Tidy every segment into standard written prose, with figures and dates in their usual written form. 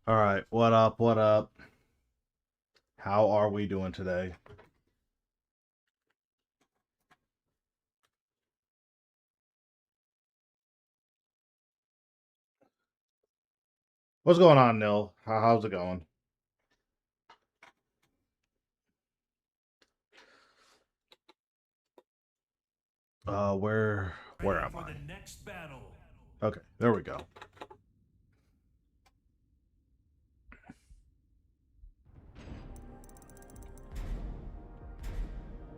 All right, what up? What up? How are we doing today? What's going on, Nil? How's it going? Where am I? Okay, there we go.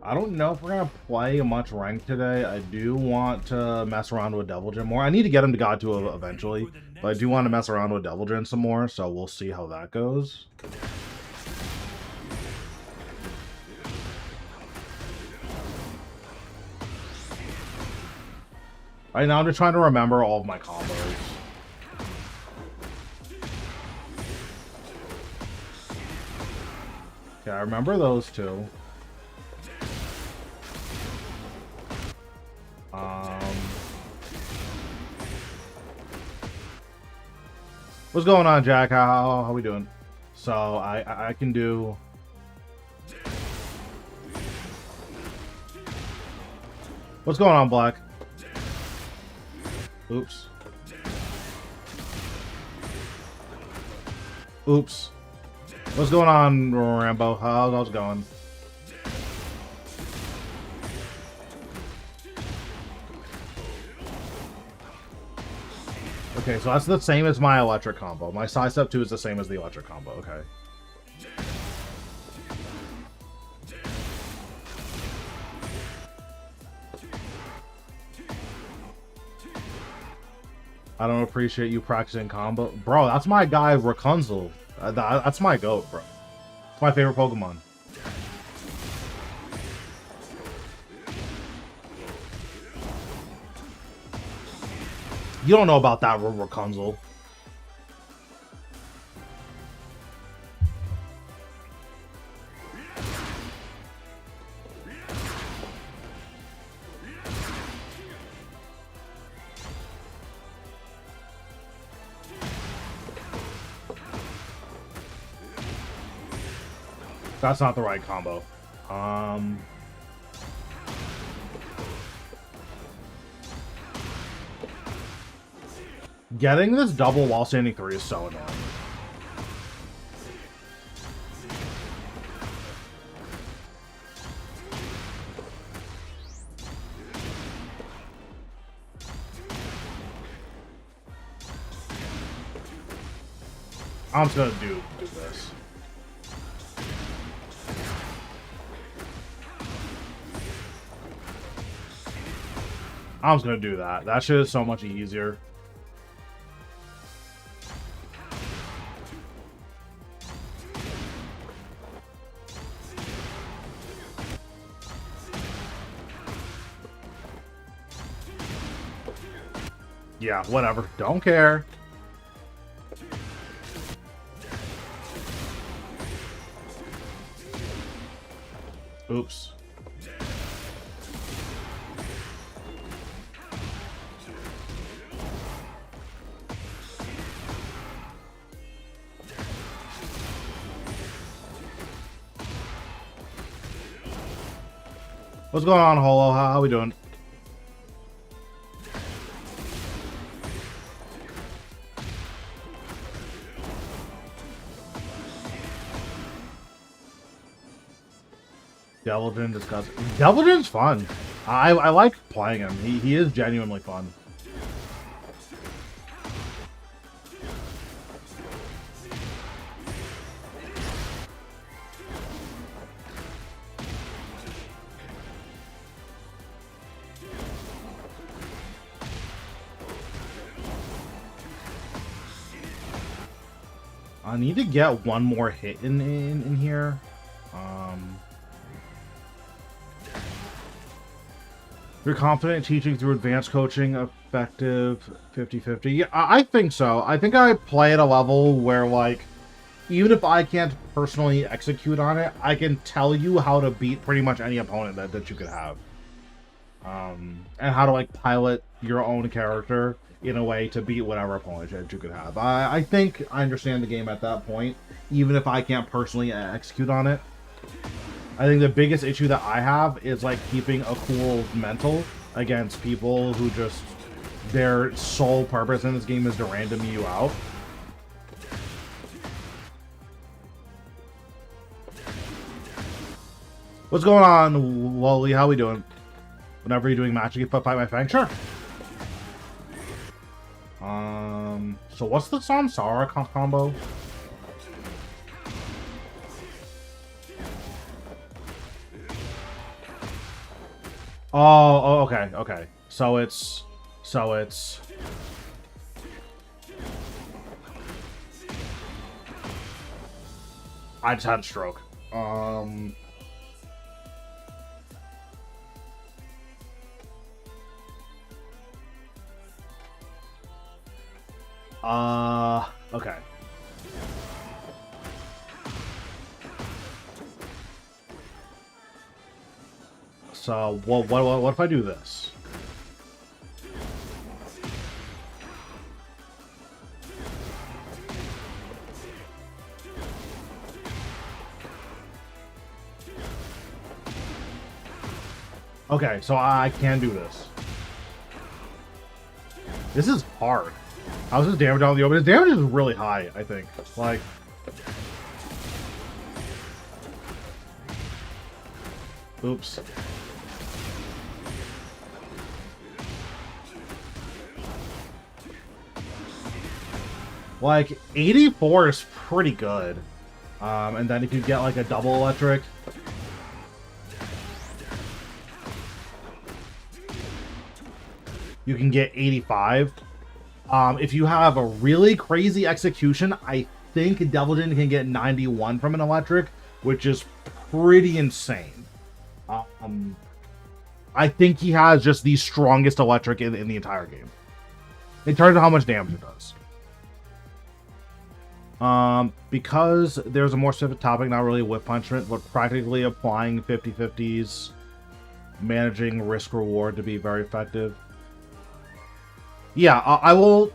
I don't know if we're gonna play much rank today. I do want to mess around with Devil Jin more. I need to get him to God 2 eventually, but I do want to mess around with Devil Jin some more, so we'll see how that goes. Right now, I'm just trying to remember all of my combos. Okay, I remember those two. What's going on, Jack? How we doing? So I can do. What's going on, Black? Oops. Oops. What's going on, Rambo? How's it going? Okay, so that's the same as my electric combo. My sidestep 2 is the same as the electric combo, okay. I don't appreciate you practicing combo. Bro, that's my guy, Rapunzel. That's my goat, bro. It's my favorite Pokemon. You don't know about that, Rapunzel. That's not the right combo. Getting this double while standing 3 is so annoying. I'm just gonna do this. I'm just gonna do that. That shit is so much easier. Yeah, whatever. Don't care. Oops. What's going on, Holo? How we doing? Devil Jin disgusting. Devil Jin's fun. I like playing him. He is genuinely fun. I need to get one more hit in here. You're confident teaching through advanced coaching, effective 50-50? Yeah, I think so. I think I play at a level where, like, even if I can't personally execute on it, I can tell you how to beat pretty much any opponent that you could have. And how to, like, pilot your own character in a way to beat whatever opponent that you could have. I think I understand the game at that point, even if I can't personally execute on it. I think the biggest issue that I have is like keeping a cool mental against people who just, their sole purpose in this game is to random you out. What's going on, Loli? How we doing? Whenever you're doing match, you can fight my fang. Sure. So what's the Samsara combo? Oh, okay, okay. So it's I just had a stroke. Okay. So, what if I do this? Okay, so I can do this. This is hard. How's his damage on the open? His damage is really high, I think. Like... Oops. Like, 84 is pretty good. And then if you get, like, a double electric... you can get 85. If you have a really crazy execution, I think Deviljin can get 91 from an electric, which is pretty insane. I think he has just the strongest electric in the entire game. In terms of how much damage it does. Because there's a more specific topic, not really whip punishment, but practically applying 50-50s, managing risk-reward to be very effective. Yeah, I will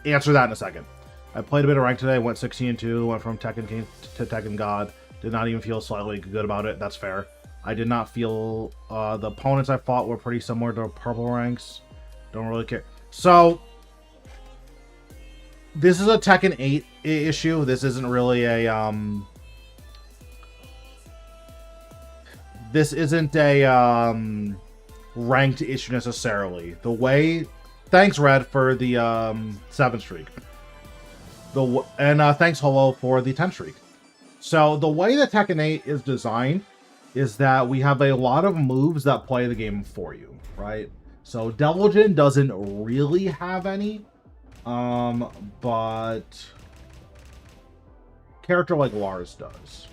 answer that in a second. I played a bit of rank today, went 16-2, went from Tekken King to Tekken God. Did not even feel slightly good about it, that's fair. I did not feel, the opponents I fought were pretty similar to purple ranks. Don't really care. So, this is a Tekken 8 issue. This isn't really a, this isn't a, ranked issue necessarily. The way... Thanks, Red, for the 7 streak. Thanks, Holo, for the 10 streak. So, the way that Tekken 8 is designed is that we have a lot of moves that play the game for you, right? So, Deviljin doesn't really have any, but character like Lars does.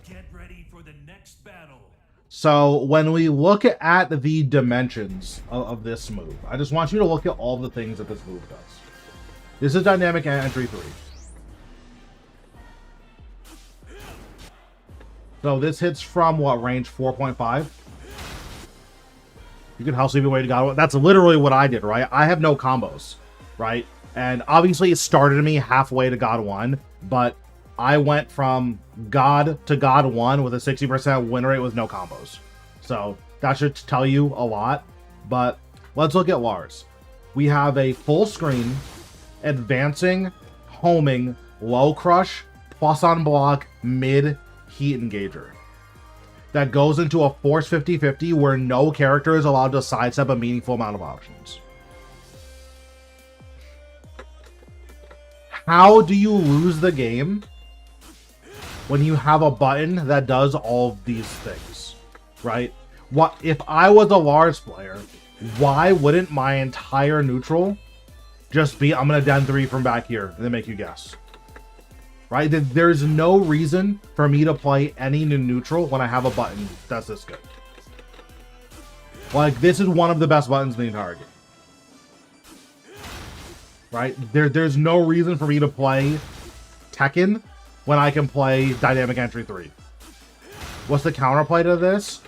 Get ready for the next battle. So when we look at the dimensions of this move, I just want you to look at all the things that this move does. This is dynamic entry 3. So this hits from what range? 4.5. You can house leave away to God. That's literally what I did, right? I have no combos, right? And obviously it started me halfway to God 1, but I went from God to God 1 with a 60% win rate with no combos. So that should tell you a lot. But let's look at Lars. We have a full screen, advancing, homing, low crush, plus on block, mid heat engager. That goes into a force 50-50 where no character is allowed to sidestep a meaningful amount of options. How do you lose the game when you have a button that does all of these things, right? What if I was a Lars player, why wouldn't my entire neutral just be, I'm gonna den 3 from back here, and then make you guess? Right? There's no reason for me to play any neutral when I have a button that's this good. Like, this is one of the best buttons in the entire game. Right? There's no reason for me to play Tekken when I can play Dynamic Entry 3. What's the counterplay to this?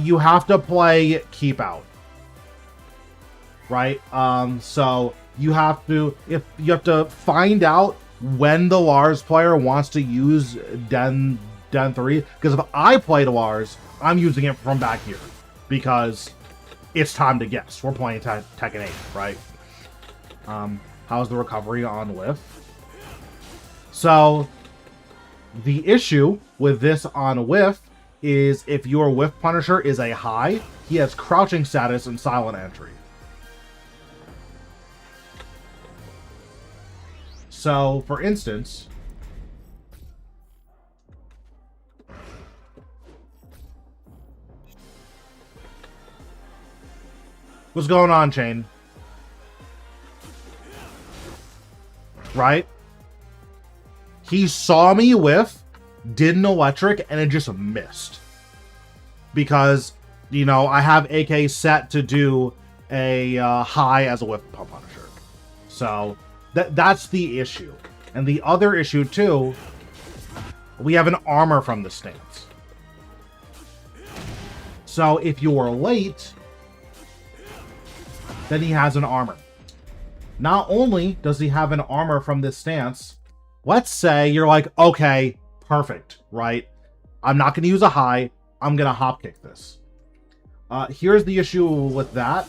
You have to play Keep Out. right? So you have to find out when the Lars player wants to use Den 3, because if I play the Lars, I'm using it from back here because it's time to guess. We're playing Tekken 8, right? How's the recovery on Whiff? So the issue with this on Whiff is if your Whiff Punisher is a high, he has crouching status and silent entry. So, for instance, what's going on, Chain? Right? He saw me whiff, did an electric, and it just missed. Because, you know, I have AK set to do a high as a whiff Punisher. So, that's the issue. And the other issue, too, we have an armor from the stance. So, if you're late, then he has an armor. Not only does he have an armor from this stance, let's say you're like, okay, perfect, right? I'm not going to use a high. I'm going to hop kick this. Here's the issue with that.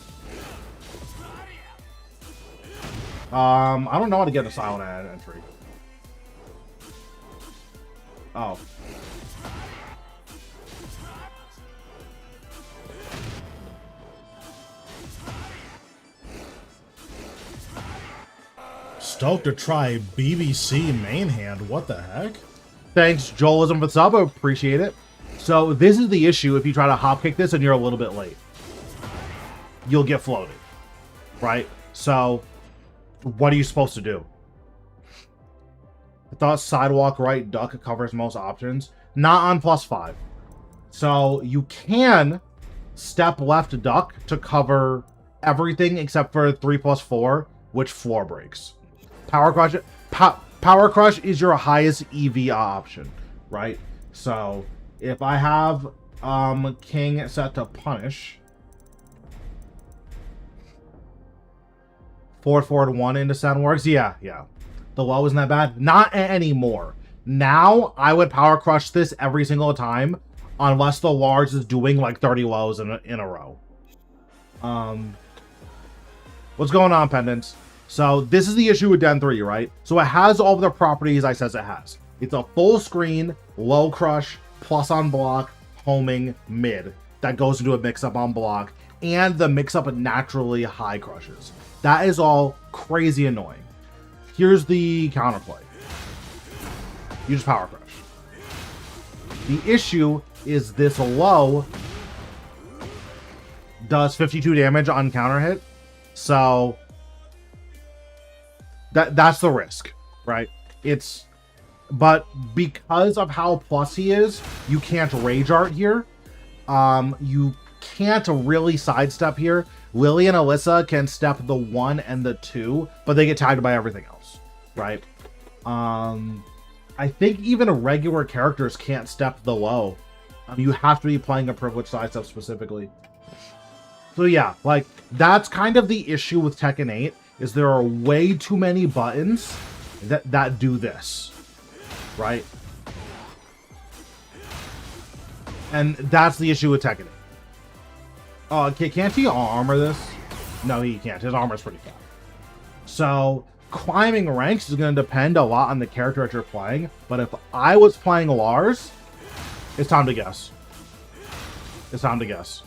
I don't know how to get a silent entry. Oh. Stoked to try BBC main hand. What the heck? Thanks, Joelism, for the sub. I appreciate it. So this is the issue if you try to hop kick this and you're a little bit late. You'll get floated, right? So what are you supposed to do? I thought sidewalk right duck covers most options. Not on +5. So you can step left duck to cover everything except for 3+4, which floor breaks. Power Crush is your highest EV option, right? So if I have King set to punish, forward 1 into sound works. Yeah. The low isn't that bad. Not anymore. Now I would Power Crush this every single time, unless the Lars is doing like 30 lows in a row. What's going on, Pendants? So this is the issue with Den 3, right? So it has all of the properties I says it has. It's a full screen, low crush, plus on block, homing, mid. That goes into a mix-up on block, and the mix-up of naturally high crushes. That is all crazy annoying. Here's the counterplay. You just Power Crush. The issue is this low does 52 damage on counter hit. So that's the risk, right? But because of how plus he is, you can't rage art here. You can't really sidestep here. Lily and Alyssa can step the 1 and the 2, but they get tagged by everything else, right? I think even regular characters can't step the low. You have to be playing a privileged sidestep specifically. So yeah, like, that's kind of the issue with Tekken 8, is there are way too many buttons that do this, right? And that's the issue with Tekken 8. Can't he armor this? No, he can't. His armor's pretty fat. So climbing ranks is going to depend a lot on the character that you're playing. But if I was playing Lars, it's time to guess. It's time to guess.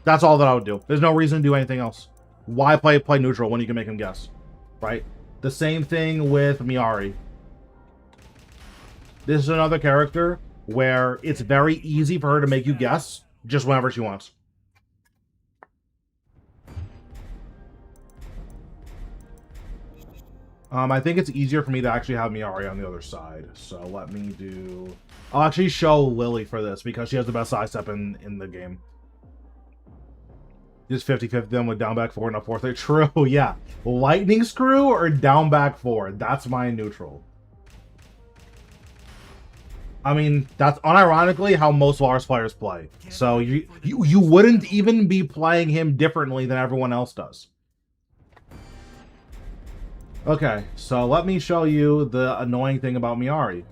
That's all that I would do. There's no reason to do anything else. Why play neutral when you can make him guess, right? The same thing with Miari. This is another character where it's very easy for her to make you guess just whenever she wants. I think it's easier for me to actually have Miari on the other side. So let me do... I'll actually show Lily for this because she has the best sidestep in the game. Just 50-50 them with down back 4 and up 4. True, yeah. Lightning screw or down back 4. That's my neutral. I mean, that's unironically how most Lars players play. So you wouldn't even be playing him differently than everyone else does. Okay, so let me show you the annoying thing about Miari.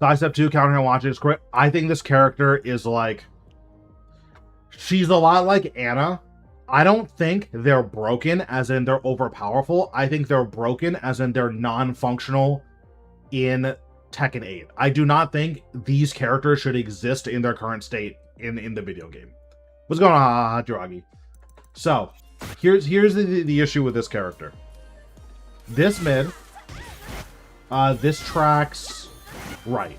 Sidestep 2, counter and watch is great. I think this character is like... She's a lot like Anna. I don't think they're broken as in they're overpowerful. I think they're broken as in they're non-functional in Tekken 8. I do not think these characters should exist in their current state in the video game. What's going on, Hachiragi? So, here's the issue with this character. This mid, this tracks right.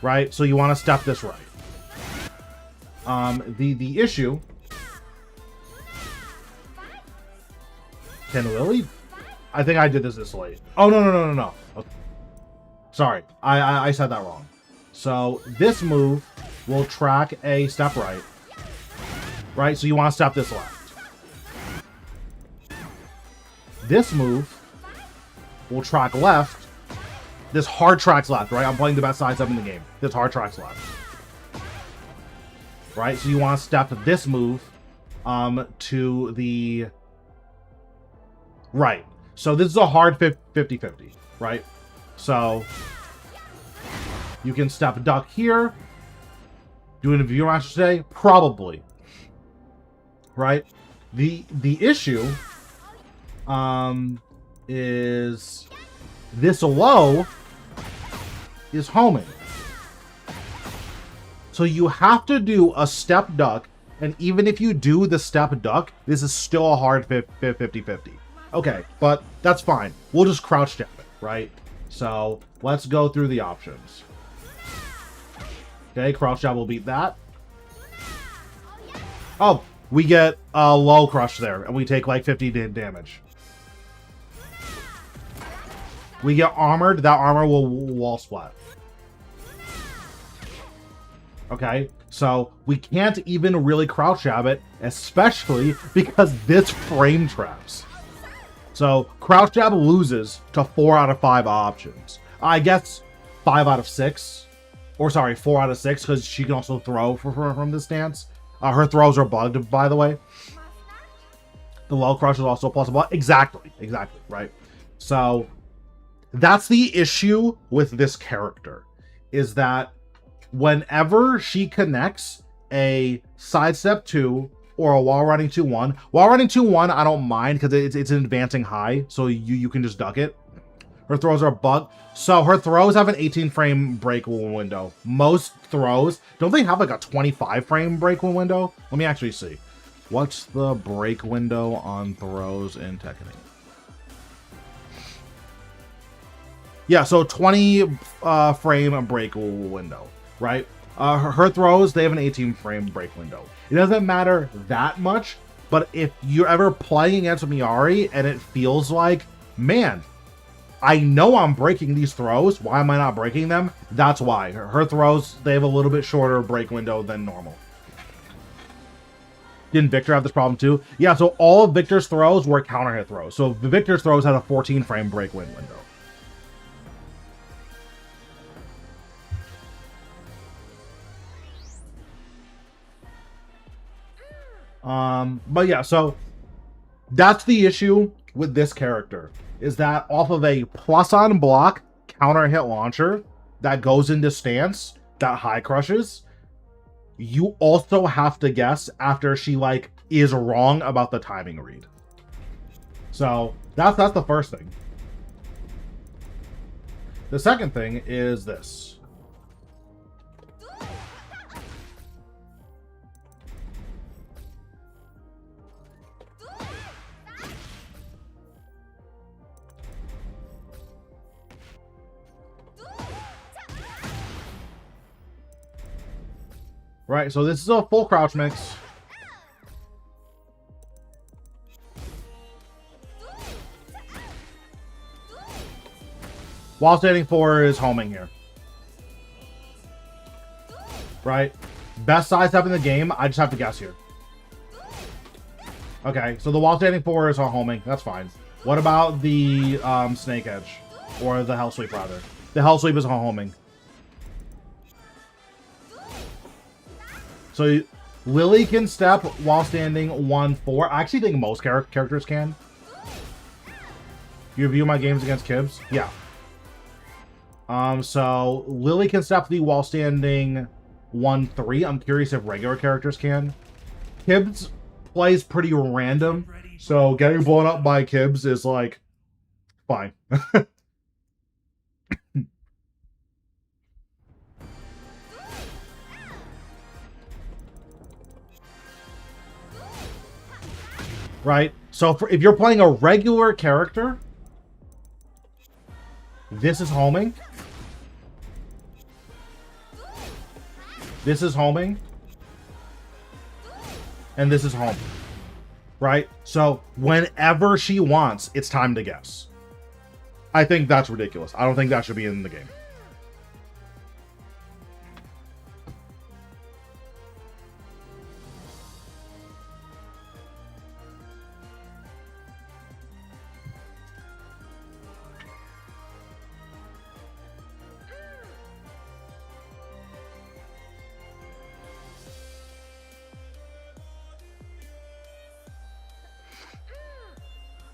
Right? So you want to step this right. The issue... Can Lily? I think I did this late. Oh, no. Okay. Sorry, I said that wrong. So this move will track a step right. Right? So you want to step this left. This move will track left. This hard tracks left, right? I'm playing the best sidestep in the game. This hard tracks left. Right? So you want to step this move to the right. So this is a hard 50-50, right? So you can step duck here. Doing a view match today? Probably. Right? The issue is this low is homing. So you have to do a step duck, and even if you do the step duck, this is still a hard 50-50. Okay, but that's fine. We'll just crouch jab it, right? So let's go through the options. Okay, crouch jab will beat that. Oh, we get a low crush there, and we take like 50 damage. We get armored. That armor will wall splat. Okay, so we can't even really crouch jab it, especially because this frame traps. So crouch jab loses to 4 out of 5 options. I guess 5 out of 6. Or sorry, 4 out of 6, because she can also throw from this stance. Her throws are bugged, by the way. The low crush is also possible. Exactly, right? So that's the issue with this character, is that whenever she connects a sidestep 2 or a wall running 2-1, I don't mind because it's an advancing high, so you can just duck it. Her throws are bugged. So her throws have an 18 frame break window. Most throws, don't they have like a 25 frame break window? Let me actually see. What's the break window on throws in Tekken 8? Yeah, so 20 frame break window, right? Her throws, they have an 18 frame break window. It doesn't matter that much, but if you're ever playing against Miari and it feels like, man, I know I'm breaking these throws, why am I not breaking them? That's why. Her throws, they have a little bit shorter break window than normal. Didn't Victor have this problem too? Yeah, so all of Victor's throws were counter hit throws. So Victor's throws had a 14 frame break window. But yeah, so that's the issue with this character, is that off of a plus on block counter hit launcher that goes into stance that high crushes, you also have to guess after she like is wrong about the timing read. So that's the first thing. The second thing is this. Right, so this is a full crouch mix. While standing 4 is homing here. right? Best sidestep in the game, I just have to guess here. Okay, so the wall standing 4 is on homing. That's fine. What about the snake edge? Or the hell sweep, rather. The hell sweep is on homing. So Lily can step while standing 1-4. I actually think most characters can. You review my games against Kibbs? Yeah. So Lily can step the while standing 1-3. I'm curious if regular characters can. Kibbs plays pretty random, so getting blown up by Kibbs is like fine. Right? So if you're playing a regular character, this is homing. This is homing. And this is home. Right? So whenever she wants, it's time to guess. I think that's ridiculous. I don't think that should be in the game.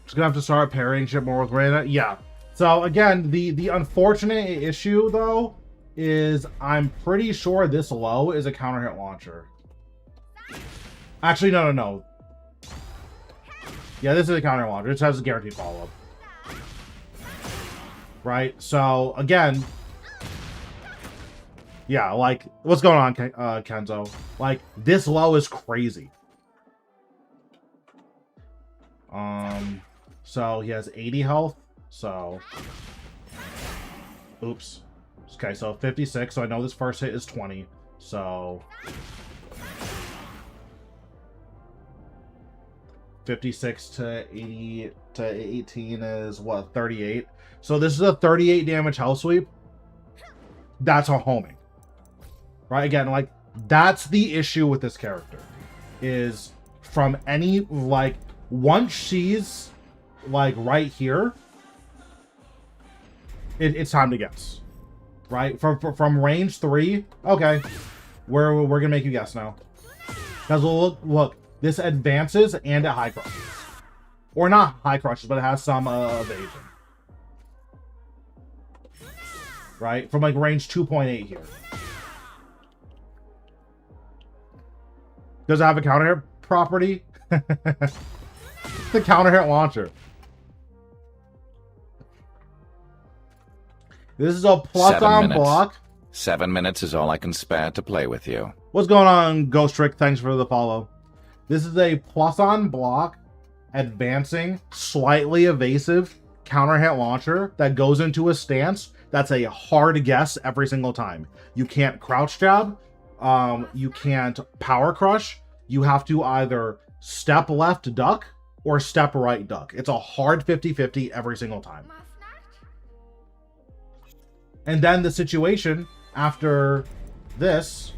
Just gonna have to start pairing shit more with Reyna. Yeah. So again, the unfortunate issue though is I'm pretty sure this low is a counter hit launcher. Actually, no. Yeah, this is a counter hit launcher. It has a guaranteed follow up. Right. So again, yeah, like what's going on, Kenzo? Like this low is crazy. So he has 80 health, so... Oops. Okay, so 56, so I know this first hit is 20, so... 56 to 80 to 18 is, what, 38? So this is a 38 damage hell sweep. That's a homing. Right, again, like, that's the issue with this character. Is from any, like, once she's... like right here, it's time to guess, right? From range 3, okay, we're gonna make you guess now, because look, this advances and it high crushes, or not high crushes, but it has some evasion, right? From like range 2.8 here. Does it have a counter hit property? The counter hit launcher. This is a plus on block. 7 minutes is all I can spare to play with you. What's going on, Ghost Trick? Thanks for the follow. This is a plus on block, advancing, slightly evasive counter hit launcher that goes into a stance. That's a hard guess every single time. You can't crouch jab. You can't power crush. You have to either step left duck or step right duck. It's a hard 50-50 every single time. And then the situation after this...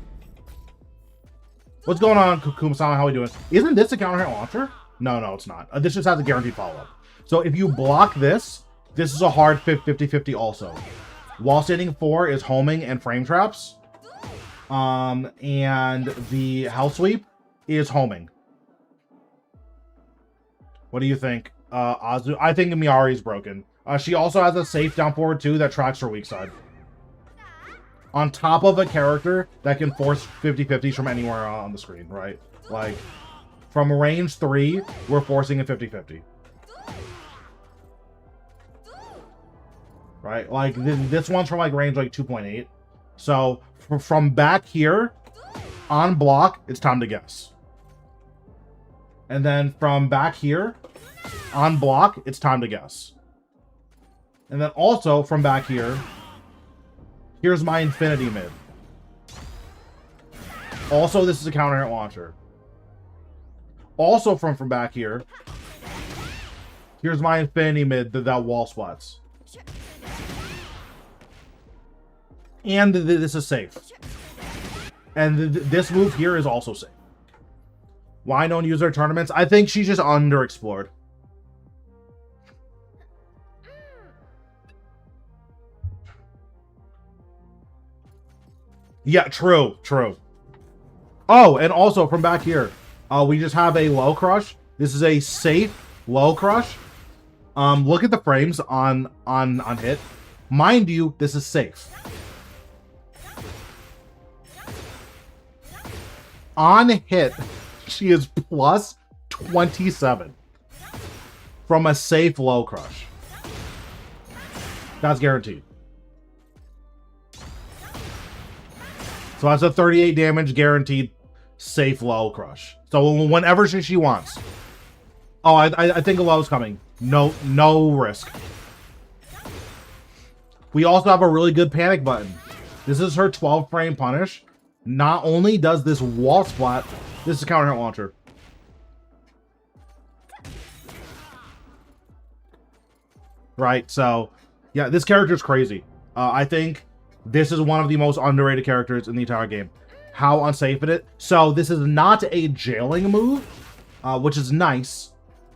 What's going on, Kumasama? How are we doing? Isn't this a counter hit launcher? No, it's not. This just has a guaranteed follow-up. So if you block this, this is a hard 50-50 also. Wall standing 4 is homing and frame traps. And the hell sweep is homing. What do you think, Azu? I think Miyari's broken. She also has a safe down forward too that tracks her weak side. On top of a character that can force 50-50s from anywhere on the screen, right? Like, from range 3, we're forcing a 50-50. Right? Like, this one's from like range like 2.8. So, from back here, on block, it's time to guess. And then from back here, on block, it's time to guess. And then also from back here, here's my infinity mid. Also, this is a counter hit launcher. Also from back here, here's my infinity mid that wall splats. And this is safe. And this move here is also safe. Why no one use her tournaments? I think she's just underexplored. Yeah, true. Oh, and also from back here, we just have a low crush. This is a safe low crush. Look at the frames on hit. Mind you, this is safe. On hit, she is plus 27 from a safe low crush. That's guaranteed. So that's a 38 damage guaranteed safe low crush. So whenever she wants. Oh, I think a low's coming. No risk. We also have a really good panic button. This is her 12 frame punish. Not only does this wall splat, this is counter hit launcher. Right, so yeah, this character is crazy. I think this is one of the most underrated characters in the entire game. How unsafe it is. So this is not a jailing move, which is nice.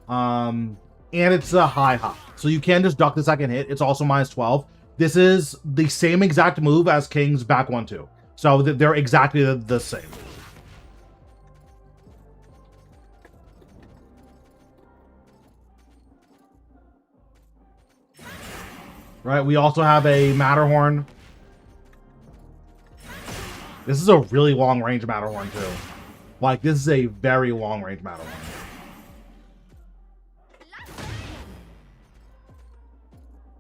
And it's a high hop. So you can just duck the second hit. It's also minus 12. This is the same exact move as King's back 1-2. So they're exactly the same. Right, we also have a Matterhorn. This is a really long range Matterhorn too. Like, this is a very long range Matterhorn.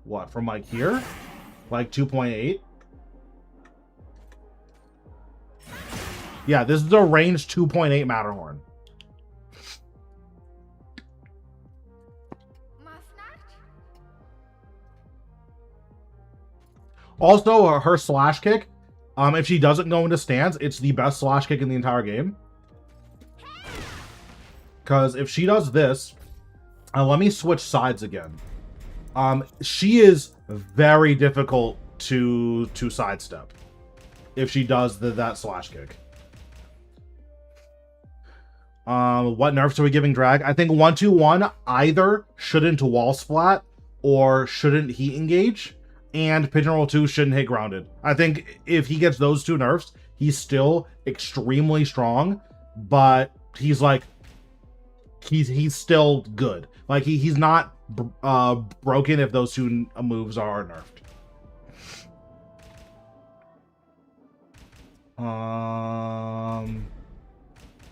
What, from like here? Like 2.8? Yeah, this is a range 2.8 Matterhorn. Also, her slash kick, if she doesn't go into stance, it's the best slash kick in the entire game. Because if she does this, let me switch sides again. She is very difficult to sidestep if she does that slash kick. What nerfs are we giving Drag? I think 1-2-1 either shouldn't wall splat or shouldn't heat engage, and Pigeon Roll 2 shouldn't hit grounded. I think if he gets those two nerfs, he's still extremely strong, but he's like, he's still good. Like, he's not broken if those two moves are nerfed.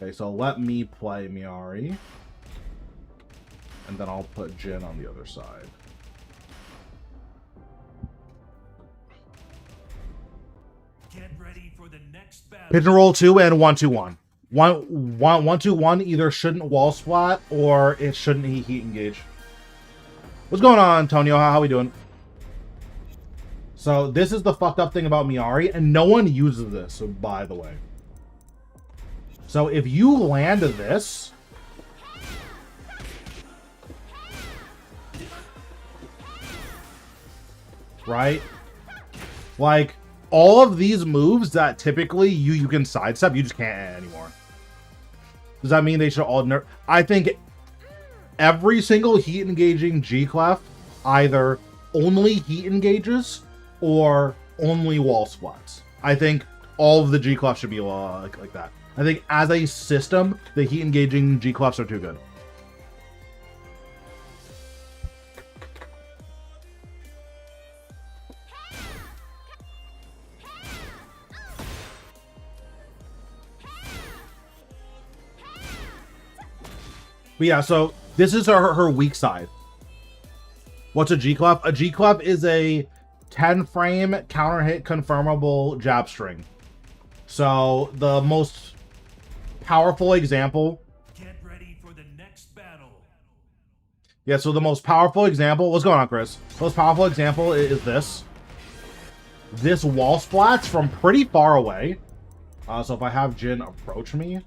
Okay, so let me play Miari. And then I'll put Jin on the other side. Get ready for the next battle. Pigeon Roll 2 and 1-2-1. 1-2-1 either shouldn't wall splat or it shouldn't heat engage. What's going on, Antonio? How we doing? So this is the fucked up thing about Miari, and no one uses this, by the way. So if you land this, right? Like, all of these moves that typically you can sidestep, you just can't anymore. Does that mean they should all nerf? I think every single heat engaging G-Clef either only heat engages or only wall splats. I think all of the G-Clefs should be like that. I think as a system, the heat engaging G-Clefs are too good. But yeah, so this is her weak side. What's a G-Clef? A G-Clef is a 10 frame counter hit confirmable jab string. So the most powerful example. Get ready for the next battle. Yeah, so the most powerful example. What's going on, Chris? The most powerful example is this. This wall splats from pretty far away. So if I have Jin approach me.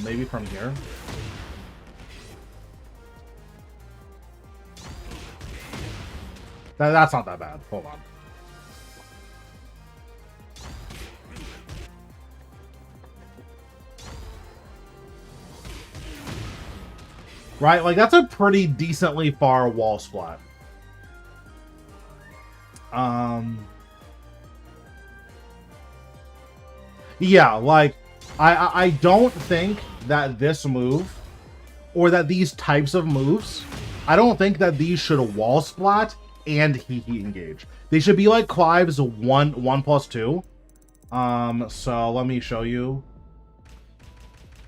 Maybe from here. That's not that bad. Hold on. Right, like that's a pretty decently far wall splat. Yeah, like I don't think that this move or that these types of moves, I don't think that these should wall splat and heat engage. They should be like Clive's 1/2. So let me show you.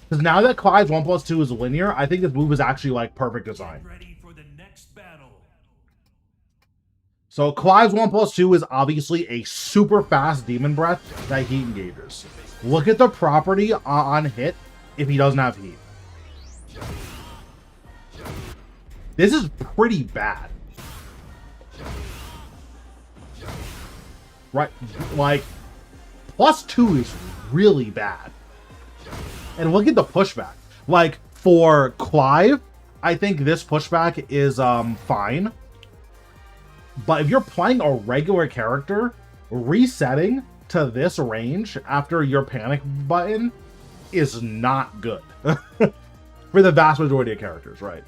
Because now that Clive's 1/2 is linear, I think this move is actually like perfect design. Ready for the next battle. So Clive's 1/2 is obviously a super fast Demon Breath that heat engages. Look at the property on hit if he doesn't have heat. This is pretty bad. Right, like, +2 is really bad. And look at the pushback. Like, for Clive, I think this pushback is fine. But if you're playing a regular character, resetting to this range after your panic button is not good. For the vast majority of characters, right?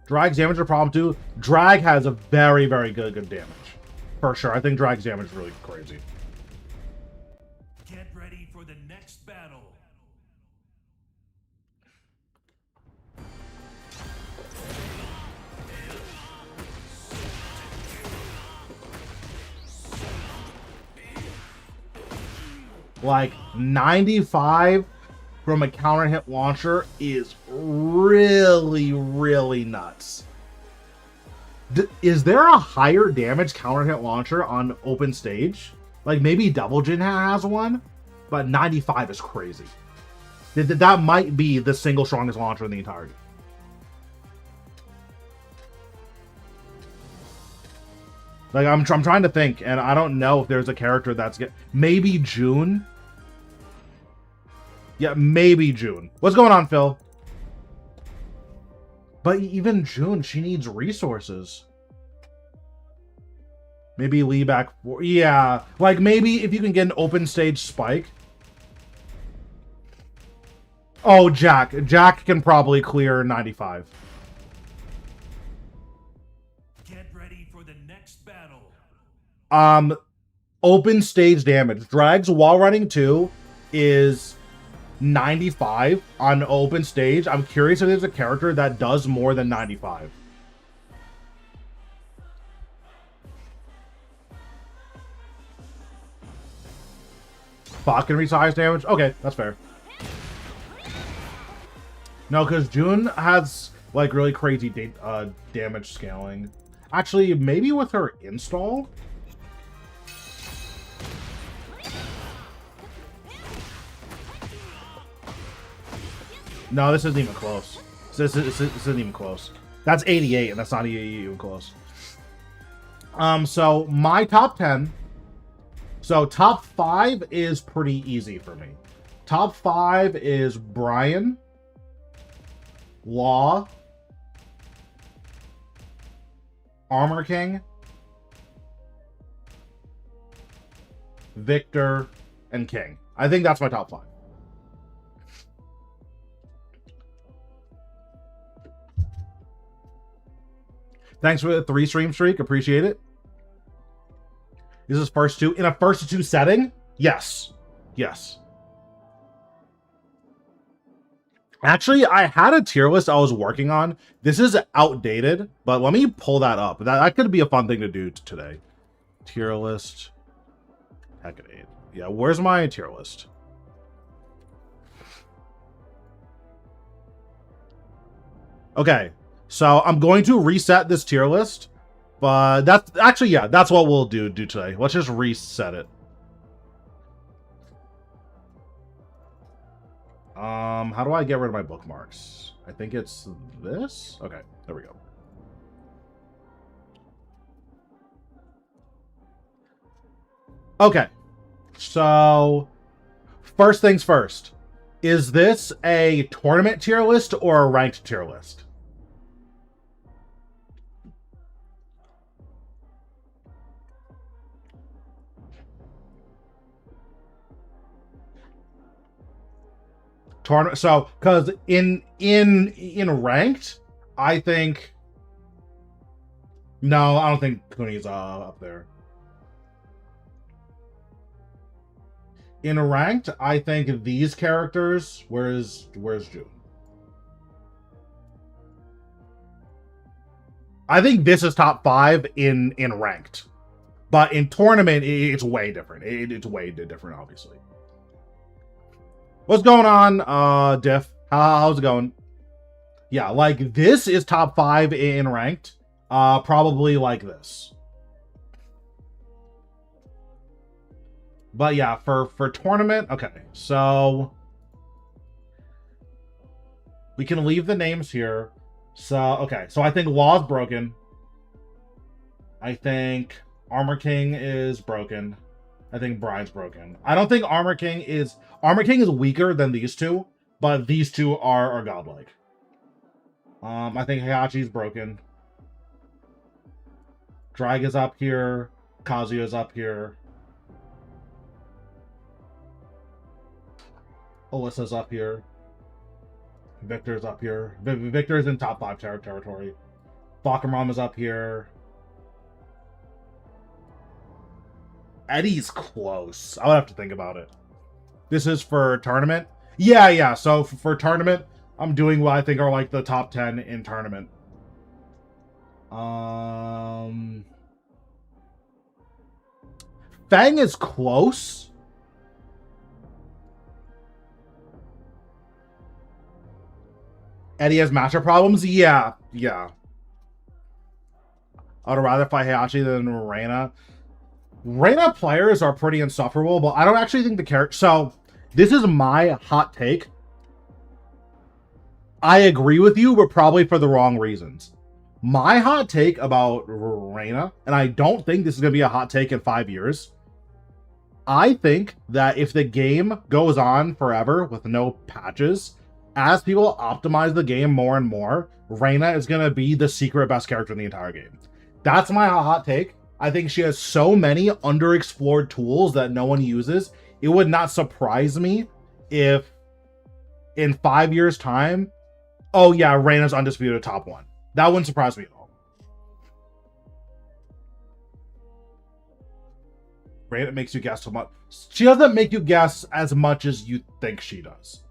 Drag's damage are problem too. Drag has a very, very good damage. For sure. I think Drag's damage is really crazy. Get ready for the next battle. Like 95 from a counter hit launcher is really, really nuts. Is there a higher damage counter hit launcher on open stage? Like maybe Double Jin has one, but 95 is crazy. That might be the single strongest launcher in the entirety. Like I'm trying to think, and I don't know if there's a character that's maybe June. Yeah, maybe June. What's going on, Phil? But even June, she needs resources. Maybe Lee back. Yeah, like maybe if you can get an open stage spike. Oh, Jack. Jack can probably clear 95. Get ready for the next battle. Open stage damage. Drag's wall running 2 is 95 on open stage. I'm curious if there's a character that does more than 95. Bot can resize damage? Okay, that's fair. No, because June has like really crazy damage scaling. Actually, maybe with her install? No, this isn't even close. This isn't even close. That's 88, and that's not even close. So my top 10. So top 5 is pretty easy for me. Top 5 is Brian, Law, Armor King, Victor, and King. I think that's my top 5. Thanks for the 3 stream streak. Appreciate it. This is first 2. In a first 2 setting? Yes. Yes. Actually, I had a tier list I was working on. This is outdated, but let me pull that up. That could be a fun thing to do today. Tier list. Hecate. Yeah, where's my tier list? Okay. So I'm going to reset this tier list, but that's actually, yeah, that's what we'll do today. Let's just reset it. How do I get rid of my bookmarks? I think it's this. Okay, there we go. Okay, so first things first. Is this a tournament tier list or a ranked tier list? Tournament. So, because in ranked, I think. No, I don't think Kuni's up there. In ranked, I think these characters. Where's June? I think this is top 5 in ranked, but in tournament, it's way different. It's way different, obviously. What's going on, Diff? How's it going? Yeah, like this is top 5 in ranked. Probably like this. But yeah, for tournament, okay. So we can leave the names here. So okay, so I think Law's broken. I think Armor King is broken. I think Bride's broken. I don't think Armor King is weaker than these two, but these two are godlike. I think Heihachi's broken. Drag is up here. Kazuya's up here. Alyssa's up here. Victor's up here. Victor's in top 5 territory. Bakaram is up here. Eddie's close. I would have to think about it. This is for tournament? Yeah. So for tournament, I'm doing what I think are like the top 10 in tournament. Fang is close. Eddie has matchup problems? Yeah. I'd rather fight Heihachi than Reina. Reina players are pretty insufferable, but I don't actually think the character... So, this is my hot take. I agree with you, but probably for the wrong reasons. My hot take about Reina, and I don't think this is going to be a hot take in 5 years. I think that if the game goes on forever with no patches, as people optimize the game more and more, Reina is going to be the secret best character in the entire game. That's my hot take. I think she has so many underexplored tools that no one uses. It would not surprise me if in 5 years' time, oh yeah, Reina's undisputed top 1. That wouldn't surprise me at all. Reina makes you guess so much. She doesn't make you guess as much as you think she does.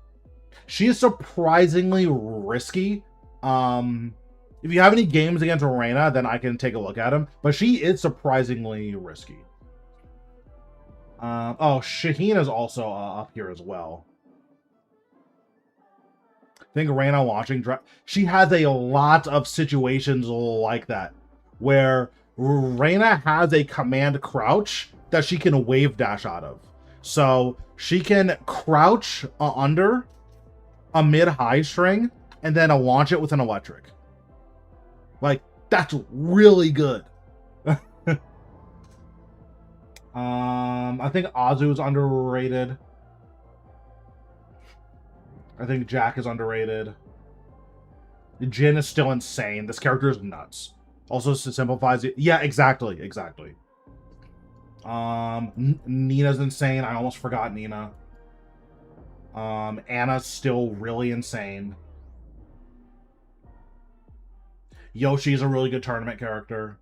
She is surprisingly risky. If you have any games against Reina, then I can take a look at them. But she is surprisingly risky. Oh, Shaheen is also up here as well. I think Reina watching... She has a lot of situations like that, where Reina has a command crouch that she can wave dash out of. So she can crouch under a mid-high string and then launch it with an electric. Like, that's really good. I think Azu is underrated. I think Jack is underrated. Jin is still insane. This character is nuts. Also simplifies it. Yeah, exactly. Nina's insane. I almost forgot Nina. Anna's still really insane. Yoshi's a really good tournament character.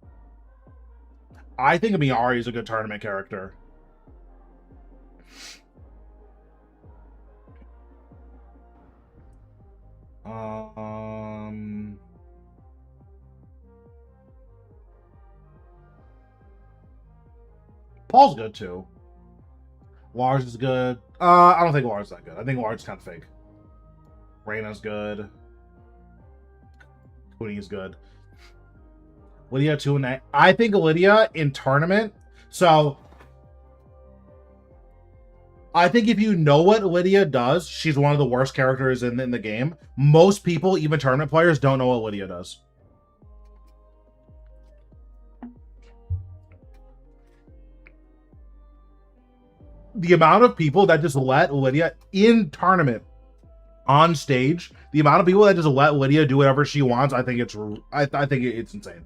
I think Miyari's a good tournament character. Paul's good too. Lars is good. I don't think Lars is that good. I think Lars is kind of fake. Reina's good. Kuni is good. Lydia 2 and 8. I think Lydia in tournament. So I think if you know what Lydia does, she's one of the worst characters in the game. Most people, even tournament players, don't know what Lydia does. The amount of people that just let Lydia in tournament on stage, the amount of people that just let Lydia do whatever she wants, I think it's insane.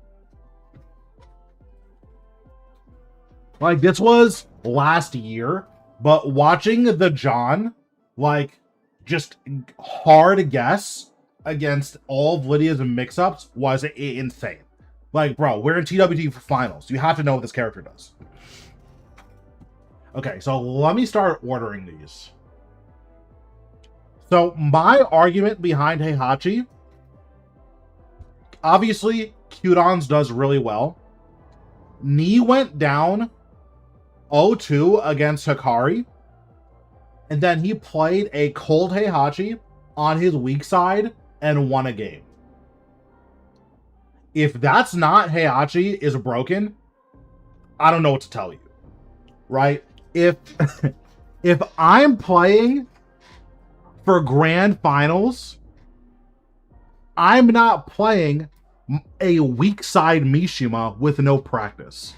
Like, this was last year, but watching the John, like, just hard guess against all of Lydia's mix-ups was insane. Like, bro, we're in TWT for finals. You have to know what this character does. Okay, so let me start ordering these. So my argument behind Heihachi, obviously, Cudons does really well. Knee went down 0-2 against Hikari, and then he played a cold Heihachi on his weak side and won a game. If that's not Heihachi is broken, I don't know what to tell you, right? If I'm playing for grand finals, I'm not playing a weak side Mishima with no practice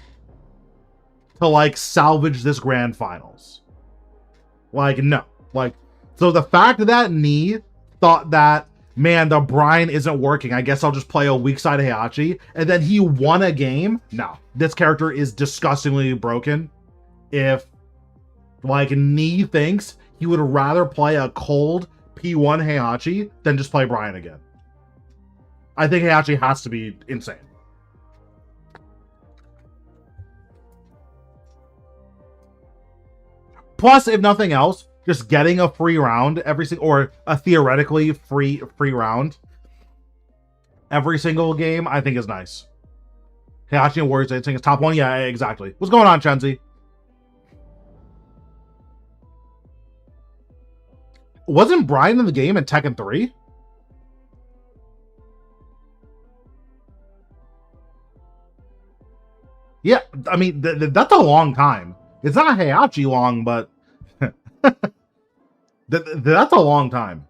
to like salvage this grand finals. Like, no. Like, so the fact that Knee thought that, man, the Brian isn't working, I guess I'll just play a weak side Heihachi, and then he won a game. No, this character is disgustingly broken. If like Knee thinks he would rather play a cold P1 Heihachi than just play Brian again. I think Heihachi has to be insane. Plus, if nothing else, just getting a free round every single, or a theoretically free round every single game, I think is nice. Heihachi and Warriors, I think is top one. Yeah, exactly. What's going on, Chenzi? Wasn't Brian in the game in Tekken 3? Yeah, I mean, that's a long time. It's not Heihachi long, but that's a long time.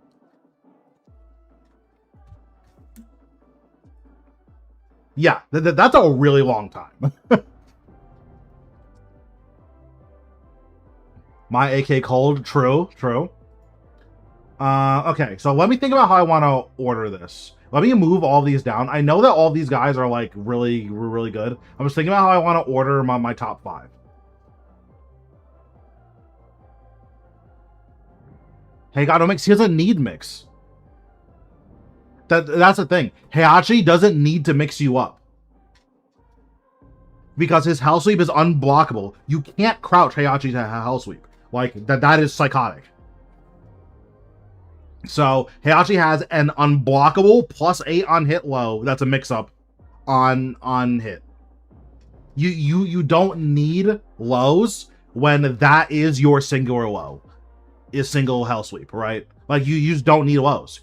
Yeah, that's a really long time. My AK cold, true. Okay, so let me think about how I want to order this. Let me move all these down. I know that all these guys are like really good. I'm just thinking about how I want to order my top 5. Hey, God, don't mix. He doesn't need mix. That's the thing. Heihachi doesn't need to mix you up. Because his hell sweep is unblockable. You can't crouch Heihachi to hell sweep. Like, that is psychotic. So, Heihachi has an unblockable +8 on hit low. That's a mix-up on hit. You don't need lows when that is your singular low. Is single hell sweep, right? Like, you just don't need lows.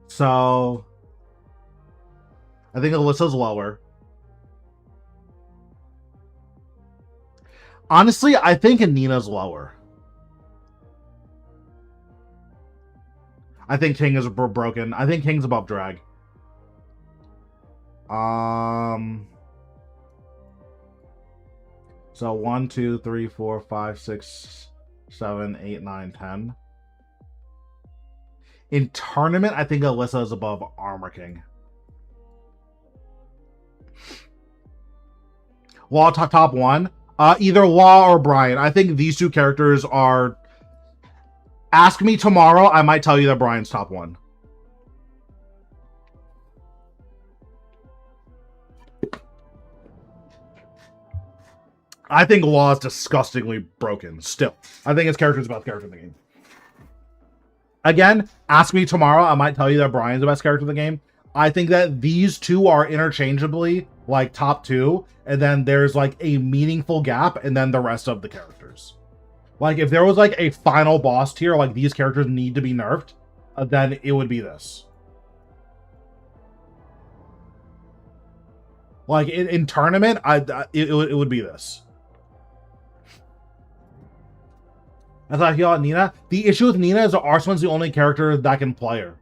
So, I think Alyssa's lower. Honestly, I think Nina's lower. I think King is broken. I think King's above Drag. So 1, 2, 3, 4, 5, 6, 7, 8, 9, 10. In tournament, I think Alyssa is above Armor King. Law top 1. Either Law or Brian. I think these two characters are... Ask me tomorrow, I might tell you that Brian's top 1. I think Law is disgustingly broken, still. I think his character is the best character in the game. Again, ask me tomorrow, I might tell you that Brian's the best character in the game. I think that these two are interchangeably, like, top 2, and then there's, like, a meaningful gap, and then the rest of the characters. Like, if there was, like, a final boss tier, like, these characters need to be nerfed, then it would be this. Like, in tournament, it would be this. That's how I feel about Nina. The issue with Nina is that Arsenal's the only character that can play her.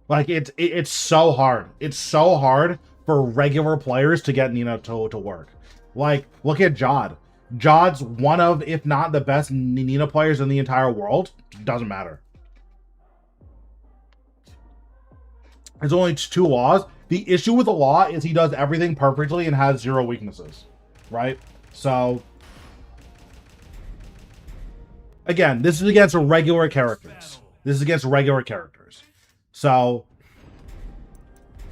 Like, it's so hard. It's so hard for regular players to get Nina to work. Like, look at Jod. Jod's one of, if not the best Nina players in the entire world. Doesn't matter. There's only 2 laws. The issue with the law is he does everything perfectly and has 0 weaknesses, right? So, again, this is against regular characters. This is against regular characters. So,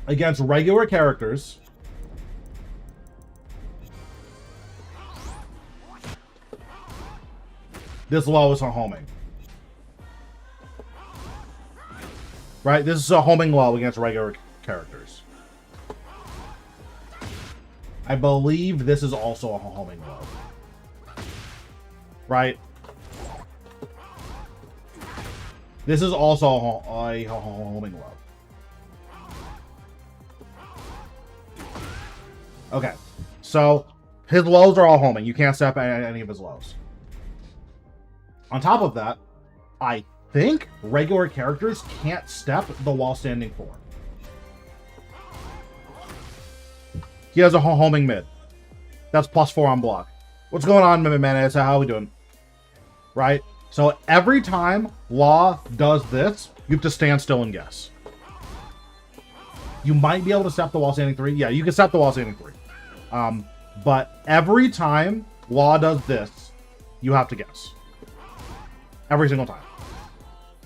against regular characters, this low is a homing. Right? This is a homing low against regular characters. I believe this is also a homing low. Right? This is also a homing low. Okay. So, his lows are all homing. You can't step any of his lows. On top of that, I think regular characters can't step the while standing 4. He has a homing mid. That's +4 on block. What's going on, man? How are we doing? Right? So every time Law does this, you have to stand still and guess. You might be able to step the while standing 3. Yeah, you can step the while standing 3. But every time Law does this, you have to guess. Every single time.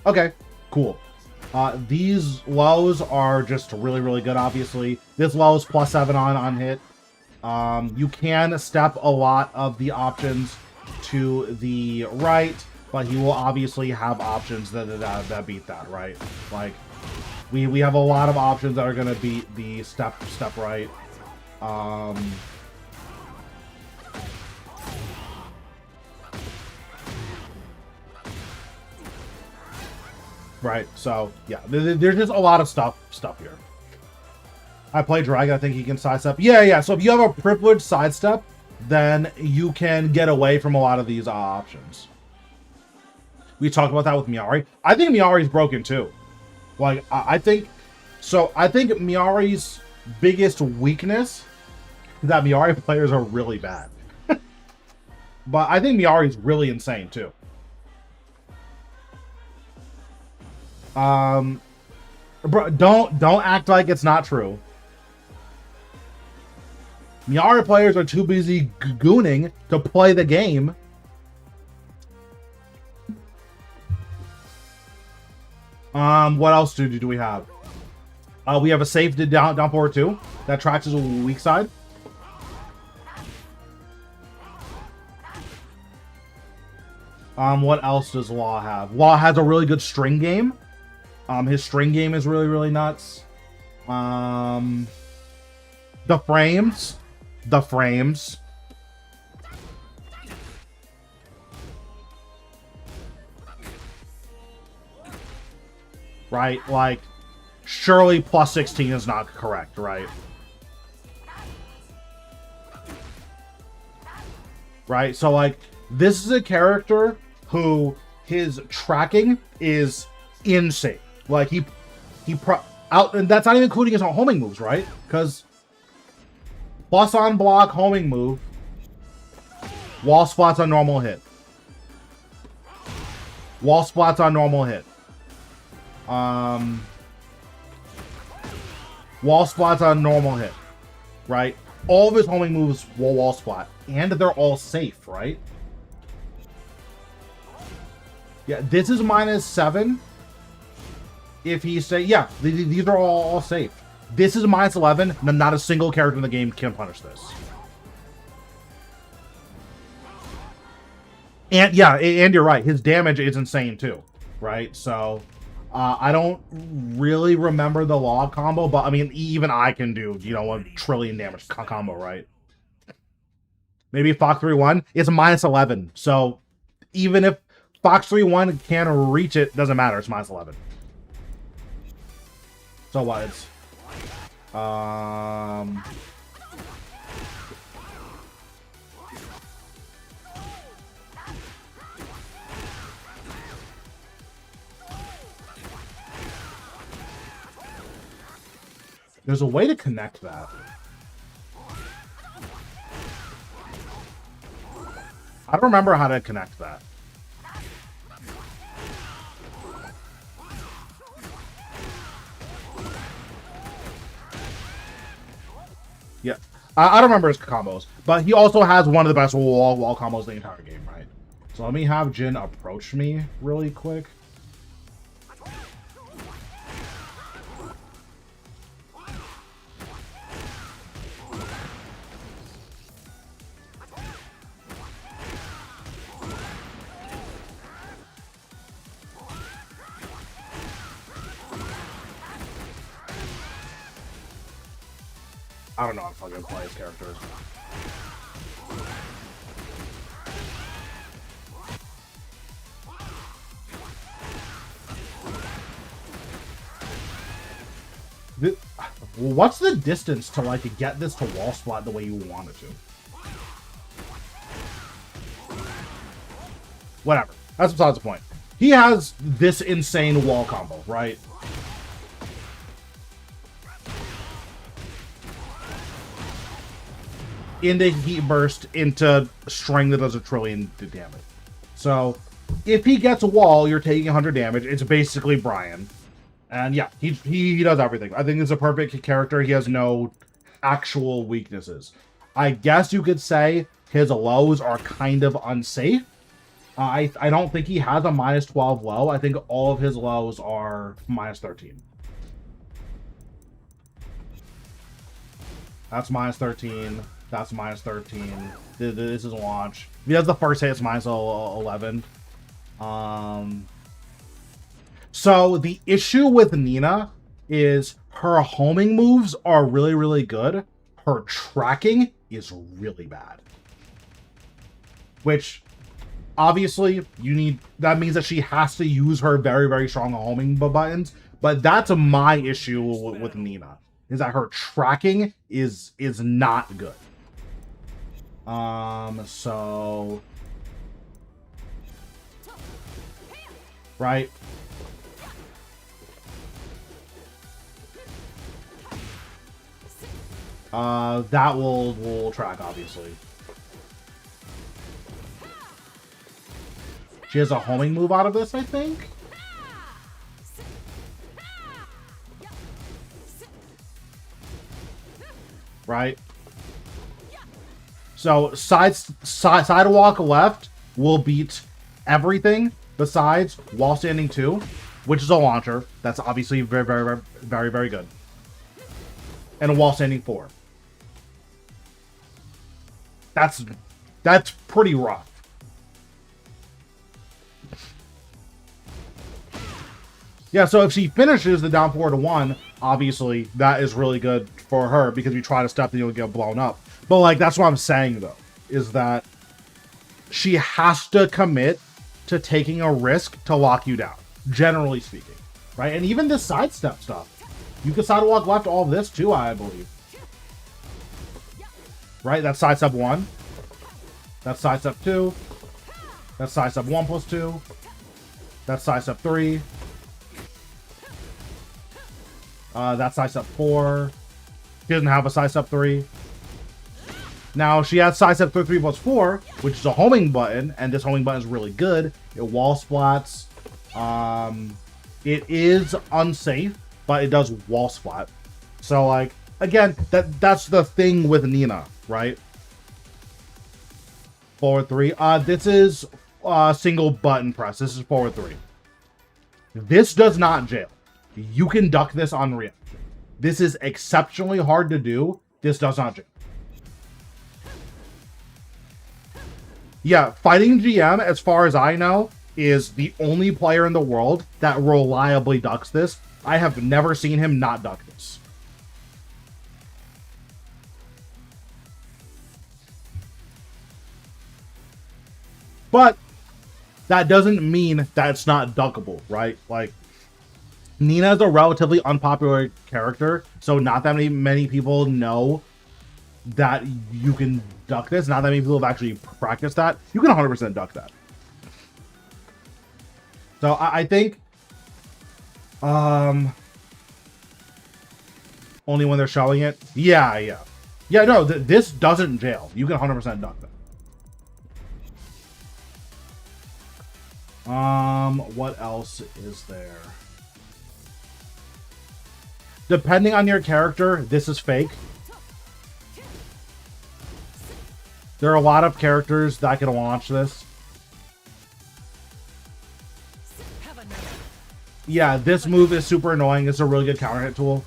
Okay, cool. These lows are just really, really good, obviously. This low is +7 on hit. You can step a lot of the options to the right, but he will obviously have options that beat that, right? Like, we have a lot of options that are going to beat the step right. Right, so yeah, there's just a lot of stuff here. I play Dragon. I think he can sidestep. Yeah. So if you have a privileged sidestep, then you can get away from a lot of these options. We talked about that with Miari. I think Miari's broken too. Like I think Miari's biggest weakness is that Miari players are really bad. But I think Miari's really insane too. Bro, don't act like it's not true. Miari players are too busy gooning to play the game. What else do we have? We have a safe down forward too that tracks his weak side. What else does Law have? Law has a really good string game. His string game is really, really nuts. The frames. Right? Like, surely +16 is not correct, right? Right? So, like, this is a character who his tracking is insane. Like, and that's not even including his homing moves, right? Because plus on block, homing move, wall splats on normal hit. Wall splats on normal hit. Wall splats on normal hit, right? All of his homing moves will wall splat, and they're all safe, right? Yeah, this is -7. If he say, yeah, these are all safe. This is -11. Not a single character in the game can punish this. And yeah, and you're right. His damage is insane too, right? So I don't really remember the Law combo, but I mean, even I can do, 1 trillion damage combo, right? Maybe Fox 3-1. It's -11. So even if Fox 3-1 can reach it, doesn't matter. It's -11. So what? It's there's a way to connect that. I don't remember how to connect that. Yeah, I don't remember his combos, but he also has one of the best wall combos in the entire game, right? So let me have Jin approach me really quick. I don't know if I'm gonna play his characters. What's the distance to like get this to wall splat the way you want it to? Whatever. That's besides the point. He has this insane wall combo, right? Into heat burst, into string that does 1 trillion damage. So, if he gets a wall, you're taking 100 damage. It's basically Brian. And yeah, he does everything. I think he's a perfect character. He has no actual weaknesses. I guess you could say his lows are kind of unsafe. I don't think he has a -12 low. I think all of his lows are -13. That's -13. That's -13. This is launch. If he has the first hit, it's -11. So the issue with Nina is her homing moves are really, really good. Her tracking is really bad. Which, obviously, that means that she has to use her very, very strong homing buttons. But that's my issue with Nina, is that her tracking is not good. So... Right? That will track, obviously. She has a homing move out of this, I think? Right? So, sidewalk left will beat everything besides wall standing 2, which is a launcher. That's obviously very, very, very, very, very good. And a wall standing 4. That's pretty rough. Yeah, so if she finishes the down 4 to 1, obviously that is really good for her, because if you try to step, then you'll get blown up. But like, that's what I'm saying though, is that she has to commit to taking a risk to lock you down, generally speaking, right? And even this sidestep stuff, you can sidewalk left all of this too, I believe. Right? That's sidestep 1. That's sidestep 2. That's sidestep 1 plus 2. That's sidestep 3. That's sidestep 4. She doesn't have a sidestep 3. Now, she has sidestep 3 plus 4, which is a homing button, and this homing button is really good. It wall splats. It is unsafe, but it does wall splat. So, like, again, that's the thing with Nina, right? Forward 3. This is single button press. This is forward 3. This does not jail. You can duck this on reaction. This is exceptionally hard to do. This does not jail. Yeah, fighting GM, as far as I know, is the only player in the world that reliably ducks this. I have never seen him not duck this. But that doesn't mean that it's not duckable, right? Like, Nina is a relatively unpopular character, so not that many people know that you can duck this. Not that many people have actually practiced that. You can 100% duck that. So I think only when they're showing it. Yeah, no, this doesn't jail. You can 100% duck that. What else is there? Depending on your character, this is fake. There are a lot of characters that can launch this. Yeah, this move is super annoying. It's a really good counter hit tool.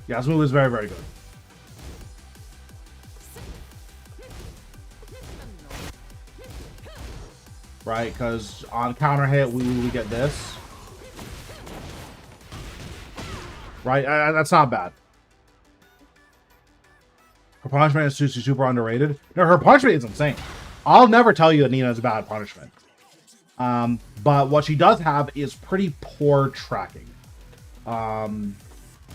Yeah, this move is very, very good. Right, because on counter hit, we get this. Right, that's not bad. Her punishment is super underrated. No, her punishment is insane. I'll never tell you that Nina is bad punishment. But what she does have is pretty poor tracking.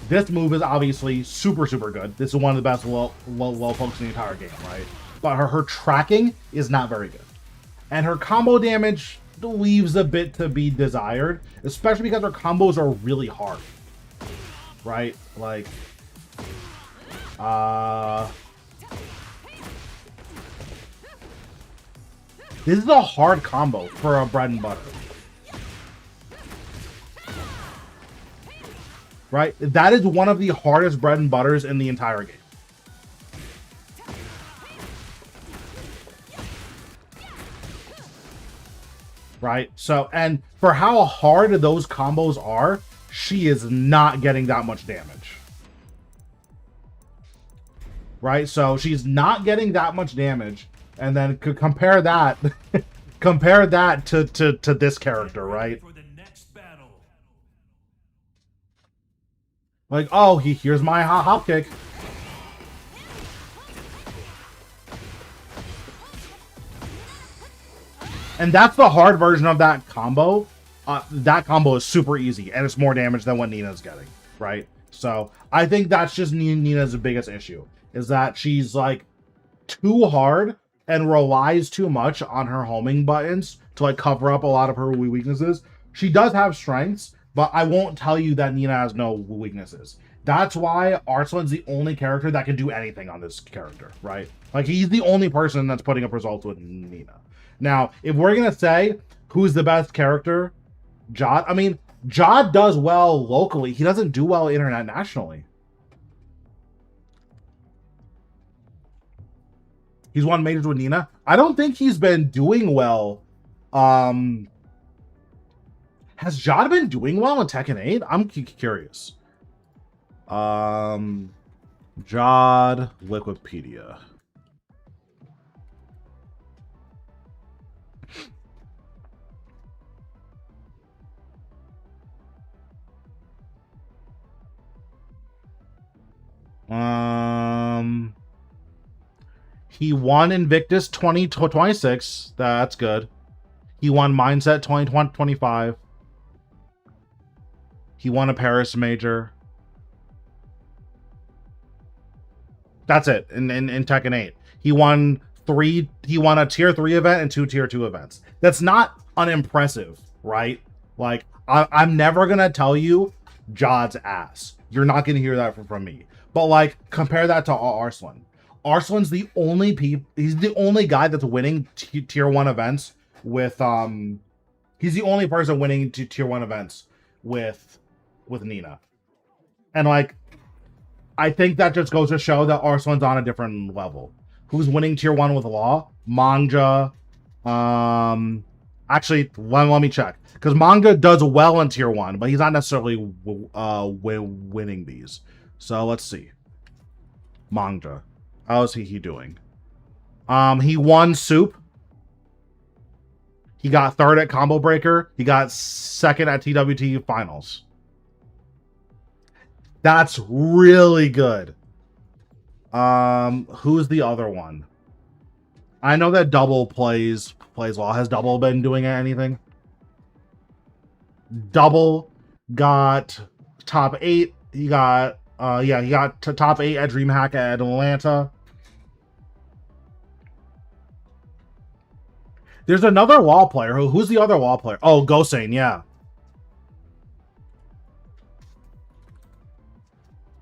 This move is obviously super, super good. This is one of the best low pokes in the entire game, right? But her tracking is not very good. And her combo damage leaves a bit to be desired, especially because her combos are really hard. Right? Like, this is a hard combo for a bread and butter. Right? That is one of the hardest bread and butters in the entire game. Right? So, and for how hard those combos are, she is not getting that much damage. Right? So she's not getting that much damage. And then compare that compare that to this character, right? For the next battle. Like, oh, here's my hop kick. And that's the hard version of that combo. That combo is super easy, and it's more damage than what Nina's getting, right? So I think that's just Nina's biggest issue, is that she's like too hard and relies too much on her homing buttons to like cover up a lot of her weaknesses. She does have strengths, but I won't tell you that Nina has no weaknesses. That's why Arslan's the only character that can do anything on this character, right? Like, he's the only person that's putting up results with Nina. Now, if we're gonna say who's the best character, Jod. I mean, Jod does well locally. He doesn't do well internationally. He's won majors with Nina. I don't think he's been doing well. Has Jod been doing well in Tekken 8? I'm curious. Jod Wikipedia. He won Invictus 2026. That's good. He won Mindset 2025. He won a Paris Major. That's it. In Tekken 8. He won a tier 3 event and 2 tier 2 events. That's not unimpressive, right? Like, I'm never gonna tell you Jod's ass. You're not gonna hear that from me. But like, compare that to Arslan. Arslan's the only he's the only guy that's winning tier 1 events with he's the only person winning tier 1 events with Nina. And like, I think that just goes to show that Arslan's on a different level. Who's winning tier 1 with Law? Manga. Actually, let me check. Because Manga does well in tier 1, but he's not necessarily winning these. So let's see. Manga. How is he doing? He won Soup. He got 3rd at Combo Breaker. He got 2nd at TWT Finals. That's really good. Who's the other one? I know that Double plays well. Has Double been doing anything? Double got top 8. He got he got top 8 at DreamHack at Atlanta. There's another wall player. Who's the other wall player? Oh, Gosane, yeah.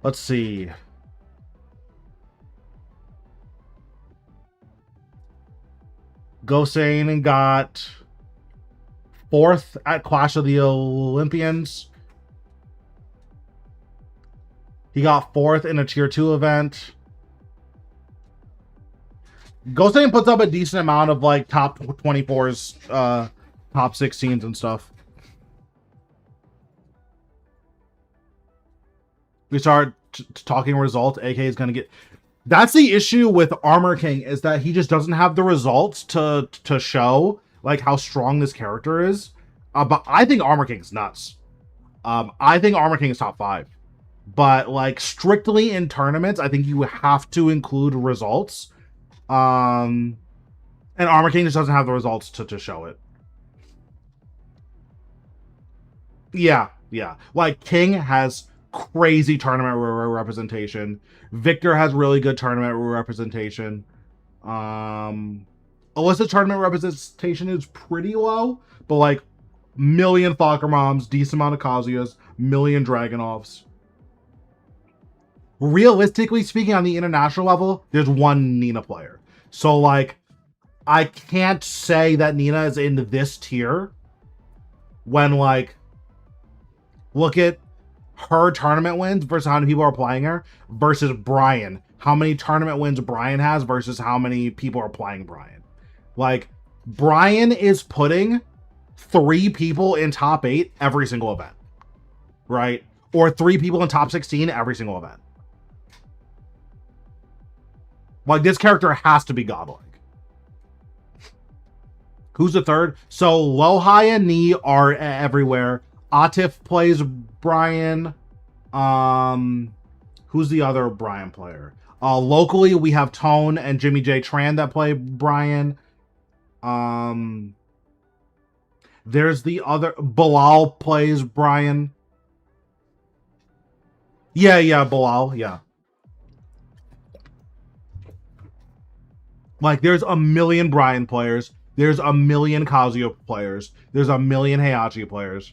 Let's see. Gosane got 4th at Clash of the Olympians. He got 4th in a tier 2 event. Gosane puts up a decent amount of like top 24s, top 16s and stuff. We start talking results. AK is going to get... That's the issue with Armor King, is that he just doesn't have the results to show like how strong this character is. But I think Armor King's nuts. I think Armor King is top 5. But like strictly in tournaments, I think you have to include results. And Armor King just doesn't have the results to show it. Yeah. Like King has crazy tournament representation. Victor has really good tournament representation. Alyssa tournament representation is pretty low, but like million Fokker Moms, decent amount of Kazuyas, million Dragonovs. Realistically speaking, on the international level, there's one Nina player. So like, I can't say that Nina is in this tier when like, look at her tournament wins versus how many people are playing her versus Brian. How many tournament wins Brian has versus how many people are playing Brian. Like, Brian is putting 3 people in top 8 every single event, right? Or 3 people in top 16 every single event. Like, this character has to be godlike. Who's the third? So, Lohai and Ni are everywhere. Atif plays Brian. Who's the other Brian player? Locally, we have Tone and Jimmy J Tran that play Brian. There's the other... Bilal plays Brian. Yeah, Bilal, yeah. Like, there's a million Brian players. There's a million Kazuya players. There's a million Heihachi players.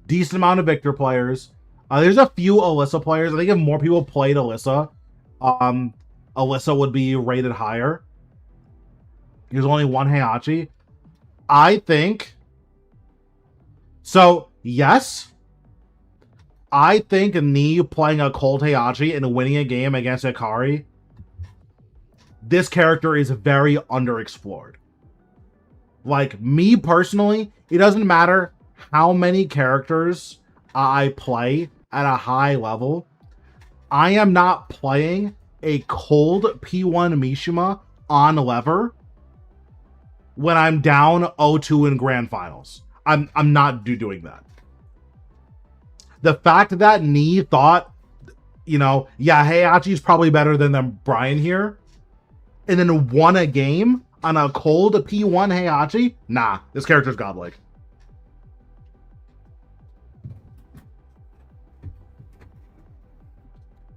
Decent amount of Victor players. There's a few Alyssa players. I think if more people played Alyssa, Alyssa would be rated higher. There's only one Heihachi. I think... So, yes. I think Ni playing a cold Heihachi and winning a game against Akari, this character is very underexplored. Like, me personally, it doesn't matter how many characters I play at a high level. I am not playing a cold P1 Mishima on lever when I'm down 0-2 in grand finals. I'm not doing that. The fact that Ni thought, you know, yeah, Heihachi's probably better than Brian here, and then won a game on a cold P1 Heihachi? Nah, this character's godlike.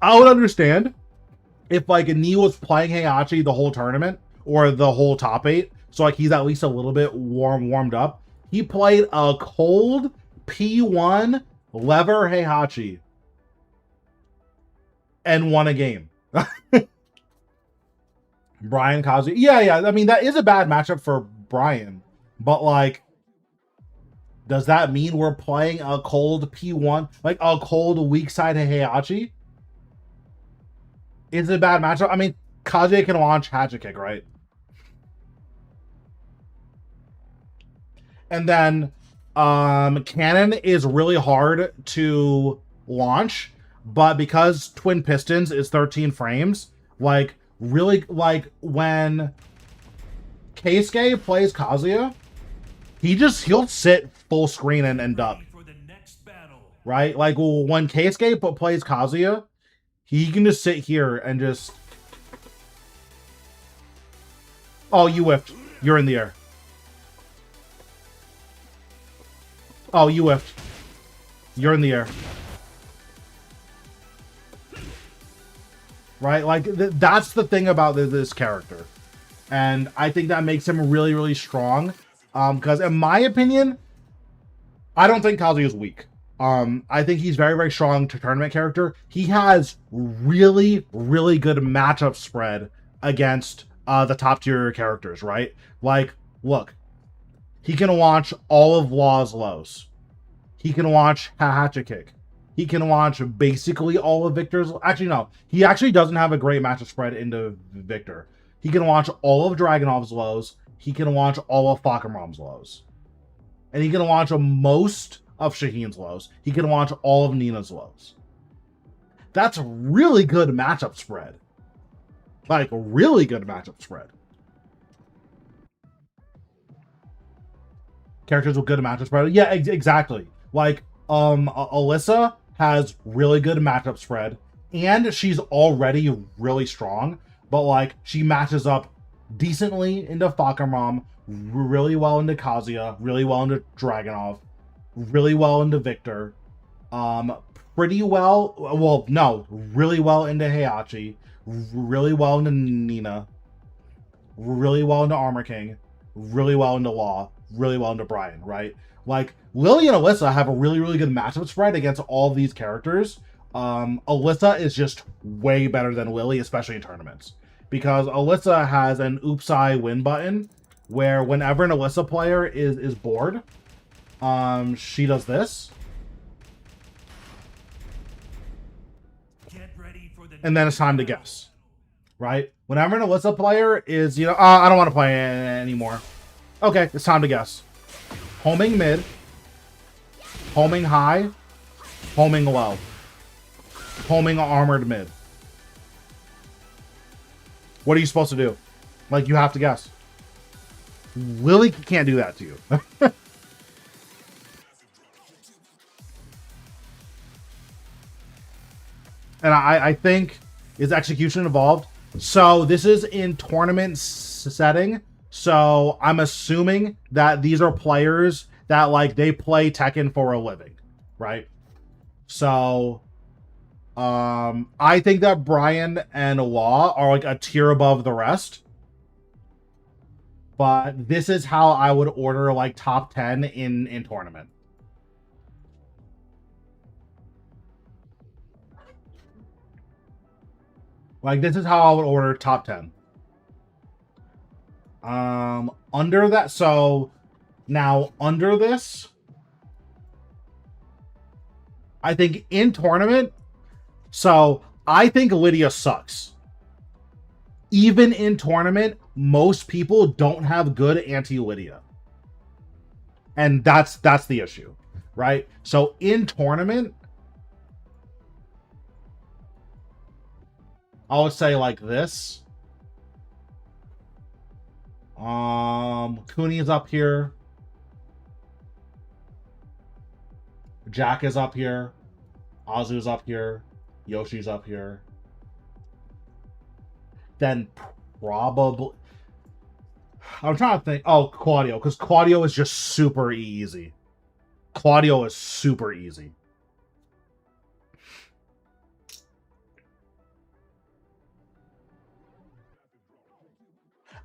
I would understand if like Ni was playing Heihachi the whole tournament or the whole top 8, so like he's at least a little bit warmed up. He played a cold P1 lever Heihachi and won a game. Brian Kazuya. Yeah. I mean, that is a bad matchup for Brian. But, like, does that mean we're playing a cold P1? Like, a cold weak side Heihachi? Is it a bad matchup? I mean, Kazuya can launch Hatchet Kick, right? And then, Cannon is really hard to launch. But because Twin Pistons is 13 frames, like... Really, like, when Keisuke plays Kazuya, he'll sit full screen and duck. Right? Like, when Keisuke plays Kazuya, he can just sit here and just... Oh, you whiffed. You're in the air. Oh, you whiffed. You're in the air. Right? Like, that's the thing about this character. And I think that makes him really, really strong. Because in my opinion, I don't think Kazuya is weak. I think he's very, very strong to tournament character. He has really, really good matchup spread against the top tier characters, right? Like, look, he can launch all of Law's lows. He can launch Hatchet He can launch basically all of Victor's. Actually, no. He actually doesn't have a great matchup spread into Victor. He can launch all of Dragunov's lows. He can launch all of Fahkumram's lows. And he can launch most of Shaheen's lows. He can launch all of Nina's lows. That's really good matchup spread. Like, really good matchup spread. Characters with good matchup spread. Yeah, exactly. Like, Alyssa has really good matchup spread, and she's already really strong, but, like, she matches up decently into Fahkumram, really well into Kazuya, really well into Dragunov, really well into Victor, pretty well, well, no, really well into Heihachi, really well into Nina, really well into Armor King, really well into Law, really well into Brian, right? Like, Lily and Alyssa have a really, really good matchup spread against all these characters. Alyssa is just way better than Lily, especially in tournaments. Because Alyssa has an Oops I win button, where whenever an Alyssa player is bored, she does this. Get ready for the And then it's time to guess. Right? Whenever an Alyssa player is, you know, I don't want to play anymore. Okay, it's time to guess. Homing mid, homing high, homing low, homing armored mid. What are you supposed to do? Like, you have to guess. Lily can't do that to you. And I think, is execution involved? So this is in tournament setting. So I'm assuming that these are players that, like, they play Tekken for a living, right? So I think that Brian and Law are, like, a tier above the rest. But this is how I would order, like, top 10 in tournament. Like, this is how I would order top 10. Under that, so now under this, I think in tournament, so I think Lydia sucks. Even in tournament, most people don't have good anti-Lydia. And that's the issue, right? So in tournament, I would say like this. Kuni is up here. Jack is up here. Azu's up here. Yoshi's up here. Then probably... I'm trying to think. Oh, Claudio. Because Claudio is just super easy. Claudio is super easy.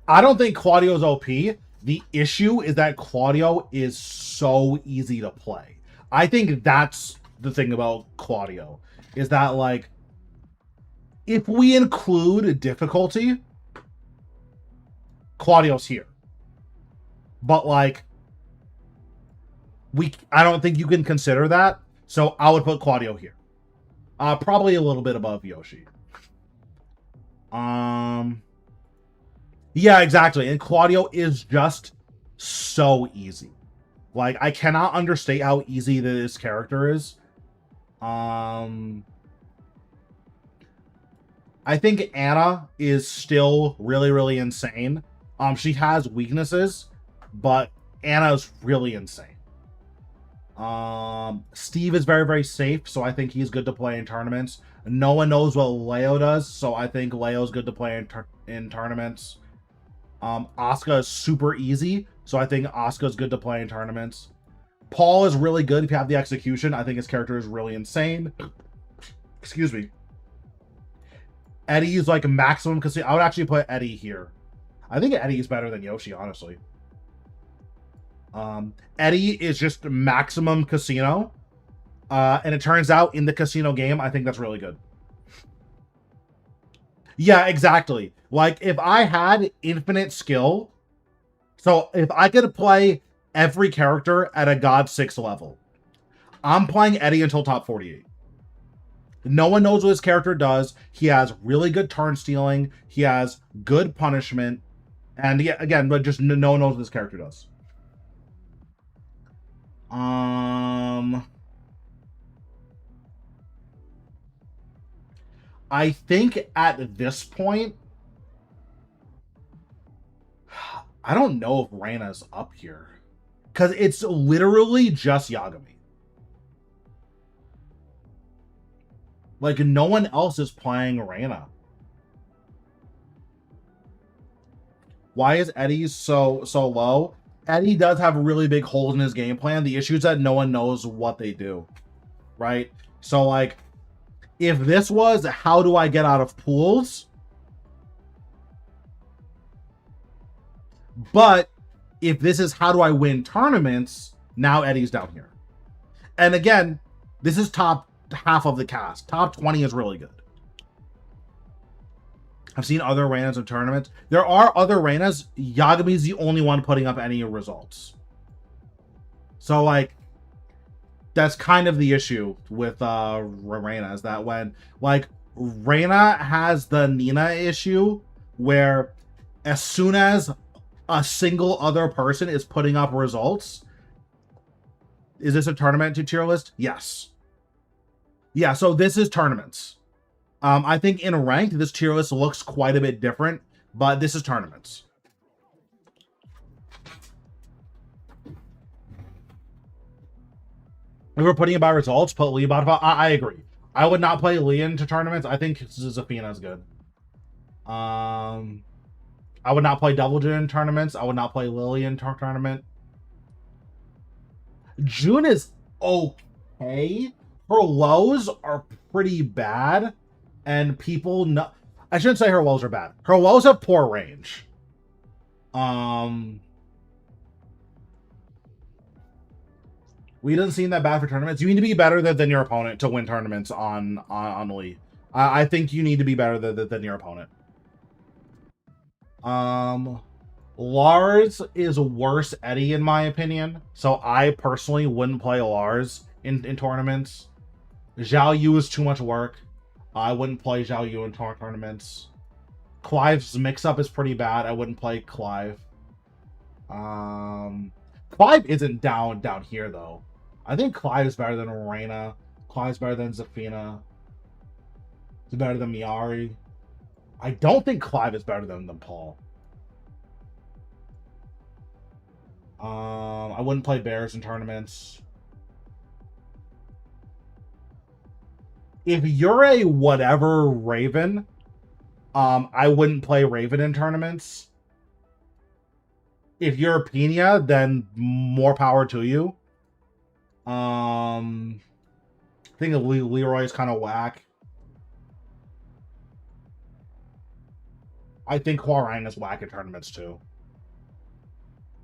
I don't think Claudio's OP. The issue is that Claudio is so easy to play. I think that's the thing about Claudio. Is that, like, if we include difficulty, Claudio's here. But, like, I don't think you can consider that. So I would put Claudio here. Probably a little bit above Yoshi. Yeah, exactly. And Claudio is just so easy. Like, I cannot understate how easy this character is. I think Anna is still really, really insane. She has weaknesses, but Anna is really insane. Steve is very, very safe, so I think he's good to play in tournaments. No one knows what Leo does, so I think Leo's good to play in tournaments. Asuka is super easy, so I think Asuka's good to play in tournaments. Paul is really good if you have the execution. I think his character is really insane. Excuse me. Eddie is like a maximum casino. I would actually put Eddie here. I think Eddie is better than Yoshi, honestly. Eddie is just maximum casino. And it turns out in the casino game, I think that's really good. Yeah, exactly. Like, if I had infinite skill, so if I could play every character at a God 6 level, I'm playing Eddie until top 48. No one knows what his character does. He has really good turn stealing. He has good punishment. And yeah, again, but just no one knows what this character does. I think at this point, I don't know if Reyna's up here. Because it's literally just Yagami. Like, no one else is playing Reyna. Why is Eddie so low? Eddie does have really big holes in his game plan. The issue is that no one knows what they do, right? So, like, if this was how do I get out of pools, but if this is how do I win tournaments, now Eddie's down here. And again, this is top half of the cast. Top 20 is really good. I've seen other Reynas in tournaments. There are other Reynas. Yagami's the only one putting up any results. So, like, that's kind of the issue with Reyna, is that when, like, Reyna has the Nina issue where as soon as a single other person is putting up results, is this a tournament to tier list? Yes. Yeah, so this is tournaments. I think in ranked, this tier list looks quite a bit different, but this is tournaments. If we're putting it by results, put Lee bottom. I agree. I would not play Lee into tournaments. I think Zafina is good. I would not play Double Jin in tournaments. I would not play Lily in tournament. June is okay. Her lows are pretty bad. And people know, I shouldn't say her lows are bad. Her lows have poor range. We didn't seem that bad for tournaments. You need to be better than your opponent to win tournaments on Lee. I think you need to be better than your opponent. Lars is worse Eddie in my opinion. So I personally wouldn't play Lars in tournaments. Zhao Yu is too much work. I wouldn't play Zhao Yu in tournaments. Clive's mix-up is pretty bad. I wouldn't play Clive. Clive isn't down here, though. I think Clive is better than Reyna. Clive's better than Zafina. He's better than Miari. I don't think Clive is better than Paul. I wouldn't play Bears in tournaments. If you're a whatever Raven, I wouldn't play Raven in tournaments. If you're a Pina, then more power to you. I think Leroy is kind of whack. I think Hwoarang is whack in tournaments too.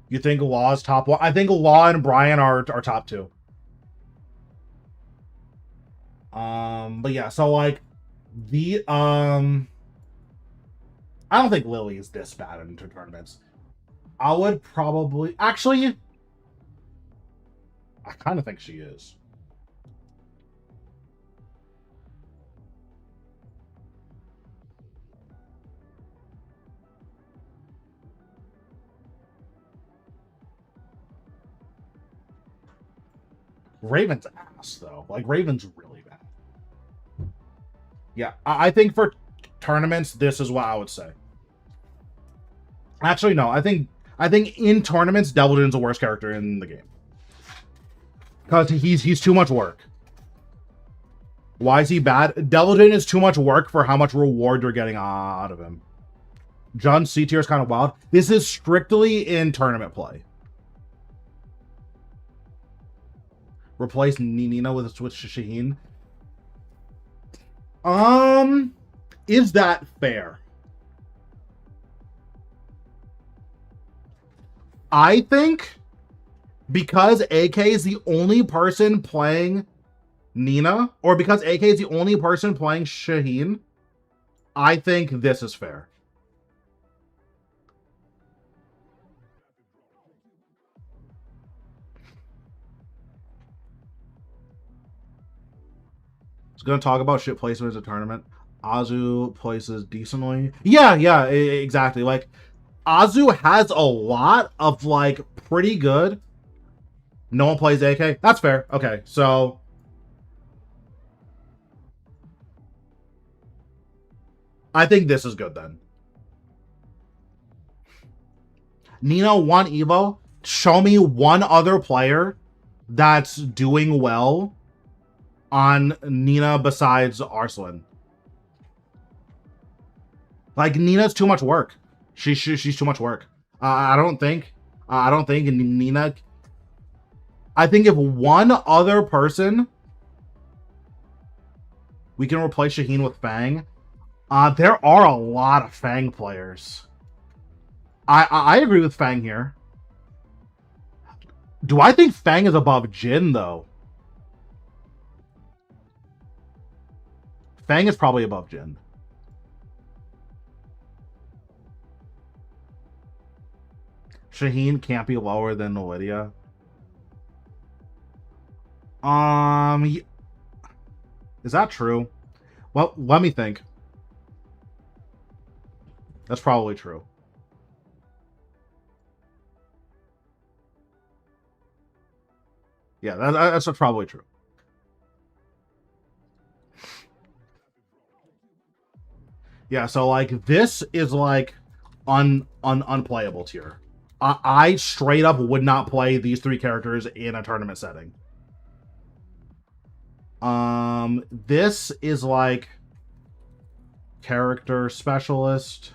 You think Law is top one? I think Law and Brian are top two. But yeah, so like the I don't think Lily is this bad in tournaments. I would probably actually I kind of think she is. Raven's ass though. Like Raven's really bad. Yeah, I think for tournaments, this is what I would say. Actually, no. I think in tournaments, Devil Jin's the worst character in the game because he's too much work. Why is he bad? Devil Jin is too much work for how much reward you're getting out of him. Jun C tier is kind of wild. This is strictly in tournament play. Replace Nina with Shaheen. Is that fair? I think because AK is the only person playing Nina, or because AK is the only person playing Shaheen, I think this is fair. I was gonna talk about shit placements in tournament. Azu places decently. Yeah, exactly. Like, Azu has a lot of, like, pretty good. No one plays AK? That's fair. Okay, so... I think this is good, then. Nina won Evo. Show me one other player that's doing well on Nina besides Arslan. Like, Nina's too much work. She's too much work. I don't think Nina... I think if one other person... We can replace Shaheen with Fang. There are a lot of Fang players. I agree with Fang here. Do I think Fang is above Jin, though? Fang is probably above Jin. Shaheen can't be lower than Lydia. Is that true? Well, let me think. That's probably true. Yeah, that's probably true. Yeah, so like this is like unplayable tier. I straight up would not play these three characters in a tournament setting. This is like character specialist.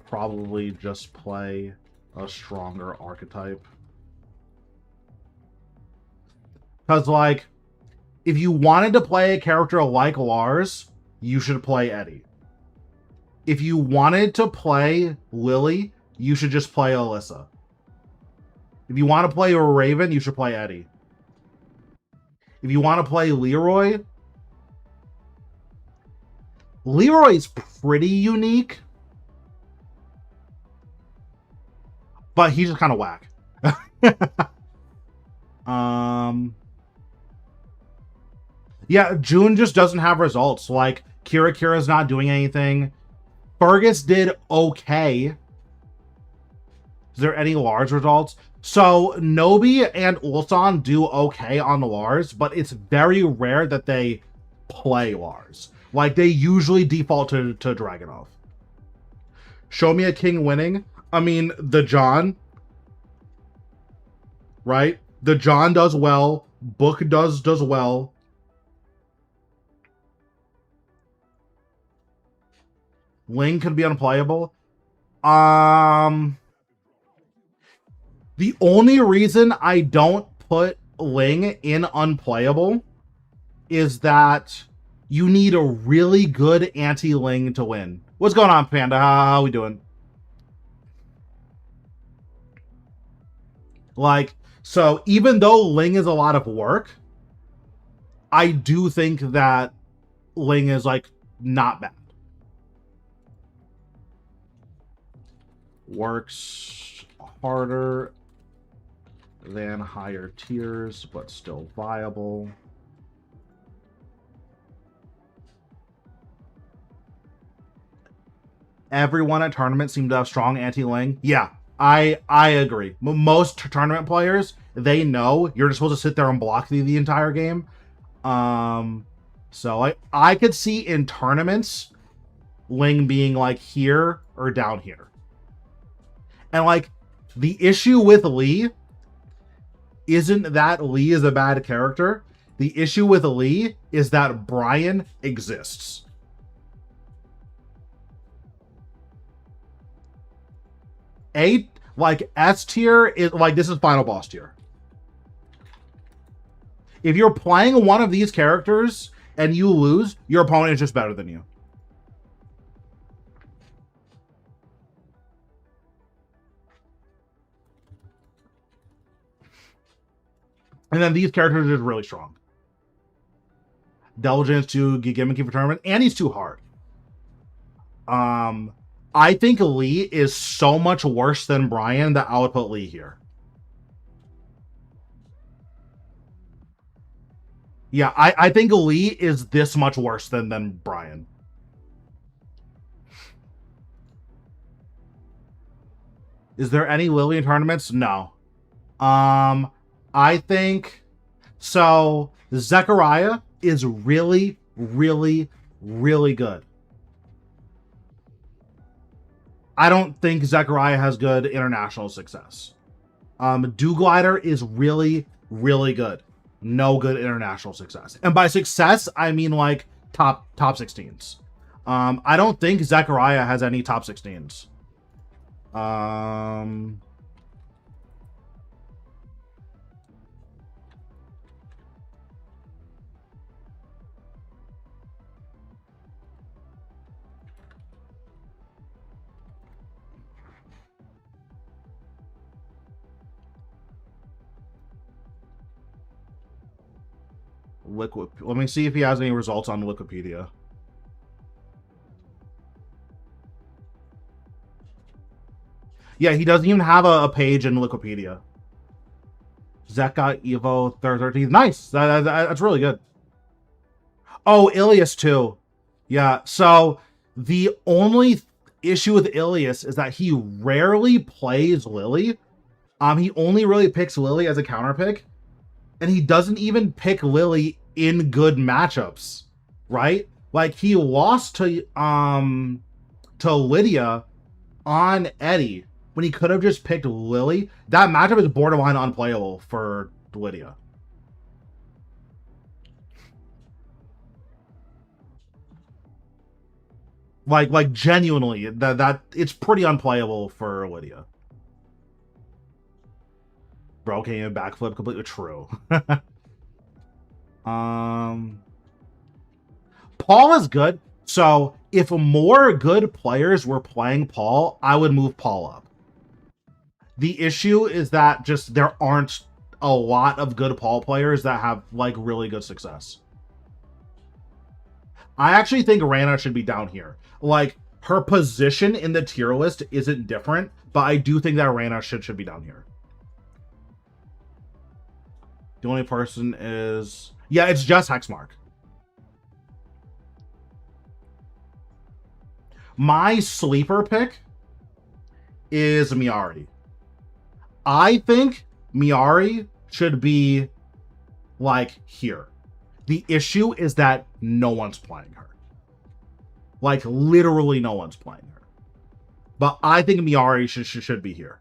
Probably just play a stronger archetype. Because, like, if you wanted to play a character like Lars, you should play Eddie. If you wanted to play Lily, you should just play Alyssa. If you want to play a Raven, you should play Eddie. If you want to play Leroy, Leroy's pretty unique, but he's just kind of whack. Yeah, June just doesn't have results. Like, Kira's not doing anything. Fergus did okay. Is there any Lars results? So, Nobi and Ulsan do okay on Lars, but it's very rare that they play Lars. Like, they usually default to Dragunov. Show me a king winning. I mean, the John. Right? The John does well. Book does well. Ling could be unplayable. The only reason I don't put Ling in unplayable is that you need a really good anti-Ling to win. What's going on, Panda? How we doing? Like, so even though Ling is a lot of work, I do think that Ling is, like, not bad. Works harder than higher tiers, but still viable. Everyone at tournament seemed to have strong anti-Ling. Yeah, I agree. Most tournament players, they know you're just supposed to sit there and block the entire game. So I could see in tournaments Ling being like here or down here. And, like, the issue with Lee isn't that Lee is a bad character. The issue with Lee is that Brian exists. S tier is, like, this is final boss tier. If you're playing one of these characters and you lose, your opponent is just better than you. And then these characters are just really strong. diligence, too gimmicky for tournament, and he's too hard. I think Lee is so much worse than Brian that I would put Lee here. Yeah, I think Lee is this much worse than Brian. Is there any Lily in tournaments? No. I think so. Zechariah is really, really, really good. I don't think Zechariah has good international success. Glider is really, really good. No good international success. And by success, I mean like top 16s. I don't think Zechariah has any top 16s. Liquid. Let me see if he has any results on Wikipedia. Yeah, he doesn't even have a page in Wikipedia. Zeka Evo 13th. Nice. That's really good. Oh, Ilias too. Yeah. So the only issue with Ilias is that he rarely plays Lily. He only really picks Lily as a counter pick, and he doesn't even pick Lily in good matchups, right? Like he lost to Lydia on Eddie when he could have just picked Lily. That matchup is borderline unplayable for Lydia. Like genuinely, that it's pretty unplayable for Lydia. Bro came in backflip, completely true. Paul is good. So if more good players were playing Paul, I would move Paul up. The issue is that just there aren't a lot of good Paul players that have like really good success. I actually think Rana should be down here. Like her position in the tier list isn't different, but I do think that Rana should be down here. The only person is... Yeah, it's just Hexmark. My sleeper pick is Miari. I think Miari should be, like, here. The issue is that no one's playing her. Like, literally no one's playing her. But I think Miari should be here.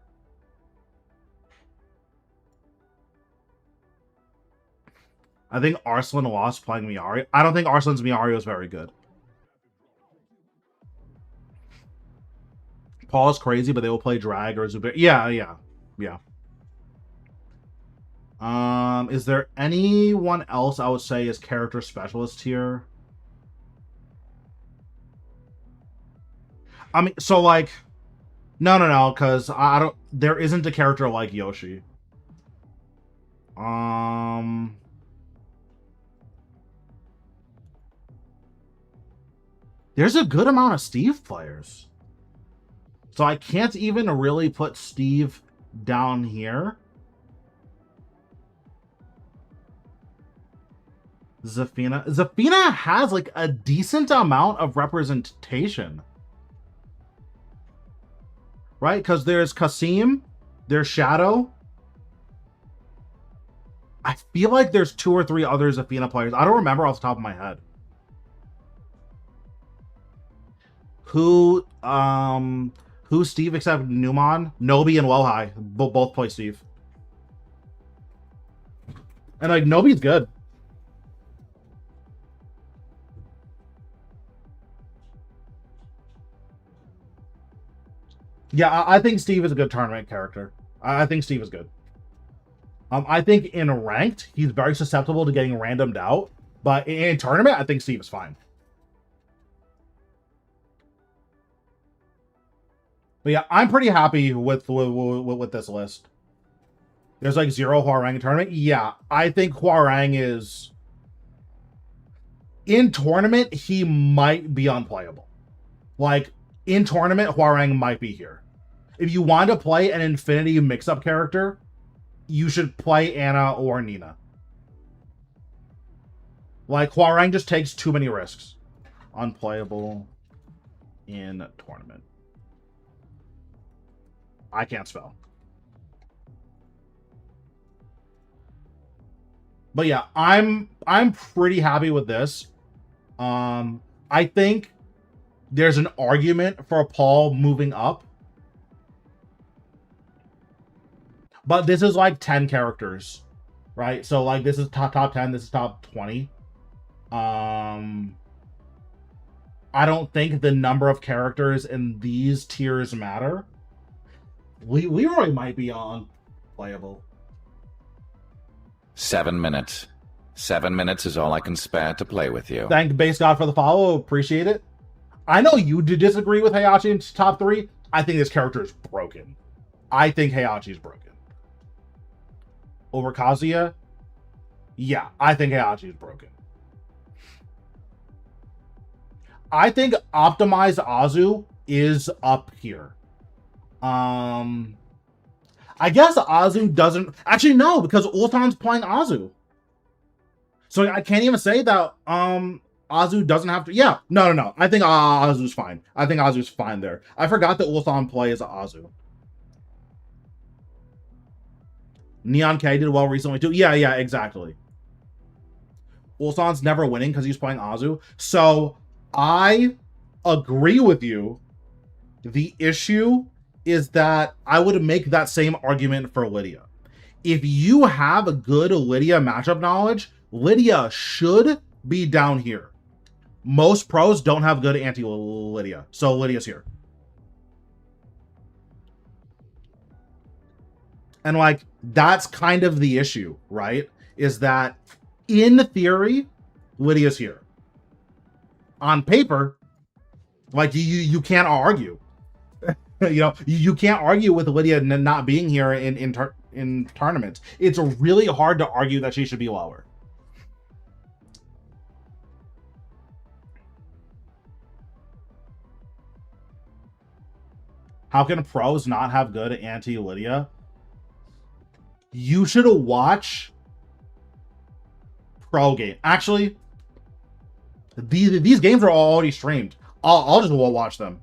I think Arslan lost playing Miari. I don't think Arslan's Miari was very good. Paul is crazy, but they will play Drag or Zubair. Yeah. Is there anyone else I would say is character specialist here? I mean, so like, no, because I don't. There isn't a character like Yoshi. There's a good amount of Steve players. So I can't even really put Steve down here. Zafina. Zafina has like a decent amount of representation. Right? Because there's Kasim, there's Shadow. I feel like there's 2 or 3 other Zafina players. I don't remember off the top of my head. Who Steve except Newman? Nobi and Wellhigh. Both play Steve. And like Nobi's good. Yeah, I think Steve is a good tournament character. I think Steve is good. I think in ranked, he's very susceptible to getting randomed out. But in tournament, I think Steve is fine. But yeah, I'm pretty happy with this list. There's like 0 Hwoarang in tournament. Yeah, I think Hwoarang is... in tournament, he might be unplayable. Like, in tournament, Hwoarang might be here. If you want to play an Infinity mix-up character, you should play Ana or Nina. Like, Hwoarang just takes too many risks. Unplayable in tournament. I can't spell. But yeah, I'm pretty happy with this. I think there's an argument for Paul moving up. But this is like 10 characters, right? So like this is top 10, this is top 20. I don't think the number of characters in these tiers matter. Leroy might be on playable. 7 minutes. 7 minutes is all I can spare to play with you. Thank Base God for the follow. Appreciate it. I know you do disagree with Heihachi in top 3. I think this character is broken. I think Heihachi is broken. Over Kazuya? Yeah, I think Heihachi is broken. I think Optimized Azu is up here. I guess Azu doesn't... Actually, no, because Ultan's playing Azu. So I can't even say that Azu doesn't have to... Yeah, no. I think Azu's fine. I think Azu's fine there. I forgot that Ultan plays Azu. Neon K did well recently, too. Yeah, exactly. Ultan's never winning because he's playing Azu. So... I agree with you. The issue is that I would make that same argument for Lydia. If you have a good Lydia matchup knowledge, Lydia should be down here. Most pros don't have good anti-Lydia, so Lydia's here. And like, that's kind of the issue, right? Is that in theory, Lydia's here. On paper, like you can't argue. You can't argue with Lydia not being here in tournaments. It's really hard to argue that she should be lower. How can pros not have good anti-Lydia? You should watch pro game. Actually, these games are already streamed. I'll just watch them.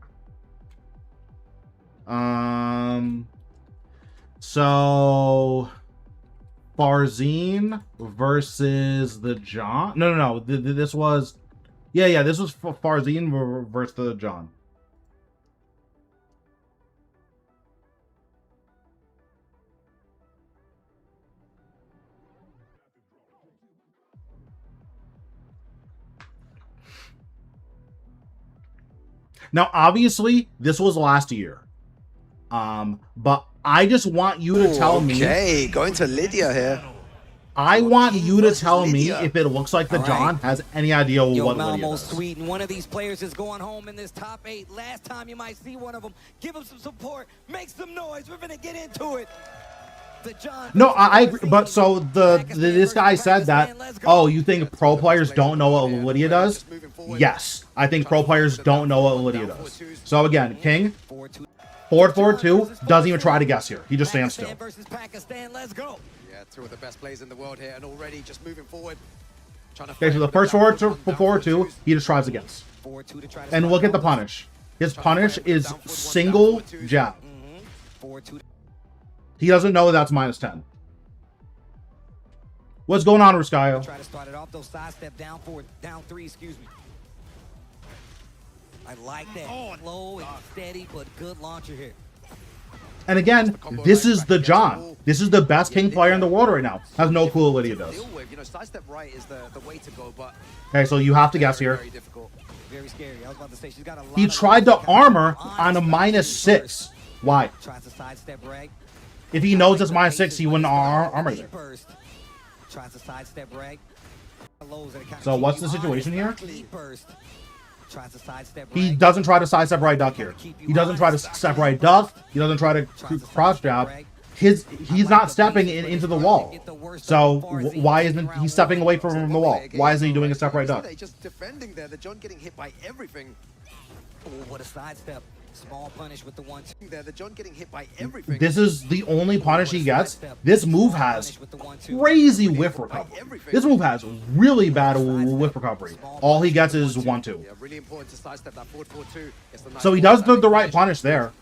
So Farzine versus the John. No. This was, yeah. This was Farzine versus the John. Now, obviously, this was last year. But I just want you to tell me... Okay, going to Lydia here. I want you to tell me if it looks like the John has any idea what Lydia does. Sweet, and one of these players is going home in this top 8. Last time you might see one of them. Give them some support. Make some noise. We're going to get into it. No, I agree, but so this guy said that, oh, you think pro players don't know what Lydia does? Yes, I think pro players don't know what Lydia does. So again, King, forward 2, doesn't even try to guess here. He just stands still. Yeah, two of the best players in the world here, and already just moving forward. Okay, so the first forward 2, he just tries to guess. And look at the punish. His punish is single jab. He doesn't know that's -10. What's going on, Ruskayo? Try to start it off, though. Sidestep down 3, excuse me. I like that. Slow and steady, but good launcher here. And again, this is the John. This is the best King player in the world right now. Has no clue what Lydia does. Sidestep right is the way to go, but okay, so you have to guess here. Very scary. I was about to say she's got a lot. He tried to armor on a -6. Why? Tries to sidestep right. If he knows it's -6, he wouldn't armor there. Tries to sidestep right. So what's the situation here? Tries to sidestep he doesn't try to sidestep right duck here. He doesn't try to step right duck. He doesn't try to cross jab. he's not stepping into the wall. So why isn't he stepping away from the wall? Why isn't he doing a step right duck? Just defending there. The John getting hit by everything. Oh, what a sidestep. Small punish with the 1-2. There, the John getting hit by everything. This is the only punish he gets. This move has crazy whiff recovery. This move has really bad whiff recovery. All he gets is 1-2. Yeah, really important to sidestep that forward 4-2. So he does the right punish there.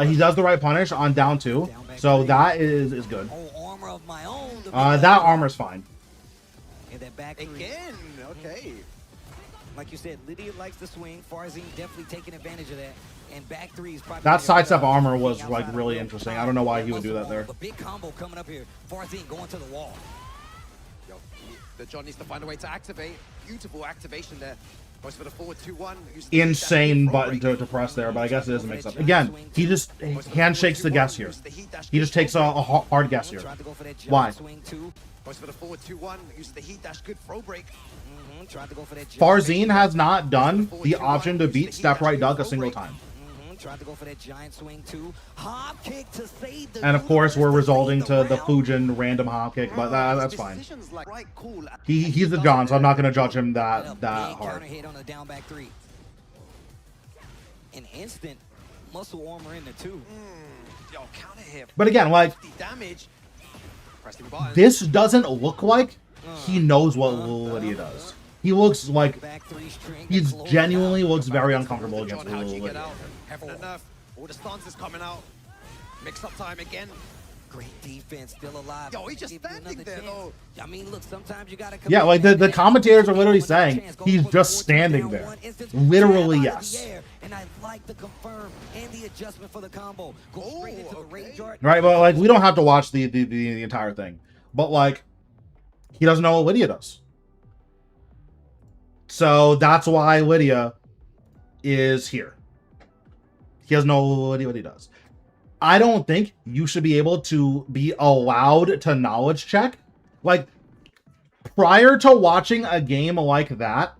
He does the right punish on down 2. So that is good. Oh, armor of my own. That armor's fine. And then back Again, okay. Like you said, Lydia likes to swing. Farzine definitely taking advantage of that. And back 3 is probably That sidestep armor was like really interesting. I don't know why he would do that there. A big combo coming up here. Farzine going to the wall. Yo, the John needs to find a way to activate. Beautiful activation there. Goes for the forward 2-1. Insane button to press there, but I guess it is a mix-up. Again, he just handshakes the guess here. He just takes a hard guess here. Why? Goes for the forward 2-1. Uses the heat dash. Good throw break. Farzine has not done the option to beat step right duck a single time. Tried to go for that giant swing too. Hop kick to save the And of course, we're resulting to the Fujin random hop kick, but that's fine. He's the John, so I'm not going to judge him that hard. Hit on the down back 3. An instant muscle armor in the 2. Yo, counter hit. But again, like, Damage. Pressing button. this doesn't look like he knows what Lydia does. He looks like he genuinely looks very uncomfortable against Lydia. Enough. All the stances coming out. Mix up time again. Great defense, still alive. Yo, he's just standing there though. I mean, look, sometimes you gotta. Yeah, like the commentators are literally saying he's just standing there. Literally, yes. And I like the confirm and the adjustment for the combo. Go straight into the range yard. Right, but like we don't have to watch the entire thing. But like he doesn't know what Lydia does. So that's why Lydia is here. He doesn't know what he does. I don't think you should be able to be allowed to knowledge check. Like, prior to watching a game like that,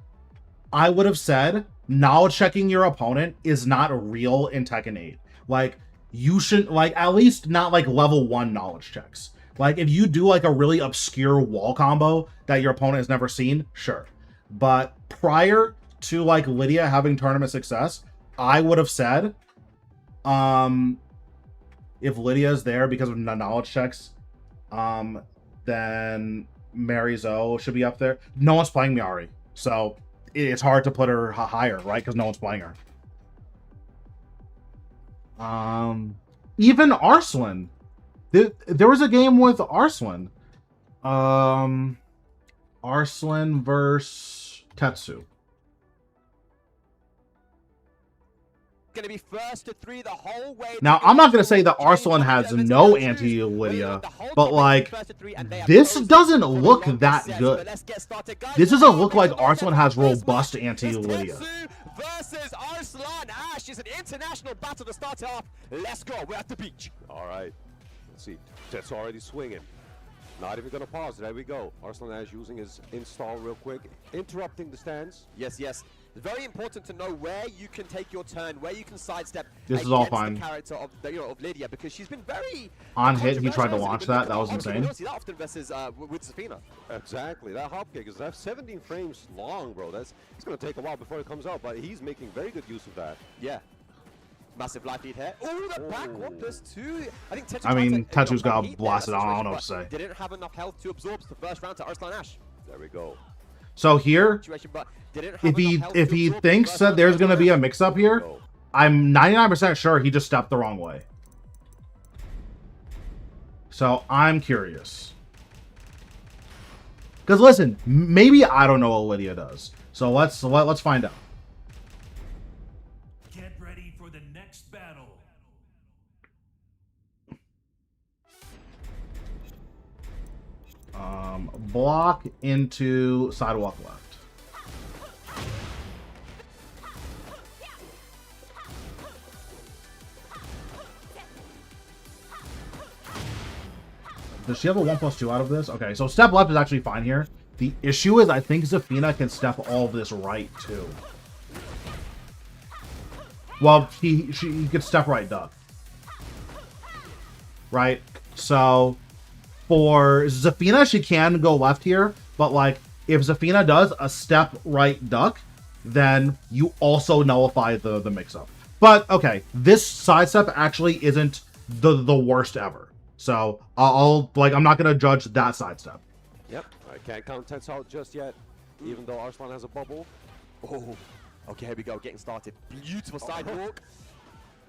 I would have said knowledge checking your opponent is not real in Tekken 8. Like, you shouldn't, like, at least not like level 1 knowledge checks. Like, if you do like a really obscure wall combo that your opponent has never seen, sure. But prior to like Lydia having tournament success, I would have said, if Lydia's there because of knowledge checks, then Mary Zoe should be up there. No one's playing Miari, so it's hard to put her higher, right? Because no one's playing her. Even Arslan. There was a game with Arslan. Arslan versus Tetsu. Going to be first to 3 the whole way. Now, I'm not going to say that Arslan has no anti-Lydia, but like, this doesn't look that good. This doesn't look like Arslan has robust anti-Lydia. Versus Arslan Ash is an international battle to start off. Let's go. We're at the beach. All right. Let's see. Tet's already swinging. Not even going to pause. There we go. Arslan Ash using his install real quick. Interrupting the stance. Yes, yes. It's very important to know where you can take your turn, where you can sidestep. This is all fine. The character of, of Lydia, because she's been very on hit. He tried to launch that. That was insane. We don't see that often versus with Zafina. Exactly. That hop kick is 17 frames long, bro. It's going to take a while before it comes out, but he's making very good use of that. Yeah. Massive life lead here. Oh, the back one +2. I think Tetsu. I mean, Tetsu's got blasted. I don't know what to say. Didn't have enough health to absorb the first round to Arslan Ash. There we go. So here, if he thinks that there's going to be a mix-up here, I'm 99% sure he just stepped the wrong way. So I'm curious. Because listen, maybe I don't know what Lydia does. So let's find out. Get ready for the next battle. Block into sidewalk left. Does she have a 1+2 out of this? Okay, so step left is actually fine here. The issue is I think Zafina can step all of this right too. Well, she could step right duck. Right? So for Zafina, she can go left here, but like if Zafina does a step right duck, then you also nullify the mix-up. But okay, this sidestep actually isn't the worst ever. So I'm not gonna judge that sidestep. Yep. I can't count Tets out just yet, even though Arslan has a bubble. Oh, okay, here we go, getting started. Beautiful sidewalk.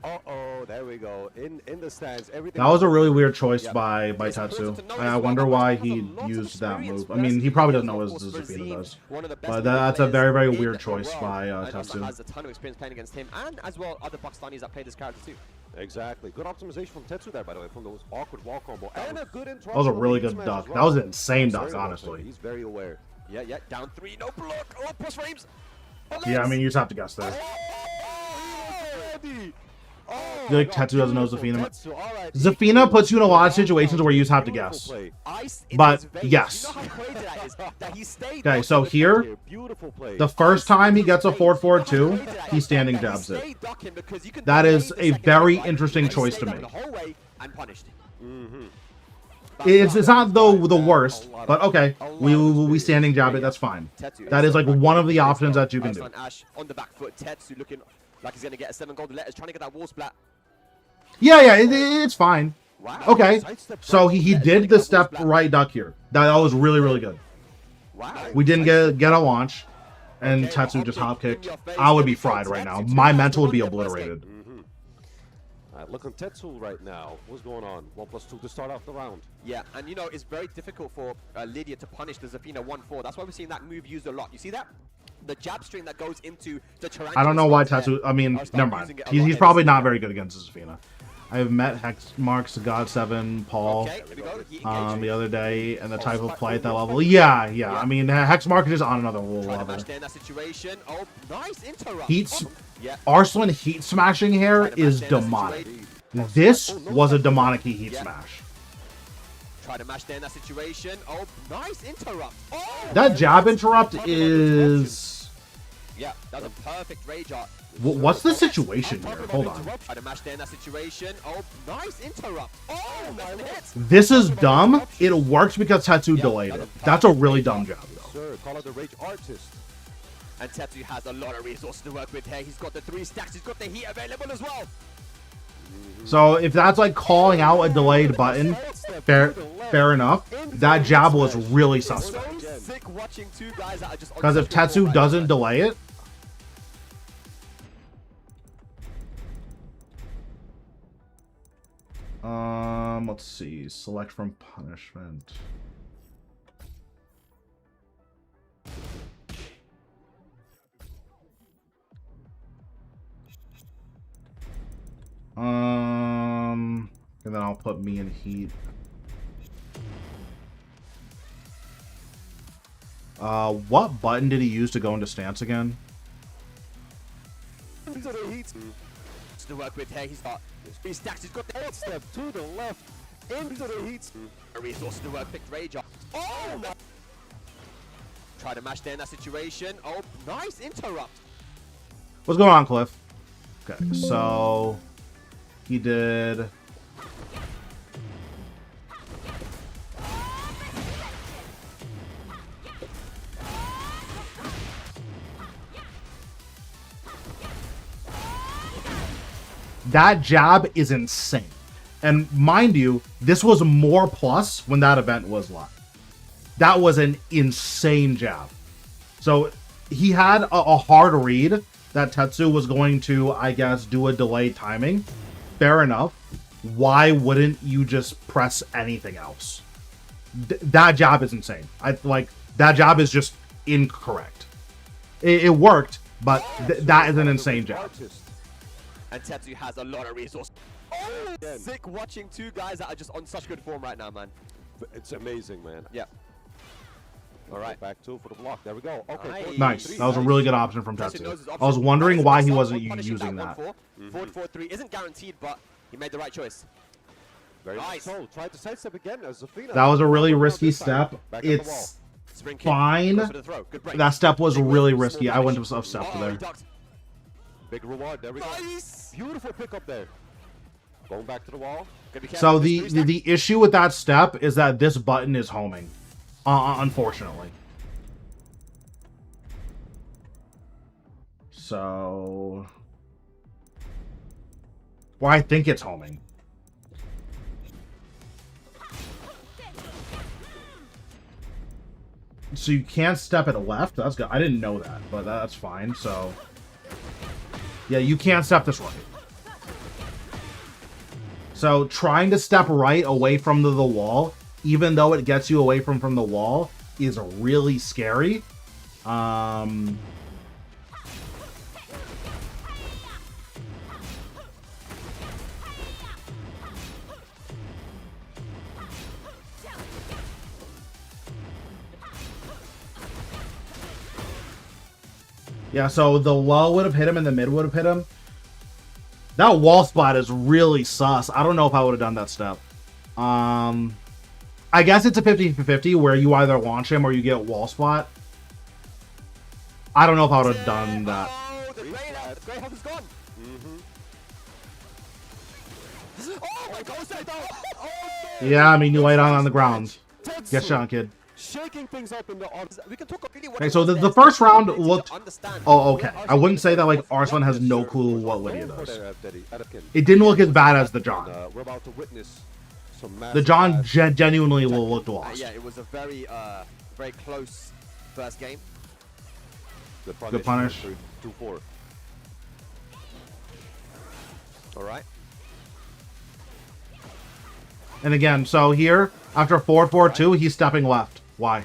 Uh-oh, there we go. In the stands, everything. That was a really weird choice by It's Tetsu. important to know as I well wonder that why Arslan has he a lot of used that experience. move. I mean, he probably doesn't know Of what course, Zafina Brazil, does. one of the best But that's a players very, very in weird the choice world. by And Tetsu. also has a ton of experience playing against him, and as well other Pakistanis that play this character too. Exactly. Good optimization from Tetsu there, by the way, from those awkward wall combo. And a good That was a really good smash duck. as well. That was an insane Very duck, well honestly. played. He's very aware. Yeah, down 3, no block. Oh, plus frames. Yeah, I mean, you just have to guess there. Oh, I feel like Tetsu doesn't know Zafina. Tetsu, all right. Zafina puts you in a lot of situations where you just have to guess. Ice in But, his veins. yes. You know how crazy that is? That he stayed Okay, on so the here, Beautiful play. the first time he gets a forward forward 2, he standing jabs it. That is a very interesting choice to make. It's not the worst, but okay, we standing jab it, that's fine. That is like one of the options that you can do. Ash on the back foot. Tetsu looking like he's gonna get a 7 golden letters, trying to get that wall splat. Yeah, it's fine. Wow. Okay, so he did the step right duck here. That was really, really good. Wow. We didn't get a launch, and Tetsu just hop kicked. I would be fried right now. My mental would be obliterated. Look on Tetsu right now. What's going on? 1+2 to start off the round. Yeah, and you know, it's very difficult for Lydia to punish the Zafina 1-4. That's why we're seeing that move used a lot. You see that? The jab string that goes into the tarantula. I don't know why spots there. Tetsu. I mean, I'll start never mind. using it a lot He's here probably this not season. very good against Zafina. I have met Hexmarks, God7, Paul, Okay, here we go. He engaged. the other day, and the type of play at that level. Yeah. I mean, Hexmark is on another Trying to level. mash there in that situation. Oh, nice interrupt. Heat, Yeah. Arslan heat smashing here is demonic. This was a demonic heat smash. Try to mash there in that situation. Oh, nice interrupt. Oh, That jab interrupt is... yeah, that was a perfect rage art. What's the situation here? Hold on. Try to mash there in that situation. Oh, nice interrupt. Oh, that's an hit. This is dumb. It works because Tetsu delayed it. That's a really dumb job, though. Sir, call it the Rage Artist. And Tetsu has a lot of resources to work with here. He's got the 3 stacks. He's got the heat available as well. So if that's like calling out a delayed button, fair enough. That jab was really suspect. So sick watching 2 guys that are just on Because if such good form Tetsu right doesn't now. delay it, let's see. Select from punishment. And then I'll put me in heat. What button did he use to go into stance again? Into the heat. To work with here. He's got 3 stacks. He's got the hit Step to the left. Into the heat. A resource to work. Picked rage up. Oh, no. Try to mash there in that situation. Oh, nice interrupt. What's going on, Cliff? Okay, so he did. That jab is insane. And mind you, this was more plus when that event was live. That was an insane jab. So he had a hard read that Tetsu was going to, I guess, do a delayed timing. Fair enough. Why wouldn't you just press anything else? That jab is insane. That jab is just incorrect. It worked, but that is an insane jab. And Tetsu has a lot of resources. Oh, sick watching 2 guys that are just on such good form right now, man. It's amazing, man. Yeah. All right, back 2 for the block. There we go. Okay. Nice. That was a really good option from Tetsu. I was wondering why he wasn't using that. Forward 4-3 isn't guaranteed, but he made the right choice. Very Nice. nice. So, try to sidestep again as Zafina. That was a really risky step. Back at the wall. It's Spring kick. fine. Goes for the throw. Good break. That step was Big really win. risky. I wouldn't have stepped Oh, there. he ducked. Big reward. There we go. Nice. Beautiful pickup there. Going back to the wall. Gotta be careful So with this three-step. the issue with that step is that this button is homing. Unfortunately. So... Well, I think it's homing. So you can't step it left? That's good. I didn't know that, but that's fine. So... Yeah, you can't step this right. So trying to step right away from the wall, even though it gets you away from the wall, is really scary. Yeah, so the low would have hit him and the mid would have hit him. That wall spot is really sus. I don't know if I would have done that step. I guess it's a 50-50 where you either launch him or you get wall spot. I don't know if I would have done that. Oh, the Grey Hawk is gone. Oh my God, oh, Yeah, I mean, you lay down on the ground. Get shot, kid. Shaking things up in the odds. we can talk really what Okay, it so was the there. first round Ability to looked... understand Oh, okay. where I wouldn't say that, like, Arslan Arslan has no Sir, clue what going Lydia for does. that, Anakin. It didn't look as bad as the And, John. we're about to witness some The massive John ads. genuinely looked lost. Yeah, it was a very very close first game. Good punish. 2-4. All right. And again, so here, after 4-4-2, he's stepping left. Why?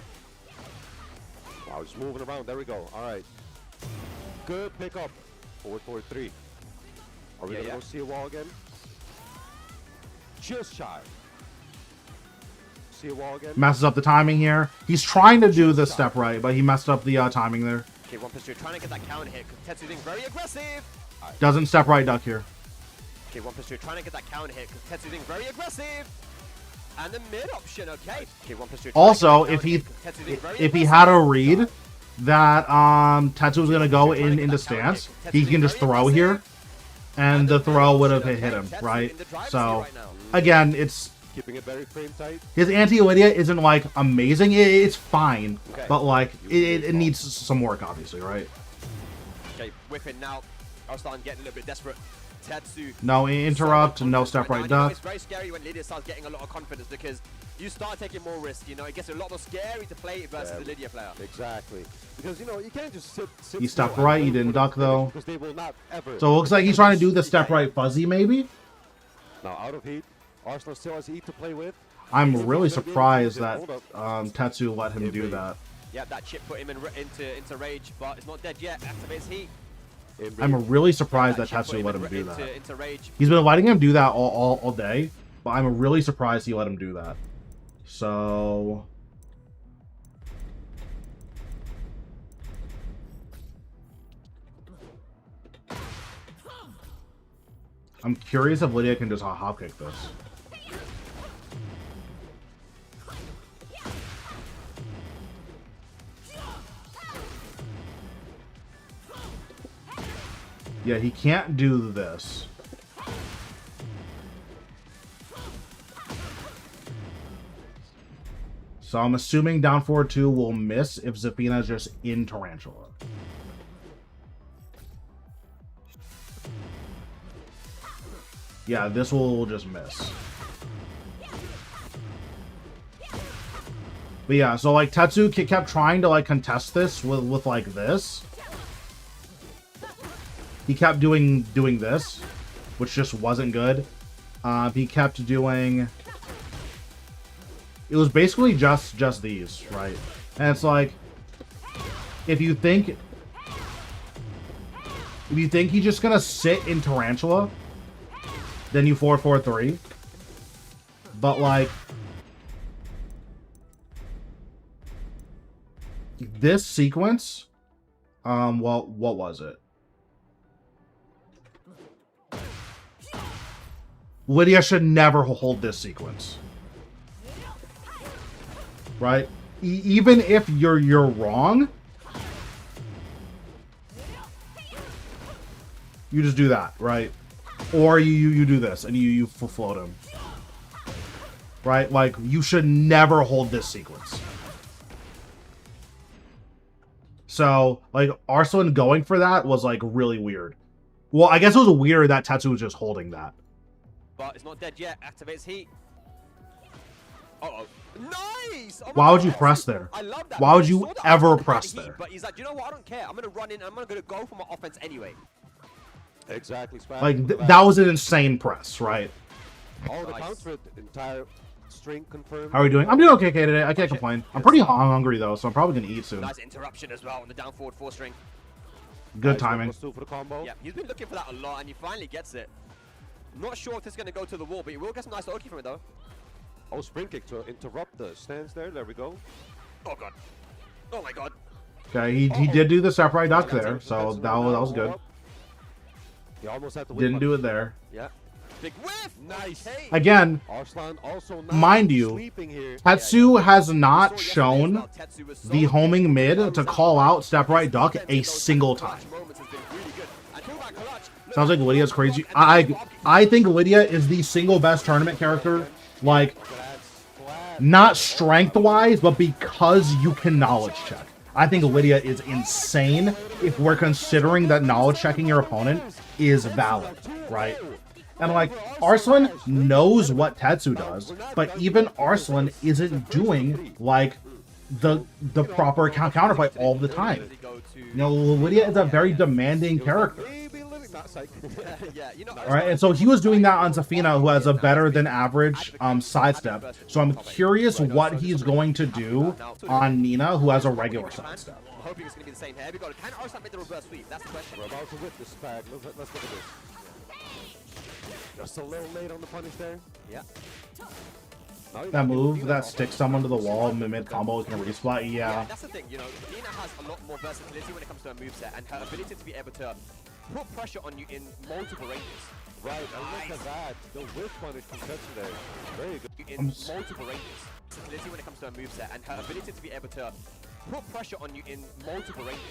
Wow, he's moving around. There we go. All right. Good pickup. 4-4-3. Are we Yeah, going to yeah. go see a wall again? Just shy. See a wall again? Messes up the timing here. He's trying to do the step right, but he messed up the timing there. Okay, one pistol trying to get that counter hit. Tetsu being very aggressive. Doesn't step right duck here. Okay, one pistol trying to get that counter hit. Tetsu being very aggressive. And the mid option, okay. Okay, one pistol. Also, if he had a read that Tetsu was gonna go into stance, he can just throw here, and the throw would have hit him, right? So again, it's Keeping it very frame tight. his anti-Lydia isn't like amazing. It's fine, Okay. but like it needs some work, obviously, right? Okay, whipping now. Arslan getting a little bit desperate. Tetsu. No interrupt, no step right now. duck. It's very scary when Lydia starts getting a lot of confidence because you start taking more risk. You know, it gets a lot more scary to play versus the Lydia player. Exactly. Because, you know, you can't just sit He still stepped and right, he wait didn't for them duck, to finish though. Because they will not ever. So it looks like he's trying to do the step right fuzzy, maybe? Now, out of heat. Arslan still has heat to play with. I'm really surprised that Tetsu let him do that. Yeah, that chip put him into rage, but it's not dead yet. Activates heat. I'm really surprised that chip put Tetsu let him in- do into, that. Into rage. He's been letting him do that all day, but I'm really surprised he let him do that. So... I'm curious if Lydia can just hop kick this. Yeah, he can't do this. So I'm assuming down forward 2 will miss if Zafina's just in Tarantula. Yeah, this will just miss. But yeah, so like Tetsu kept trying to like contest this with like this. He kept doing this, which just wasn't good. He kept doing... It was basically just these, right? And it's like, if you think he's just gonna sit in Tarantula, then you 4-4-3. But like, this sequence, well, what was it? Lydia should never hold this sequence. Right? Even if you're wrong, you just do that, right? or you do this and you float him. Right? Like, you should never hold this sequence. So, like, Arslan going for that was, like, really weird. Well, I guess it was weird that Tetsu was just holding that. But it's not dead yet. Activates heat. Uh-oh. Nice! Oh my Why would you God. press there? I love that. Why would I you saw that ever Arslan had press heat, there? But he's like, you know what? I don't care. I'm going to run in. I'm going to go for my offense anyway. Exactly. Spaz. Like, Look at that was an insane press, right? Oh, the Nice. counter, entire string confirmed. How are we doing? I'm doing okay today. I can't complain. I'm pretty hungry, though, so I'm probably going to eat soon. Nice interruption as well on the down forward 4-string. Good Nice, timing. +2 for the combo. Yeah, he's been looking for that a lot, and he finally gets it. Not sure if this is going to go to the wall, but he will get some nice Oki from it, though. Oh, spring kick to interrupt the stance there. There we go. Oh, God. Oh, my God. Okay, he did do the separate duck there, so that was good. He almost had to Didn't do it there. Yeah. Big whiff! Nice. Okay. Again, Arslan also now mind you, sweeping here. Tetsu has We not saw yesterday as shown well, Tetsu was so the good. homing mid He to was call out step right his duck defense a in those single clutch time. moments has been really good. And through that clutch, look Sounds like at Lydia's the crazy. block and the I think Lydia is the single best tournament character, like, not strength-wise, but because you can knowledge check. I think Lydia is insane if we're considering that knowledge checking your opponent is valid, right? And, like, Arslan knows what Tetsu does, but even Arslan isn't doing, like, the proper counterplay all the time. You know, Lydia is a very demanding character. yeah, you know, Alright, and so he was doing that on Zafina, who has a better than average sidestep. So I'm curious what he's going to do on Nina, who has a regular sidestep. I'm hoping it's going to be the same here. Here we go. Can Arslan make the reverse sweep? That's the question. We're about to whip this bag. Let's look at this. Just a little late on the punish there. Yeah. Now you That gotta give move Nina that a sticks someone to the wall mid combo is gonna resplat. Yeah, Yeah. that's the thing, you know, Nina has a lot more versatility when it comes to her moveset, and her ability to be able to put pressure on you in multiple ranges. Right, and look at that. The whip punish from Tetsu there. Very good. In multiple ranges. Versatility when it comes to her moveset, and her ability to be able to put pressure on you in multiple ranges.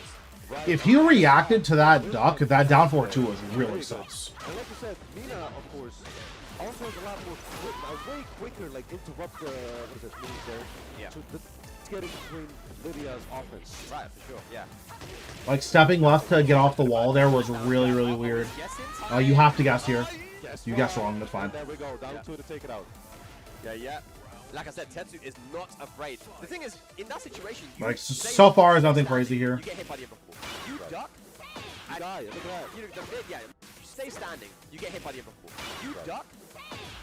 Right. If he reacted to that duck, that down forward 2 was really sus. And like you said, Nina, of course, also has a lot more way quicker, like interrupt the what is it, move there. Yeah. To get in between Lydia's offense. Right, for sure, yeah. Like stepping left to get off the wall there was really, really weird. You have to guess here. You guessed wrong, that's fine. There we go, down two to take it out. Yeah, yeah. Like I said, Tetsu is not afraid. The thing is, in that situation, you Like, stay so far, there's standing, nothing crazy here. You get hit by the other fool. You duck. And Die, look at that. you yeah, you stay standing. You get hit by the other fool. You duck.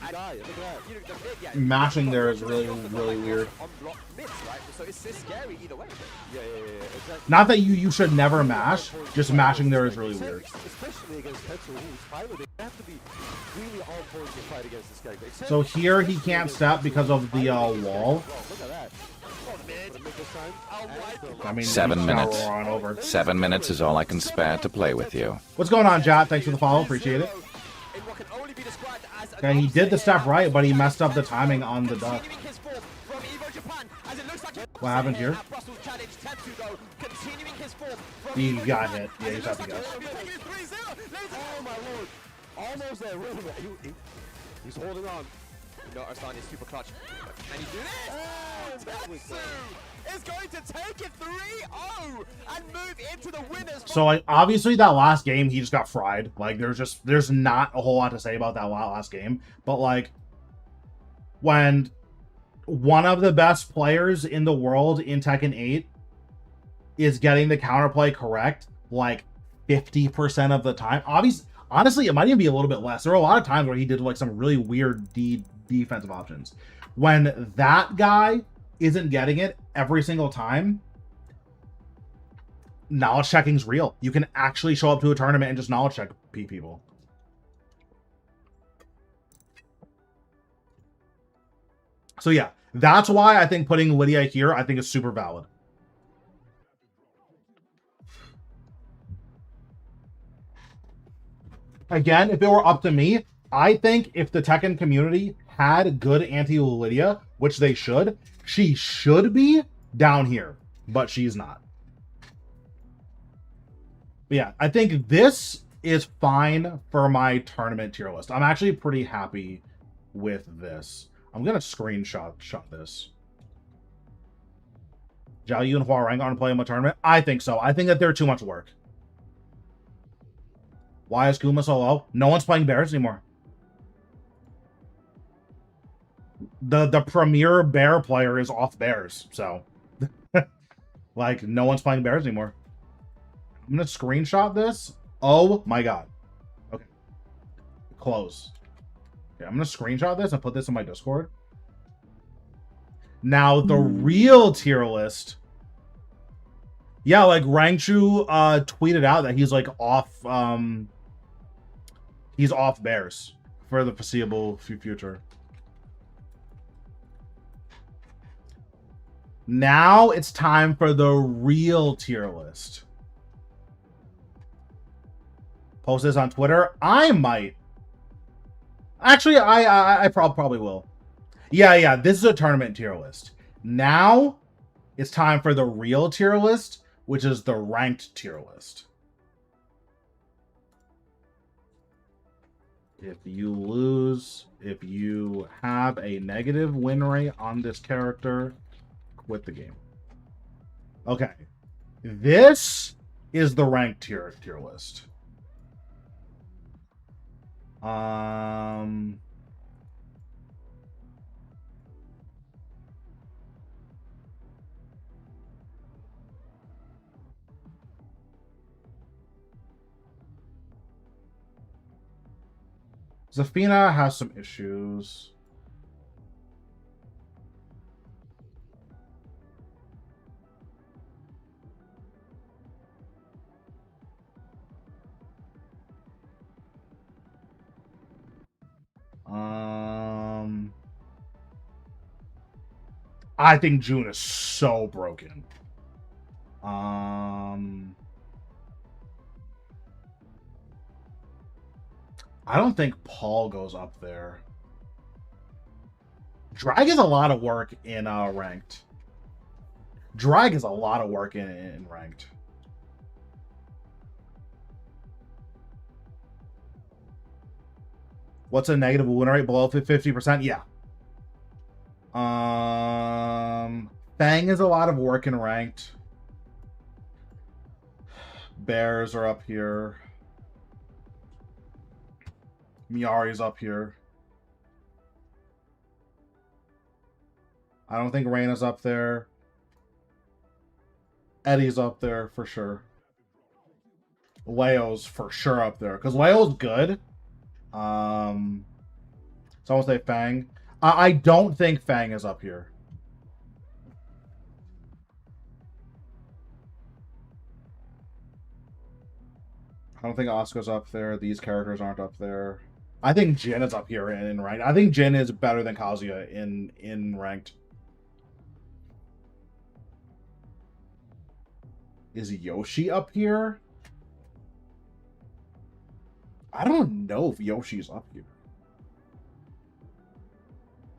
And Die, look at that. yeah, Mashing there is really, really weird. Unblocked miss, right? So it's scary either way. Yeah, exactly. Not that you should never mash, just mashing there is really weird. Especially against Tetsu, who's piloting. You have to be really on point to fight against this character. Except So here he can't step because of the wall. Look at that. For the mid this time. I mean, 7 he's gotta minutes. roar on over. 7 minutes is all I can spare to play with you. What's going on, Jat? Thanks for the follow. Appreciate it. Okay, he did the step right, but he messed up the timing on the duck. What happened here? He got hit. Yeah, you just have to guess. Oh my lord. Almost there. He's holding on. You know, Arslan is super clutch. Can he do this? Tetsu is going to take it 3-0 and move into the winners. So, like, obviously that last game, he just got fried. Like, there's not a whole lot to say about that last game. But, like, when one of the best players in the world in Tekken 8 is getting the counterplay correct, like, 50% of the time. Honestly, it might even be a little bit less. There were a lot of times where he did, like, some really weird defensive options. When that guy isn't getting it every single time, knowledge checking's real. You can actually show up to a tournament and just knowledge check people. So yeah, that's why I think putting Lydia here, I think is super valid. Again, if it were up to me, I think if the Tekken community had good anti-Lydia, which they should, she should be down here, but she's not. But yeah, I think this is fine for my tournament tier list. I'm actually pretty happy with this. I'm gonna screenshot this. Zhao Yu and Huarang aren't playing my tournament? I think so. I think that they're too much work. Why is Kuma so low? No one's playing Bears anymore. The premier Bear player is off Bears, so like no one's playing Bears anymore. I'm gonna screenshot this. Oh my god. Okay. Close. Okay, I'm gonna screenshot this and put this in my Discord. Now the real tier list. Yeah, like Rangchu tweeted out that he's like off he's off Bears for the foreseeable future. Now it's time for the real tier list. Post this on Twitter. I might. Actually, I probably will. Yeah, this is a tournament tier list. Now it's time for the real tier list, which is the ranked tier list. If you lose, if you have a negative win rate on this character, quit the game. Okay. This is the ranked tier list. Zafina has some issues. I think June is so broken. I don't think Paul goes up there. Drag is a lot of work in ranked. Drag is a lot of work in ranked. What's a negative win rate below 50%? Yeah. Fang is a lot of work in ranked. Bears are up here. Miyari's up here. I don't think Reyna's up there. Eddie's up there for sure. Leo's for sure up there. Because Leo's good. Someone say Fang. I don't think Fang is up here. I don't think Oscar's up there. These characters aren't up there. I think Jin is up here in ranked. I think Jin is better than Kazuya in ranked. Is Yoshi up here? I don't know if Yoshi's up here.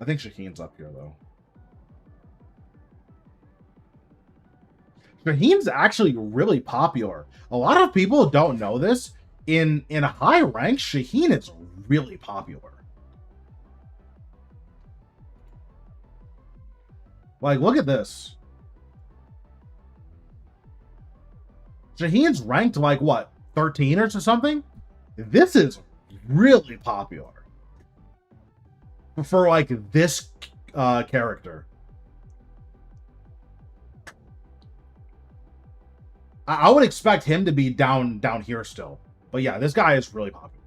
I think Shaheen's up here, though. Shaheen's actually really popular. A lot of people don't know this. In high rank, Shaheen is really popular. Like, look at this. Shaheen's ranked like, what, 13 or something? This is really popular. For, like, this character. I would expect him to be down here still. But yeah, this guy is really popular.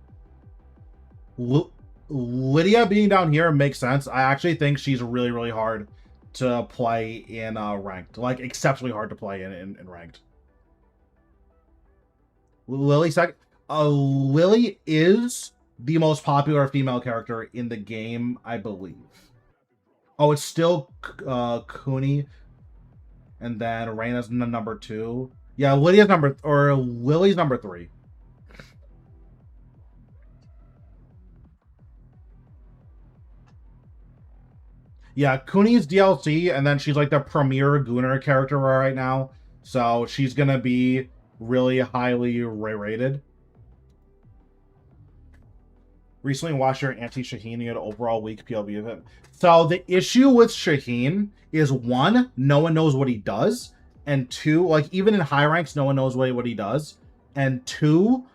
Lydia being down here makes sense. I actually think she's really, really hard to play in ranked. Like, exceptionally hard to play in ranked. Lily Lily is the most popular female character in the game, I believe. Oh, it's still Kuni. And then Reyna's number 2. Yeah, Lily's number 3. Yeah, Kuni's DLC, and then she's like the premier Gunnar character right now. So she's gonna be really highly rated. Recently watched your anti-Shaheen and overall weak PLB of it. So the issue with Shaheen is, one, no one knows what he does. And two, like, even in high ranks, no one knows what he does. And two,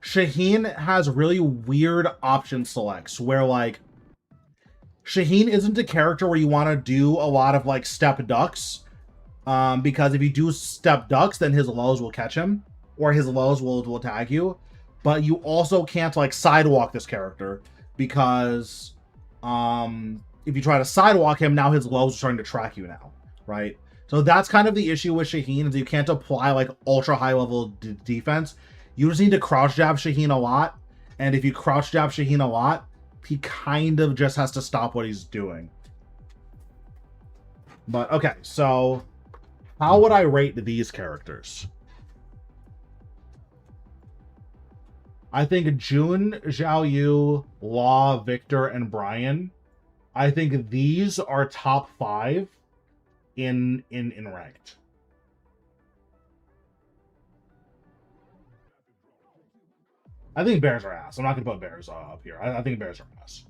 Shaheen has really weird option selects where, like, Shaheen isn't a character where you want to do a lot of, like, step ducks. Because if you do step ducks, then his lows will catch him. Or his lows will tag you. But you also can't, like, sidewalk this character. Because, if you try to sidewalk him, now his lows are starting to track you now. Right? So that's kind of the issue with Shaheen, is you can't apply, like, ultra high level defense. You just need to crouch jab Shaheen a lot. And if you crouch jab Shaheen a lot, he kind of just has to stop what he's doing. But, okay, so how would I rate these characters? I think June, Zhao Yu, Law, Victor, and Brian, I think these are top 5 in ranked. I think Bears are ass. I'm not going to put Bears up here. I think Bears are ass.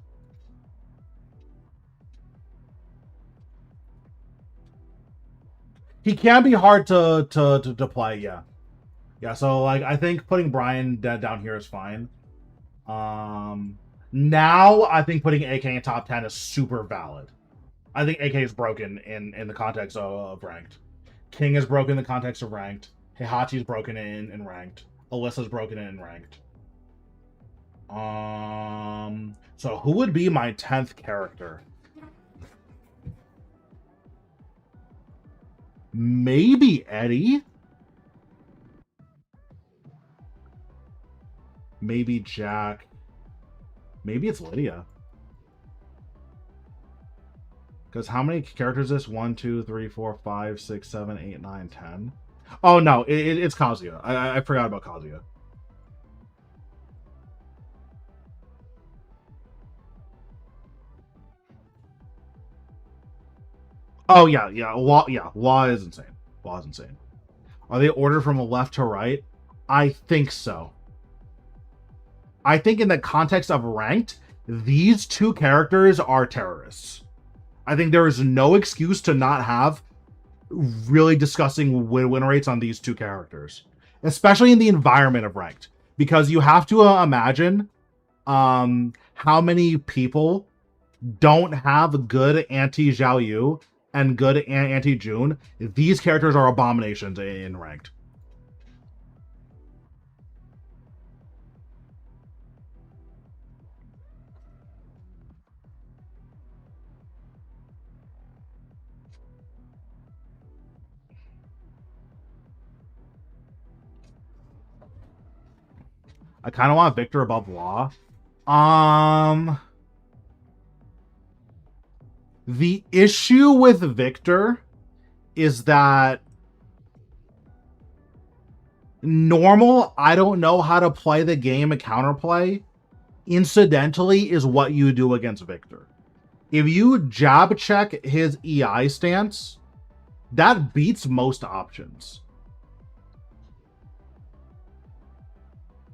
He can be hard to play, yeah. Yeah, so, like, I think putting Brian down here is fine. Now, I think putting AK in top 10 is super valid. I think AK is broken in the context of ranked. King is broken in the context of ranked. Heihachi is broken in ranked. Alyssa's broken in ranked. So who would be my 10th character? Maybe Eddie? Maybe Jack. Maybe it's Lydia. Because how many characters is this? 1, 2, 3, 4, 5, 6, 7, 8, 9, 10. Oh no, it's Kazuya. I forgot about Kazuya. Oh yeah. Law is insane. Law is insane. Are they ordered from left to right? I think so. I think in the context of ranked, these two characters are terrorists. I think there is no excuse to not have really disgusting win rates on these two characters, especially in the environment of ranked, because you have to imagine how many people don't have good anti-Zhao Yu and good anti-June. These characters are abominations in ranked. I kind of want Victor above Law. The issue with Victor is that normal, I don't know how to play the game and counterplay, incidentally, is what you do against Victor. If you jab check his EI stance, that beats most options.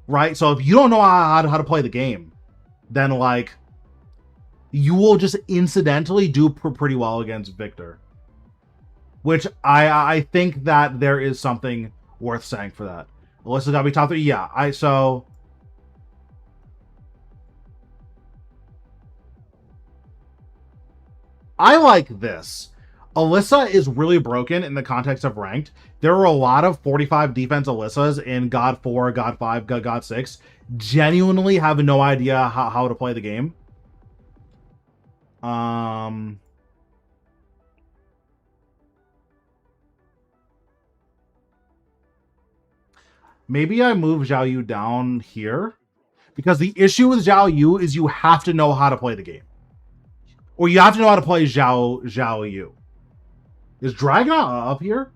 Right? So if you don't know how to play the game, then, like, you will just incidentally do pretty well against Victor. Which I think that there is something worth saying for that. Alyssa got to be top 3. Yeah, I like this. Alyssa is really broken in the context of ranked. There are a lot of 45 defense Alyssas in God 4, God 5, God 6. Genuinely have no idea how to play the game. Maybe I move Zhao Yu down here. Because the issue with Zhao Yu is you have to know how to play the game. Or you have to know how to play Zhao Yu. Is Drag not up here?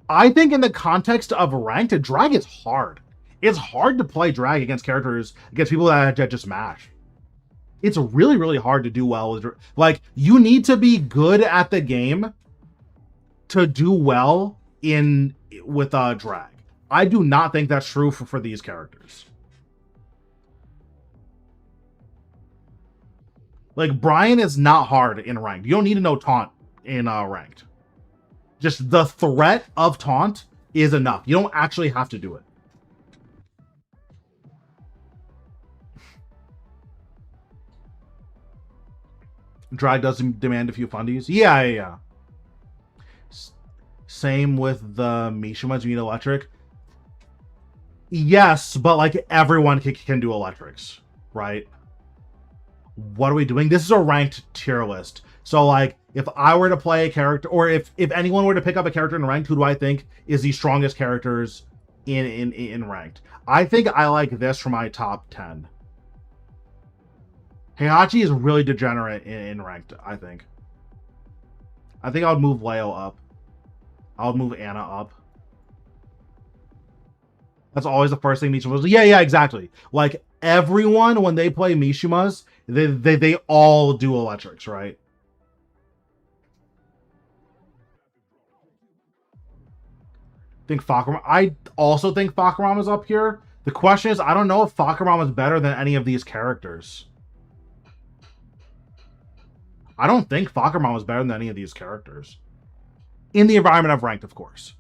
I think in the context of ranked, Drag is hard. It's hard to play Drag against characters, against people that just mash. It's really, really hard to do well with, like, you need to be good at the game to do well with Drag. I do not think that's true for these characters. Like, Brian is not hard in ranked. You don't need to know taunt in ranked. Just the threat of taunt is enough. You don't actually have to do it. Drag does demand a few fundies. Yeah. Same with the Mishimas. You need electric. Yes, but like everyone can do electrics, right? What are we doing? This is a ranked tier list. So like if I were to play a character, or if anyone were to pick up a character in ranked, who do I think is the strongest characters in ranked? I think I like this for my top 10. Heihachi is really degenerate in ranked, I think. I think I would move Leo up. I would move Anna up. That's always the first thing Mishima was. Yeah, exactly. Like everyone, when they play Mishimas, they all do electrics, right? I also think Fahkumram is up here. The question is, I don't know if Fahkumram is better than any of these characters. I don't think Fahkumram is better than any of these characters. In the environment of ranked, of course.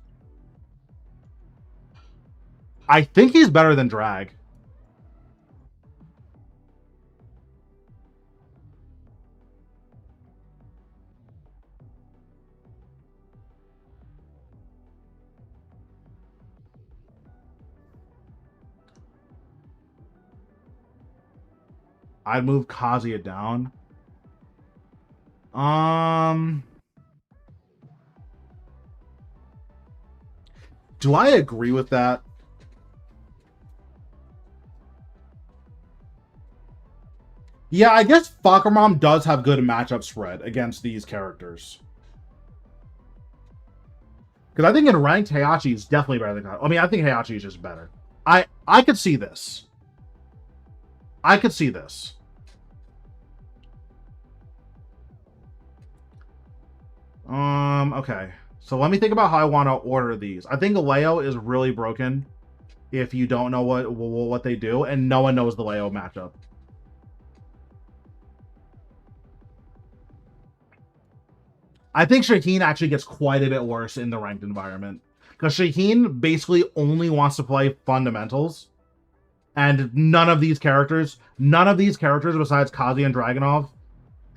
I think he's better than Drag. I'd move Kazuya down. Do I agree with that? Yeah, I guess Fahkumram does have good matchup spread against these characters. Because I think in ranked, Heihachi is definitely better than... I mean, I think Heihachi is just better. I could see this. I could see this. Okay. So let me think about how I want to order these. I think Leo is really broken if you don't know what they do, and no one knows the Leo matchup. I think Shaheen actually gets quite a bit worse in the ranked environment. Because Shaheen basically only wants to play fundamentals. And none of these characters besides Kazuya and Dragunov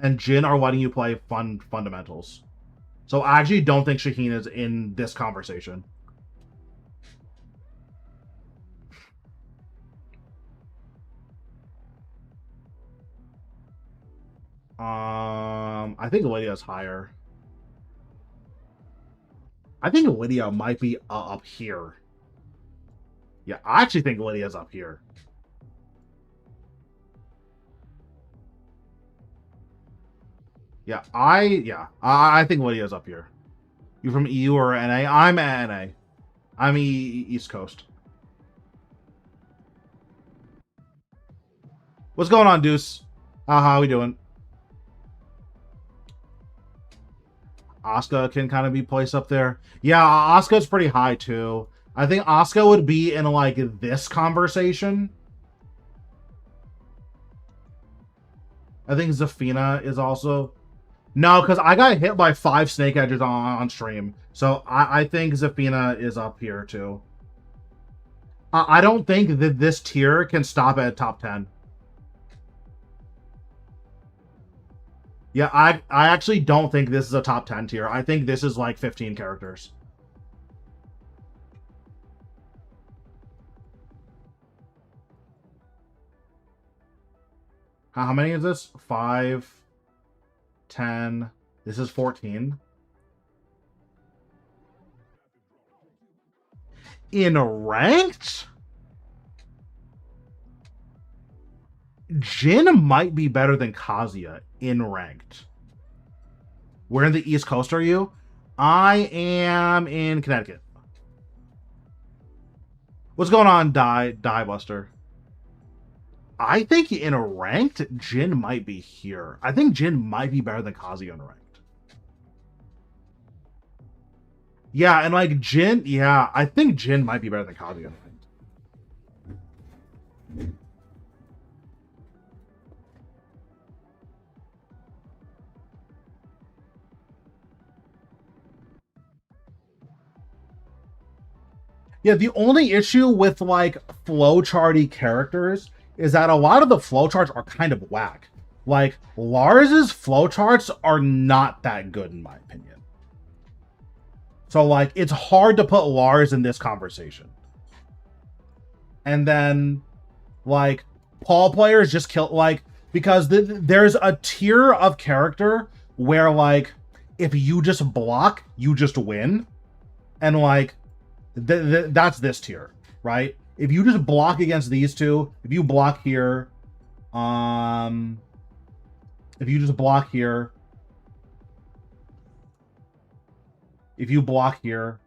and Jin are letting you play fundamentals. So I actually don't think Shaheen is in this conversation. I think Lydia's higher. I think Lydia might be up here. Yeah, I actually think Lydia's up here. Yeah, I think Lydia's up here. You from EU or NA? I'm NA. I'm East Coast. What's going on, Deuce? How we doing? Asuka can kind of be placed up there. Yeah, Asuka's pretty high too. I think Asuka would be in like this conversation. I think Zafina is also... No, because I got hit by 5 snake edges on stream. So I think Zafina is up here too. I don't think that this tier can stop at top 10. Yeah, I actually don't think this is a top 10 tier. I think this is like 15 characters. How many is this? 5, 10. This is 14. In ranked? Jin might be better than Kazuya in ranked. Where in the East Coast are you? I am in Connecticut. What's going on, Diebuster? I think in ranked, Jin might be here. I think Jin might be better than Kazuya in ranked. Yeah, and like Jin, yeah, I think Jin might be better than Kazuya in ranked. Yeah, the only issue with like flowcharty characters is that a lot of the flowcharts are kind of whack. Like Lars's flowcharts are not that good in my opinion. So like it's hard to put Lars in this conversation. And then like Paul players just kill like because there's a tier of character where like if you just block, you just win. And like that's this tier, right? If you just block against these two, if you block here, if you just block here, if you block here,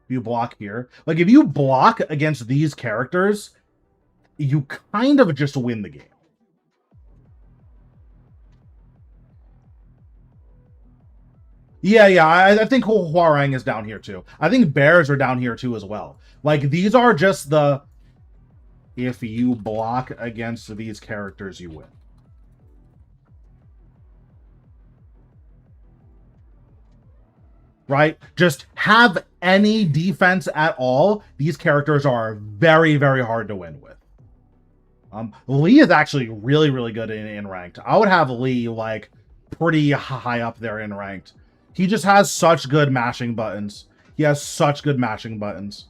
if you block here, like if you block against these characters, you kind of just win the game. Yeah, I think Hwoarang is down here too. I think Bears are down here too as well. Like, these are just the... If you block against these characters, you win. Right? Just have any defense at all. These characters are very, very hard to win with. Lee is actually really, really good in ranked. I would have Lee, like, pretty high up there in ranked. He just has such good mashing buttons. He has such good mashing buttons.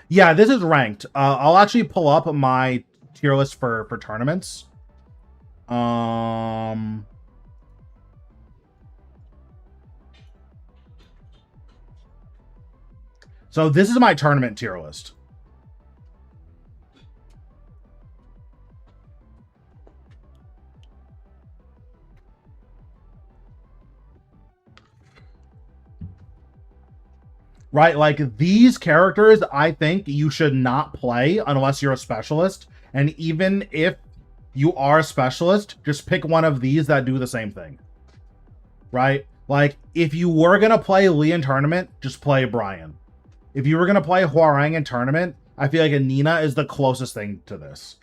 Yeah, this is ranked. I'll actually pull up my tier list for tournaments. So this is my tournament tier list. Right, like these characters, I think you should not play unless you're a specialist. And even if you are a specialist, just pick one of these that do the same thing. Right? Like, if you were going to play Lee in tournament, just play Brian. If you were going to play Hwoarang in tournament, I feel like a Nina is the closest thing to this.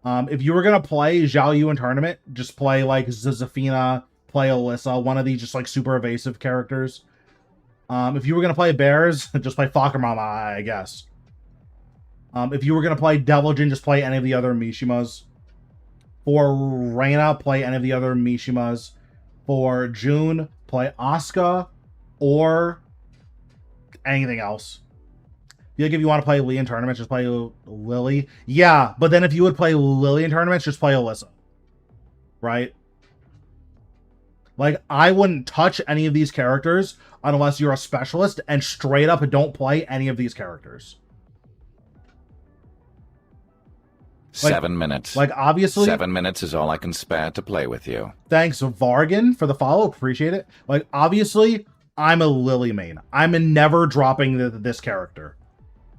If you were going to play Zhao Yu in tournament, just play like Zafina, play Alyssa, one of these just like super evasive characters. If you were going to play Bears, just play Fakamama, I guess. If you were going to play Deviljin, just play any of the other Mishimas. For Reina, play any of the other Mishimas. For June, play Asuka or anything else. Like if you want to play Lee in tournaments, just play Lily. Yeah, but then if you would play Lily in tournaments, just play Alyssa. Right? Like, I wouldn't touch any of these characters unless you're a specialist, and straight up don't play any of these characters. Like, 7 minutes. Like, obviously... 7 minutes is all I can spare to play with you. Thanks, Vargan, for the follow. Appreciate it. Like, obviously, I'm a Lily main. I'm never dropping this character.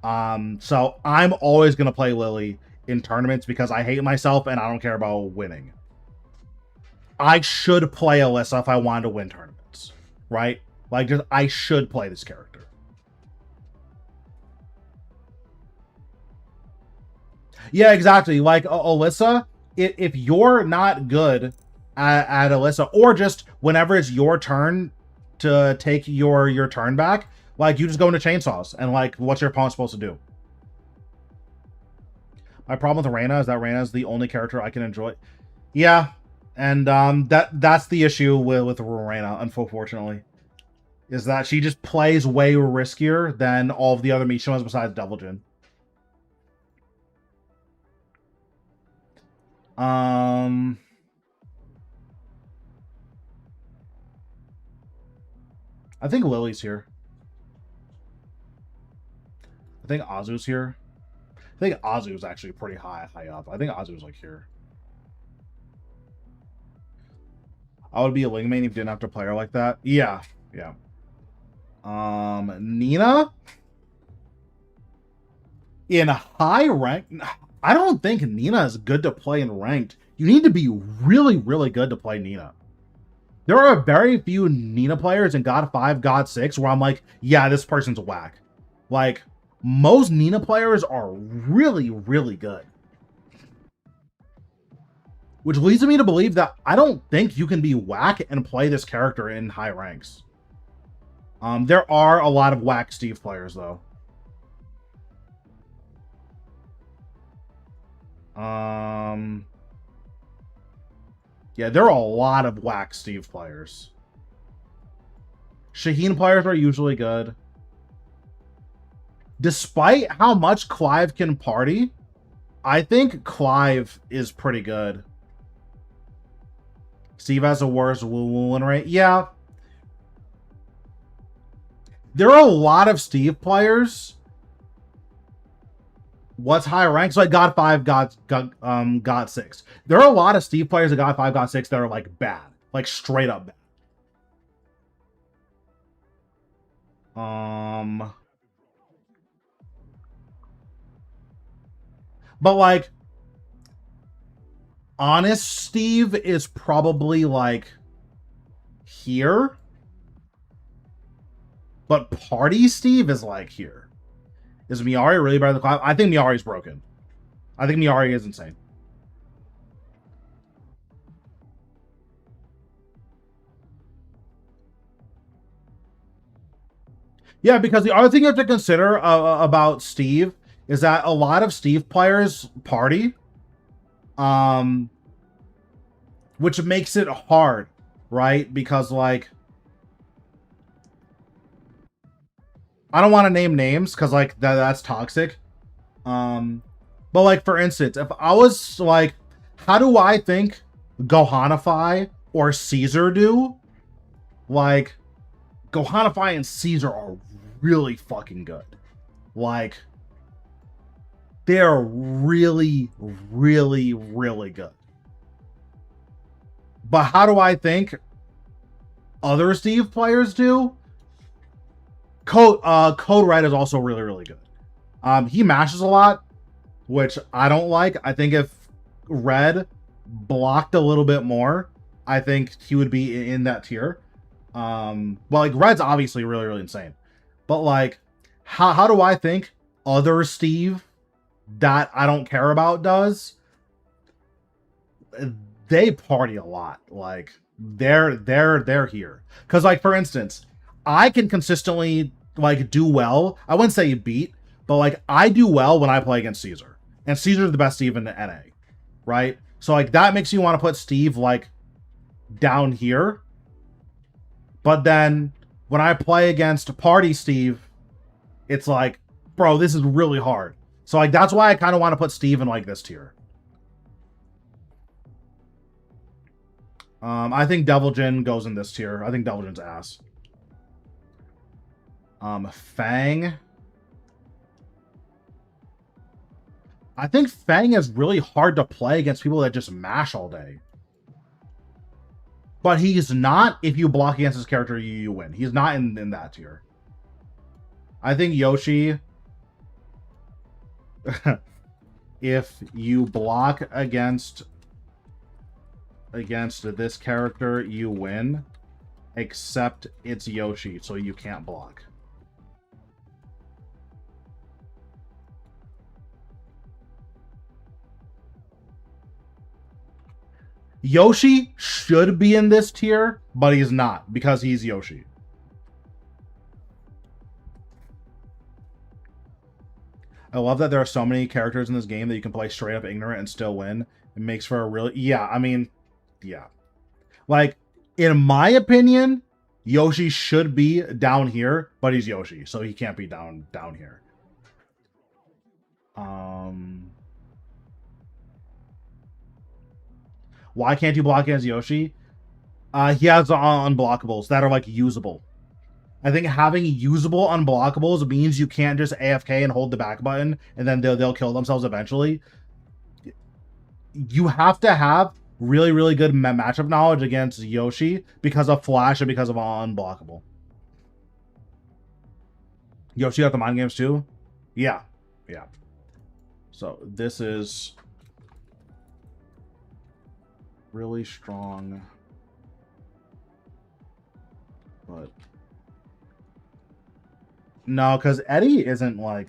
So I'm always going to play Lily in tournaments because I hate myself and I don't care about winning. I should play Alyssa if I wanted to win tournaments, right? Like, just I should play this character. Yeah, exactly. Like, Alyssa, if you're not good at Alyssa, or just whenever it's your turn to take your turn back, like, you just go into chainsaws, and, like, what's your opponent supposed to do? My problem with Reina is that Reina is the only character I can enjoy. Yeah. And that's the issue with Reina, unfortunately, is that she just plays way riskier than all of the other Mishimas besides Deviljin. I think Lily's here. I think Azu's here. I think Azu's actually pretty high up. I think Azu's like here. I would be a Ling main if you didn't have to play her like that. Yeah, yeah. Nina? In high rank? I don't think Nina is good to play in ranked. You need to be really, really good to play Nina. There are very few Nina players in God 5, God 6 where I'm like, yeah, this person's whack. Like, most Nina players are really, really good. Which leads me to believe that I don't think you can be whack and play this character in high ranks. There are a lot of whack Steve players, though. Yeah, there are a lot of whack Steve players. Shaheen players are usually good. Despite how much Clive can party, I think Clive is pretty good. Steve has a worse win rate. Yeah. There are a lot of Steve players. What's high rank? So like God 5, God 6. There are a lot of Steve players that God 5, God 6 that are like bad. Like straight up bad. But like Honest Steve is probably like here. But Party Steve is like here. Is Miari really better than Clive? I think Miari's broken. I think Miari is insane. Yeah, because the other thing you have to consider about Steve is that a lot of Steve players party. Which makes it hard, right? Because, like, I don't want to name names because, like, that's toxic. But, like, for instance, if I was, like, how do I think Gohanify or Caesar do? Like, Gohanify and Caesar are really fucking good. Like, they're really, really, really good. But how do I think other Steve players do? Code Red is also really, really good. He mashes a lot, which I don't like. I think if Red blocked a little bit more, I think he would be in that tier. Well, like, Red's obviously really, really insane. But, like, how do I think other Steve that I don't care about does? They party a lot. Like, they're here. Because, like, for instance, I can consistently, like, do well. I wouldn't say beat, but, like, I do well when I play against Caesar. And Caesar's the best Steve in the NA, right? So, like, that makes you want to put Steve, like, down here. But then, when I play against Party Steve, it's like, bro, this is really hard. So, like, that's why I kind of want to put Steve in, like, this tier. I think Devil Jin goes in this tier. I think Devil Jin's ass. Fang. I think Fang is really hard to play against people that just mash all day. But he's not, if you block against his character, you win. He's not in that tier. I think Yoshi, if you block against this character, you win. Except it's Yoshi, so you can't block. Yoshi should be in this tier, but he's not, because he's Yoshi. I love that there are so many characters in this game that you can play straight up ignorant and still win. It makes for a really... Yeah, I mean... Yeah. Like, in my opinion, Yoshi should be down here, but he's Yoshi, so he can't be down here. Why can't you block against Yoshi? He has unblockables that are, like, usable. I think having usable unblockables means you can't just AFK and hold the back button, and then they'll kill themselves eventually. You have to have really, really good matchup knowledge against Yoshi because of Flash and because of unblockable. Yoshi got the mind games too? Yeah. Yeah. So this is really strong. But no, because Eddie isn't like...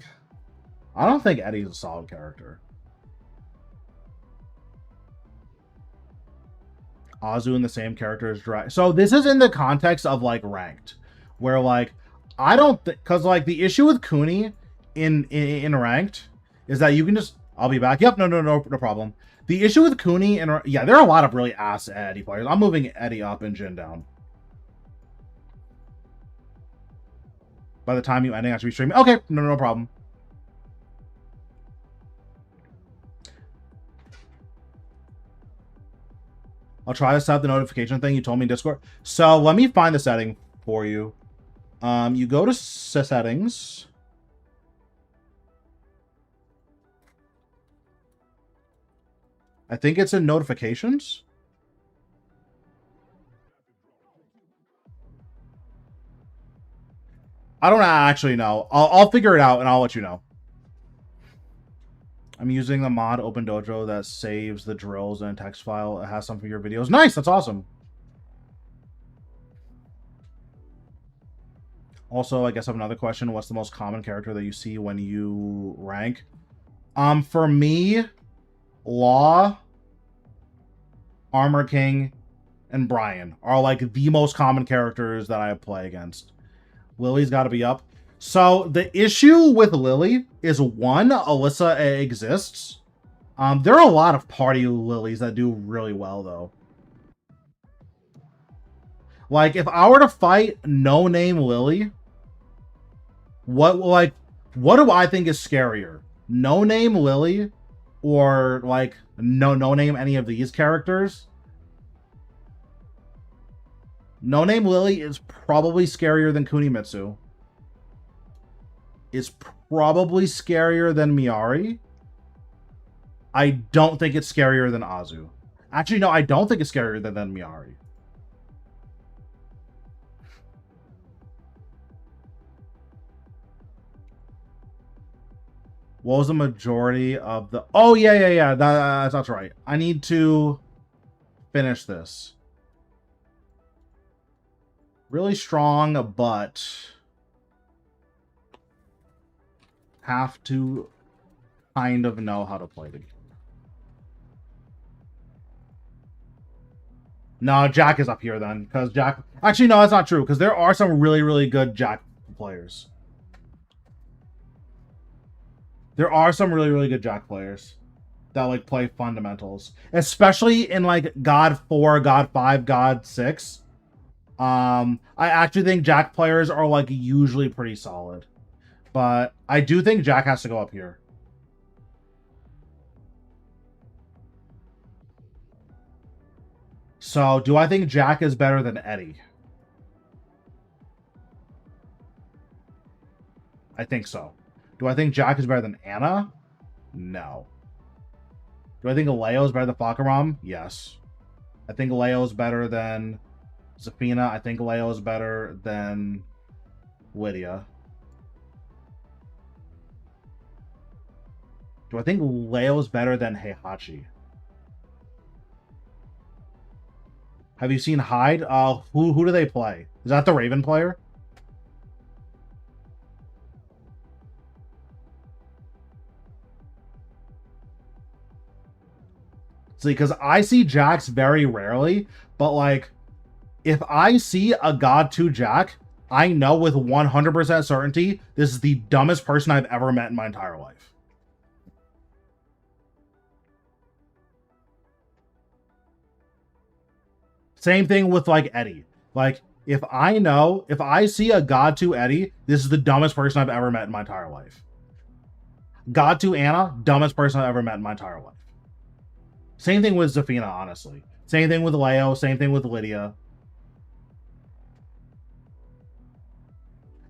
I don't think Eddie's a solid character. Azu in the same character as Dragon. So this is in the context of, like, ranked. where like I don't because like the issue with Cooney in ranked is that you can just I'll be back. Yep, no problem. The issue with Cooney and yeah, there are a lot of really ass Eddie players. I'm moving Eddie up and Jin down. By the time you ending, I should be streaming. Okay, no problem. I'll try to set up the notification thing you told me in Discord. So let me find the setting for you. You go to settings. I think it's in notifications. I don't actually know. I'll figure it out and I'll let you know. I'm using the mod Open Dojo that saves the drills in a text file. It has some for your videos. Nice, that's awesome. Also, I guess I have another question. What's the most common character that you see when you rank? For me, Law, Armor King, and Brian are like the most common characters that I play against. Lily's got to be up. So the issue with Lily is one, Alyssa exists. There are a lot of party Lilies that do really well though. Like if I were to fight No Name Lily, what do I think is scarier? No Name Lily or like no name any of these characters? No Name Lily is probably scarier than Kunimitsu. Is probably scarier than Miari. I don't think it's scarier than Azu. Actually, no, I don't think it's scarier than Miari. What was the majority of the... Oh, yeah. That's right. I need to finish this. Really strong, but... have to kind of know how to play the game. No, Jack is up here then, because Jack... Actually, no, that's not true, because there are some really good Jack players. There are some really good Jack players that, like, play fundamentals. Especially in, like, God 4, God 5, God 6. I actually think Jack players are, like, usually pretty solid. But I do think Jack has to go up here. So, do I think Jack is better than Eddie? I think so. Do I think Jack is better than Anna? No. Do I think Leo is better than Fakaram? Yes. I think Leo is better than Zafina. I think Leo is better than Lydia. Do I think Leo is better than Heihachi? Have you seen Hyde? Who do they play? Is that the Raven player? See, because I see Jacks very rarely, but like, if I see a God 2 Jack, I know with 100% certainty this is the dumbest person I've ever met in my entire life. Same thing with, like, Eddie. Like, if I see a God 2 Eddie, this is the dumbest person I've ever met in my entire life. God 2 Anna, dumbest person I've ever met in my entire life. Same thing with Zafina, honestly. Same thing with Leo, same thing with Lydia.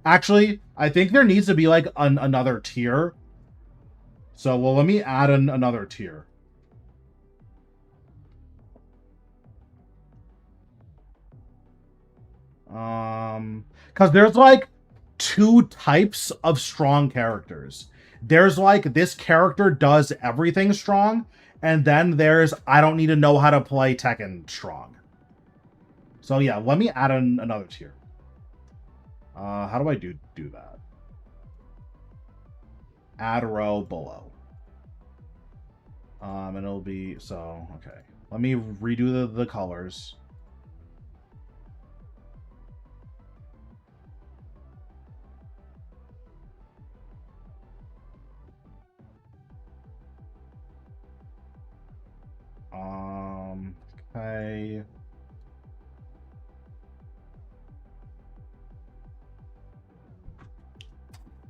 Actually, I think there needs to be, like, another tier. So, well, let me add another tier. Because there's like 2 types of strong characters. There's like, this character does everything strong, and then there's, I don't need to know how to play Tekken strong. So yeah, let me add another tier. How do I do that? Add row below. And it'll be, so, okay. Let me redo the colors.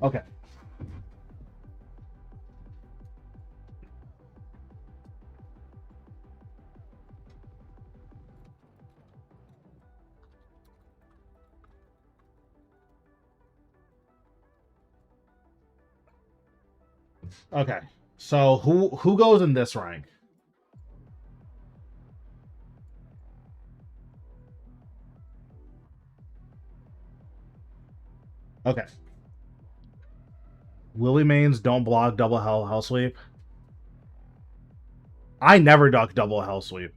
Okay. Okay. So who goes in this rank? Okay. Willie Mains don't block double hell sweep. I never duck double hell sweep.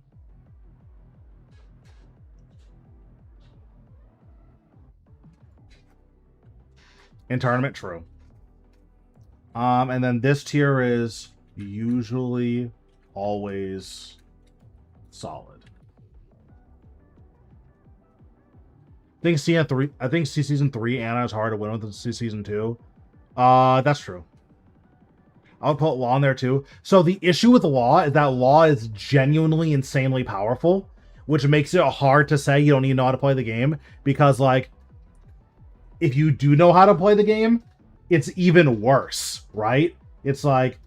In tournament, true. And then this tier is usually always solid. I think season 3 Ana is hard to win with season 2. That's true. I'll put Law in there too. So the issue with Law is that Law is genuinely insanely powerful, which makes it hard to say you don't need to know how to play the game, because like if you do know how to play the game, it's even worse, right? It's like,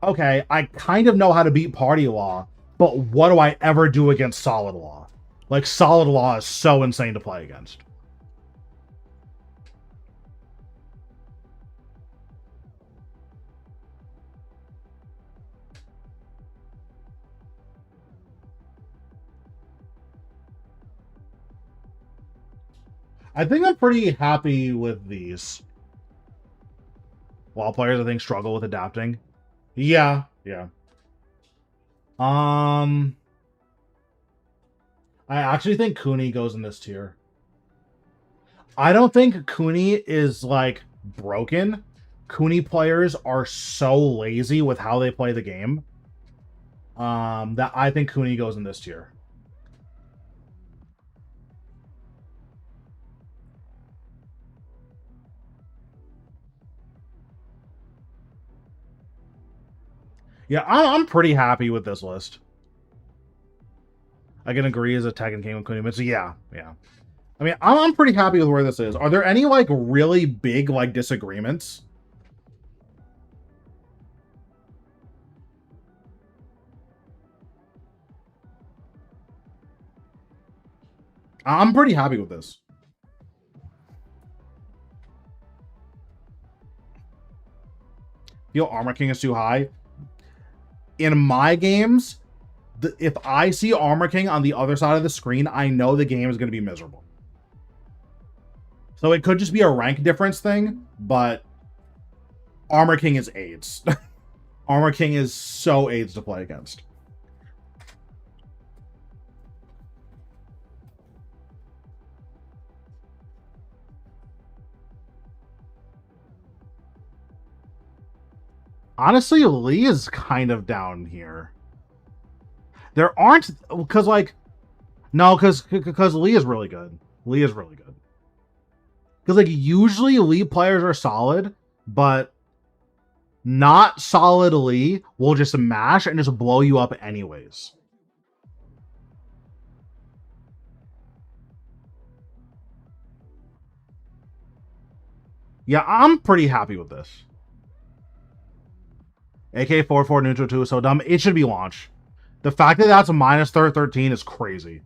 okay, I kind of know how to beat Party Law, but what do I ever do against Solid Law? Like, Solid Law is so insane to play against. I think I'm pretty happy with these. While players, I think, struggle with adapting. Yeah, yeah. I actually think Kuni goes in this tier. I don't think Kuni is, like, broken. Kuni players are so lazy with how they play the game. That I think Kuni goes in this tier. Yeah, I'm pretty happy with this list. I can agree as a Tekken King with Kunimitsu. Yeah, yeah. I mean, I'm pretty happy with where this is. Are there any, like, really big, like, disagreements? I'm pretty happy with this. Feel Armor King is too high. In my games, if I see Armor King on the other side of the screen, I know the game is going to be miserable. So it could just be a rank difference thing, but Armor King is AIDS. Armor King is so AIDS to play against. Honestly, Lee is kind of down here. There aren't, because like, no, because Lee is really good. Lee is really good. Because like usually Lee players are solid, but not solid Lee will just mash and just blow you up anyways. Yeah, I'm pretty happy with this. AK-44 neutral 2 is so dumb. It should be launch. The fact that that's a minus 13 is crazy.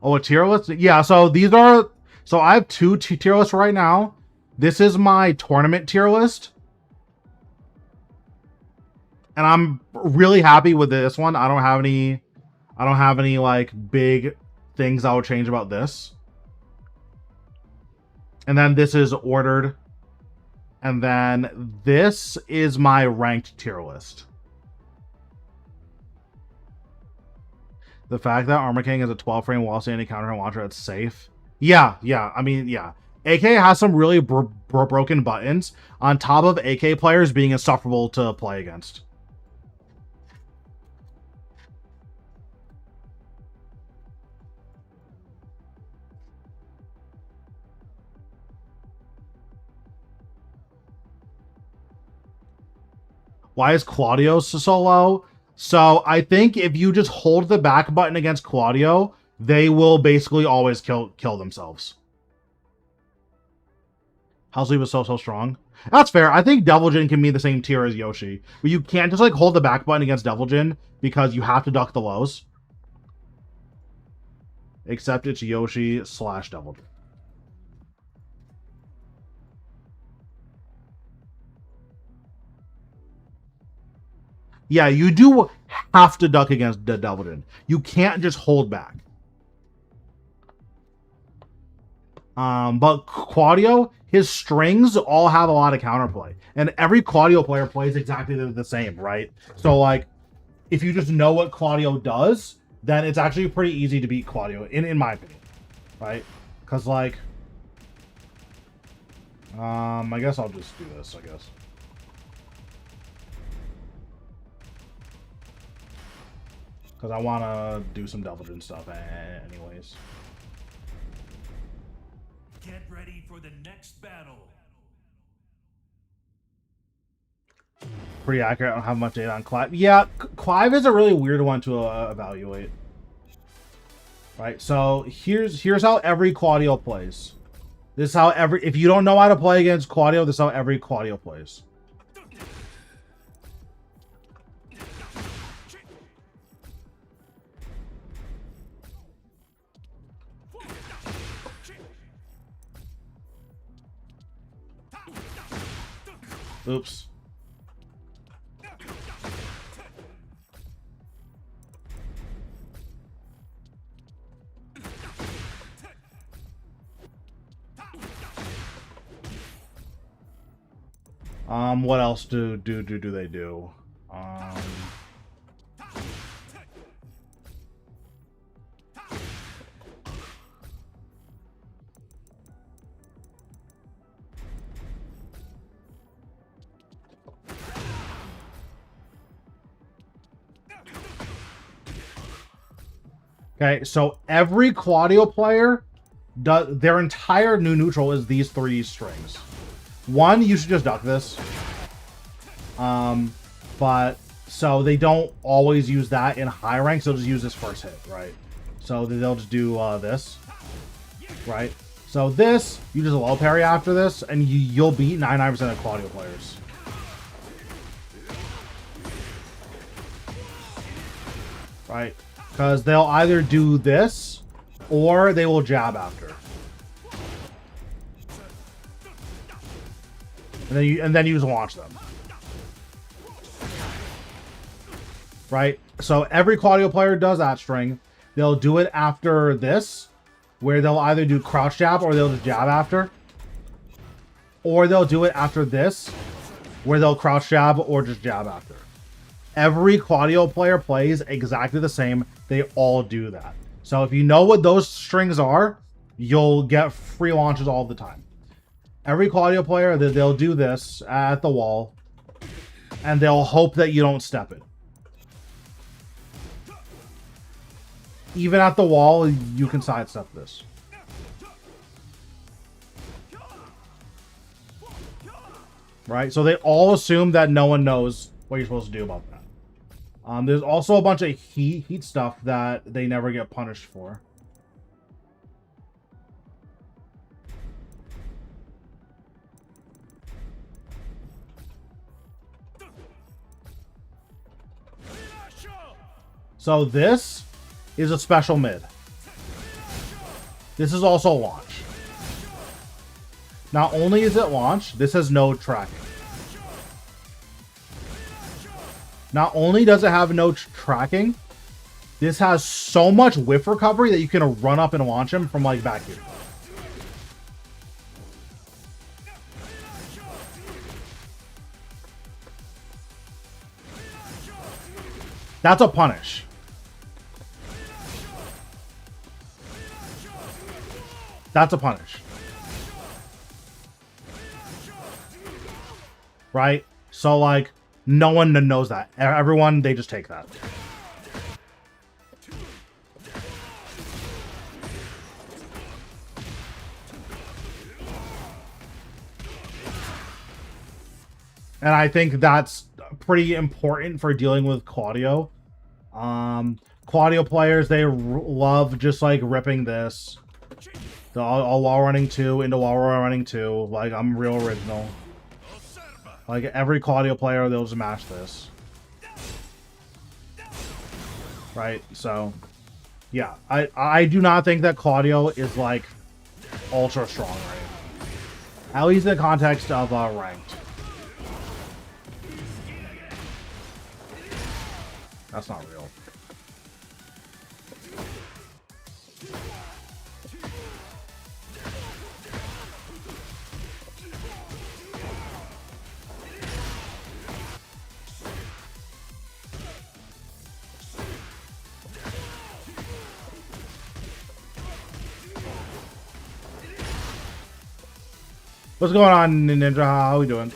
Oh, a tier list? Yeah, so these are... So I have two tier lists right now. This is my tournament tier list. And I'm really happy with this one. I don't have any like big things I would change about this. And then this is ordered. And then this is my ranked tier list. The fact that Armor King is a 12 frame wall standing counter and launcher that's safe. Yeah, yeah. I mean, yeah. AK has some really broken buttons on top of AK players being insufferable to play against. Why is Claudio so low? So I think if you just hold the back button against Claudio, they will basically always kill themselves. How's Leave so strong? That's fair. I think Devil Jin can be the same tier as Yoshi. But you can't just like hold the back button against Devil Jin because you have to duck the lows. Except it's Yoshi / Devil Jin. Yeah, you do have to duck against the Devil Jin. You can't just hold back. But Claudio, his strings all have a lot of counterplay. And every Claudio player plays exactly the same, right? So, like, if you just know what Claudio does, then it's actually pretty easy to beat Claudio, in my opinion. Right? Because, like... I guess I'll just do this, I guess. Because I want to do some Devil Jin stuff anyways. Get ready for the next battle. Pretty accurate. I don't have much data on Clive. Yeah, Clive is a really weird one to evaluate. Right, so here's how every Claudio plays. This is how if you don't know how to play against Claudio, this is how every Claudio plays. Oops. What else do they do? Okay, so every Claudio player does their entire new neutral is these 3 strings. One, you should just duck this. But so they don't always use that in high ranks, they'll just use this first hit, right? So they'll just do this, right? So this, you just low parry after this, and you'll beat 99% of Claudio players. Right? Because they'll either do this, or they will jab after. And then you just launch them. Right? So every Claudio player does that string. They'll do it after this, where they'll either do crouch jab or they'll just jab after. Or they'll do it after this, where they'll crouch jab or just jab after. Every Claudio player plays exactly the same. They all do that. So if you know what those strings are, you'll get free launches all the time. Every Claudio player, they'll do this at the wall, and they'll hope that you don't step it. Even at the wall, you can sidestep this. Right? So they all assume that no one knows what you're supposed to do about that. There's also a bunch of heat stuff that they never get punished for. So this is a special mid. This is also launch. Not only is it launch, this has no tracking. Not only does it have no tracking, this has so much whiff recovery that you can run up and launch him from like back here. That's a punish. That's a punish. Right? So like, no one knows that. Everyone, they just take that. And I think that's pretty important for dealing with Claudio. Claudio players, they love just like ripping this. All wall running 2 into wall running 2. Like, I'm real original. Like, every Claudio player, they'll just mash this. Right, so... Yeah, I do not think that Claudio is, like, ultra strong, right? At least in the context of ranked. That's not real. What's going on, Ninja? How are we doing?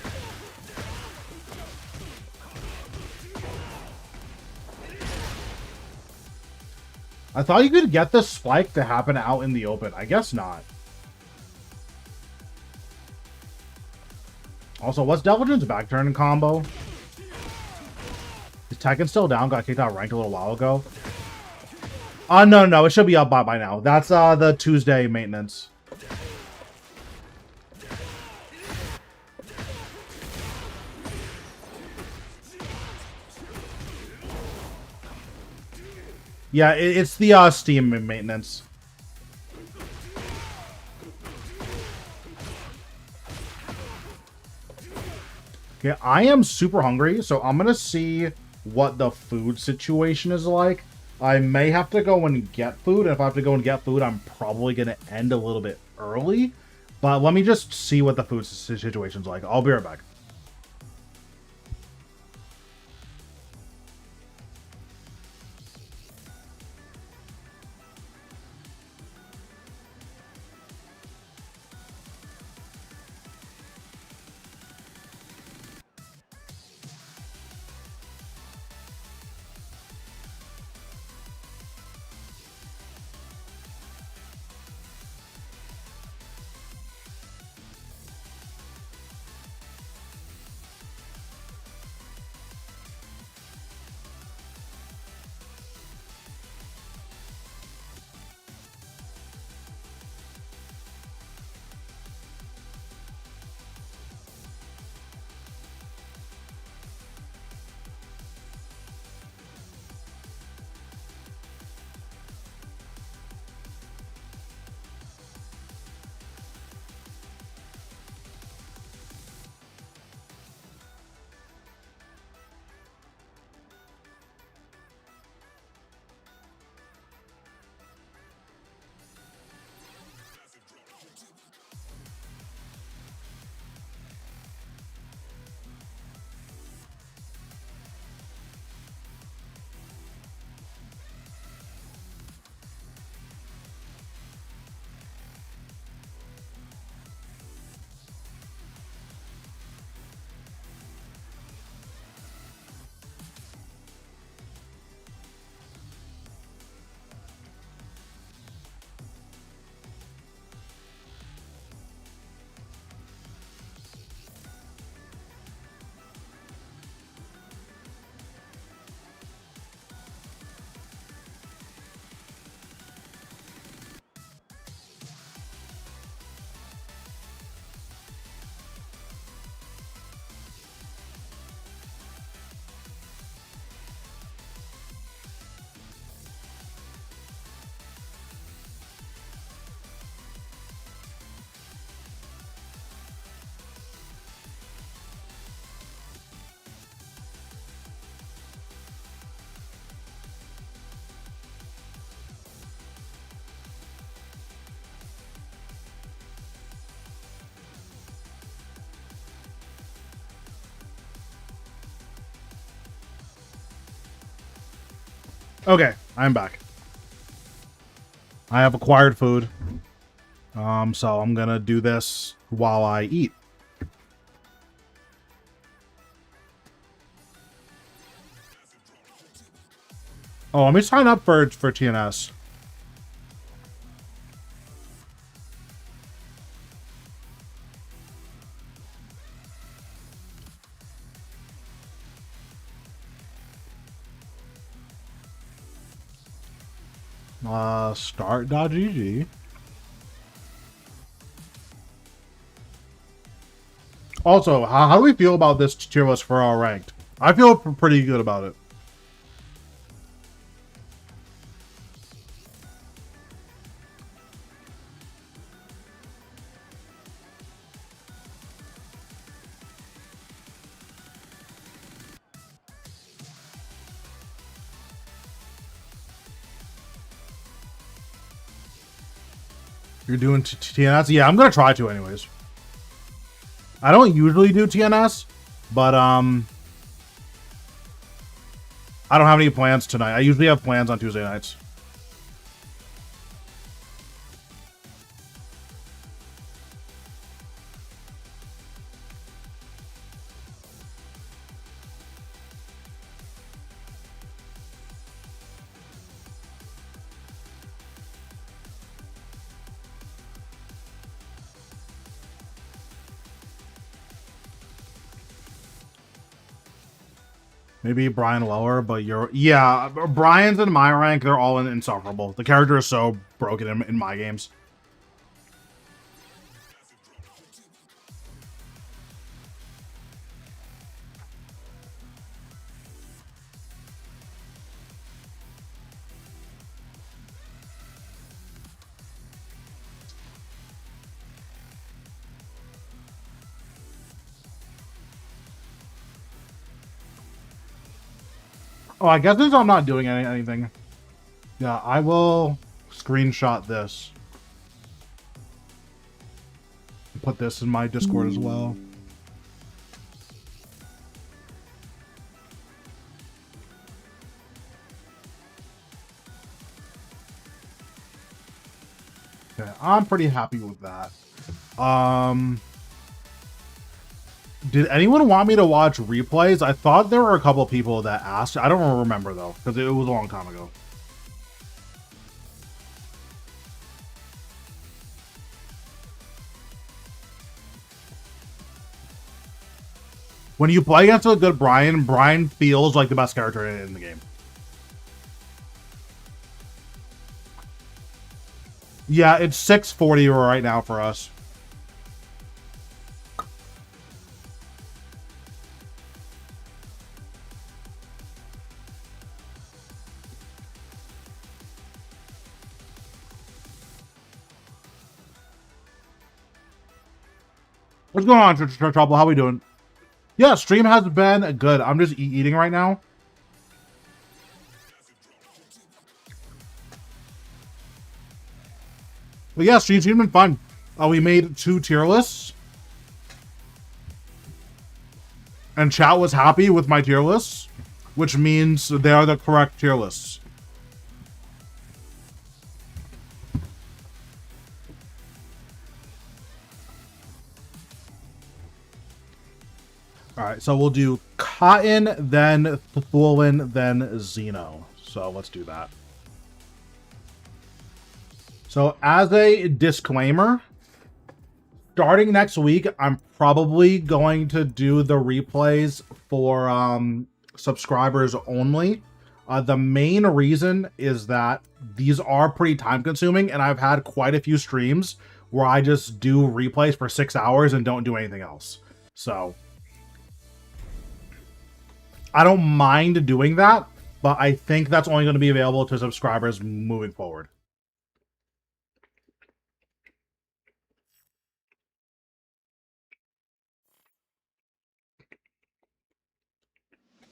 I thought you could get the spike to happen out in the open. I guess not. Also, what's Deviljin's back turn combo? Is Tekken still down? Got kicked out ranked a little while ago. No, it should be up by now. That's the Tuesday maintenance. Yeah, it's the Steam maintenance. Okay, I am super hungry, so I'm gonna see what the food situation is like. I may have to go and get food, and if I have to go and get food, I'm probably gonna end a little bit early. But let me just see what the food situation's like. I'll be right back. Okay, I'm back. I have acquired food. So I'm gonna do this while I eat. Oh, let me sign up for TNS. Start.gg. Also, how do we feel about this tier list for our ranked? I feel pretty good about it. You're doing TNS? Yeah, I'm gonna try to anyways. I don't usually do TNS, but I don't have any plans tonight. I usually have plans on Tuesday nights. Maybe Brian lower, but yeah, Brian's in my rank. They're all insufferable. The character is so broken in my games. Oh, I guess since I'm not doing anything. Yeah, I will screenshot this. Put this in my Discord as well. Okay, I'm pretty happy with that. Did anyone want me to watch replays? I thought there were a couple of people that asked. I don't remember though, because it was a long time ago. When you play against a good Brian, Brian feels like the best character in the game. Yeah, it's 640 right now for us. What's going on, Trouble? How we doing? Yeah, stream has been good. I'm just eating right now. But yeah, stream's been fun. We made 2 tier lists. And chat was happy with my tier lists, which means they are the correct tier lists. Alright, so we'll do Cotton, then Thulin, then Xeno. So let's do that. So as a disclaimer, starting next week, I'm probably going to do the replays for subscribers only. The main reason is that these are pretty time consuming, and I've had quite a few streams where I just do replays for 6 hours and don't do anything else. So I don't mind doing that, but I think that's only going to be available to subscribers moving forward.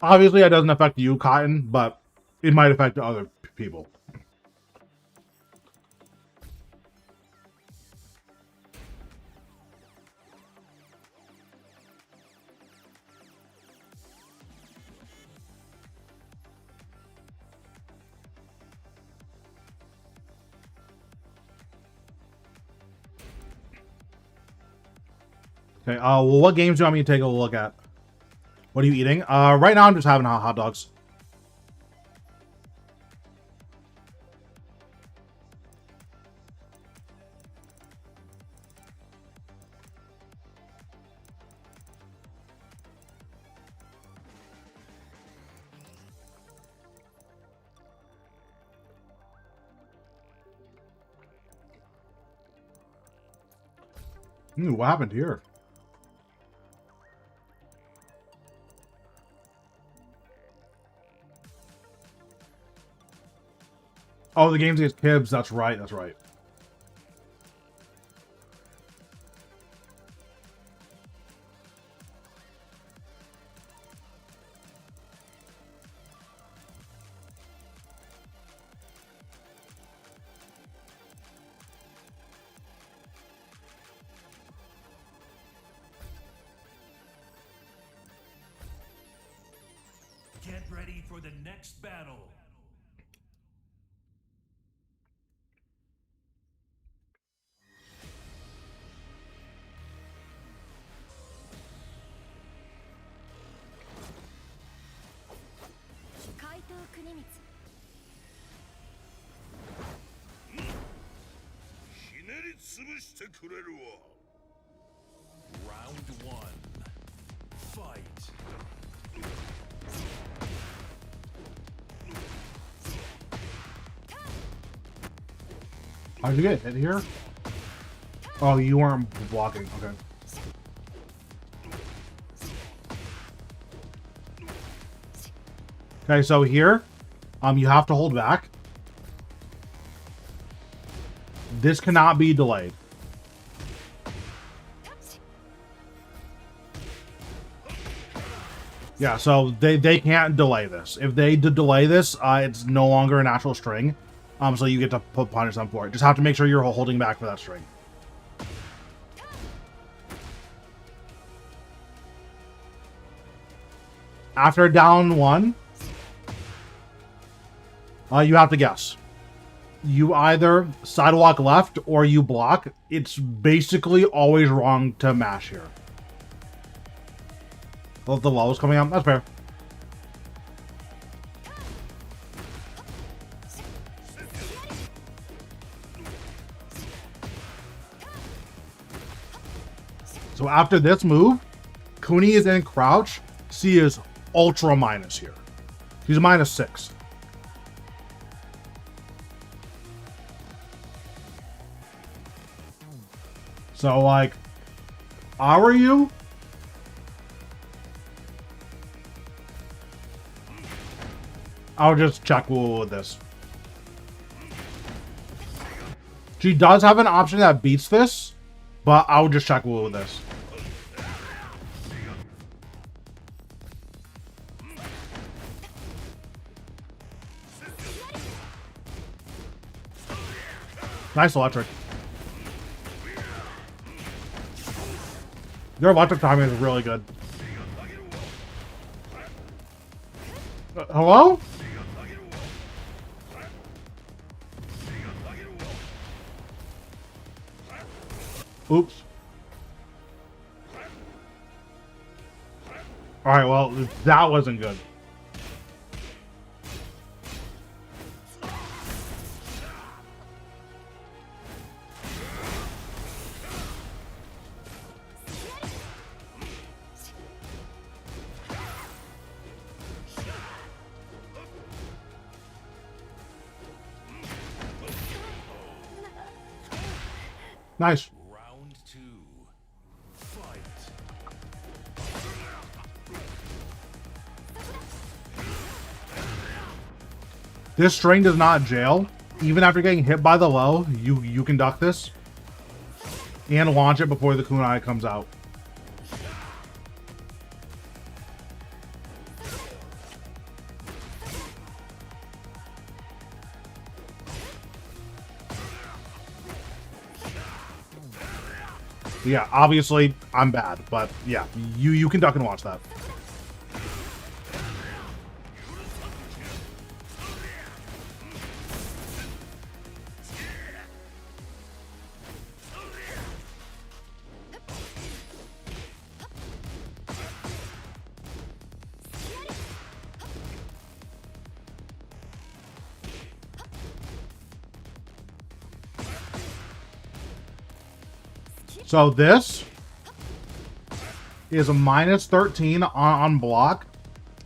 Obviously, that doesn't affect you, Cotton, but it might affect other people. Okay, well, what games do you want me to take a look at? What are you eating? Right now I'm just having hot dogs. Ooh, what happened here? Oh, the game's against Kibbs. That's right. That's right. Get ready for the next battle. Round one. Fight. How'd you get hit here? Oh, you weren't blocking. Okay. Okay, so here, you have to hold back. This cannot be delayed. Yeah, so they can't delay this. If they delay this, it's no longer a natural string. So you get to punish them for it. Just have to make sure you're holding back for that string. After down one, you have to guess. You either sidewalk left or you block. It's basically always wrong to mash here. Well, the low is coming out. That's fair. So after this move, Kuni is in crouch. C is ultra minus here. He's -6. So, like, how are you? I'll just check with this. She does have an option that beats this, but I'll just check with this. Nice electric. Your electric timing is really good. Hello? Oops. Alright, well, that wasn't good. Nice. Round two. Fight. This string does not jail. Even after getting hit by the low, you can duck this and launch it before the kunai comes out. Yeah, obviously I'm bad, but yeah, you can duck and watch that. So this is a -13 on block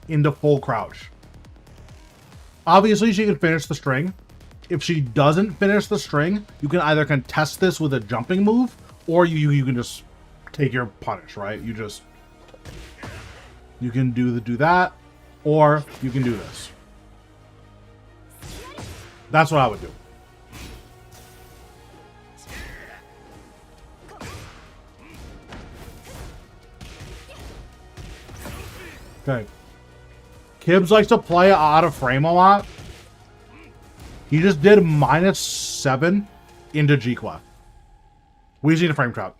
into full crouch. Obviously, she can finish the string. If she doesn't finish the string, you can either contest this with a jumping move, Or you can just take your punish, right? You can do that, or you can do this. That's what I would do. Okay. Kibbs likes to play out of frame a lot. He just did -7 into G-Clef. We just need a frame trap.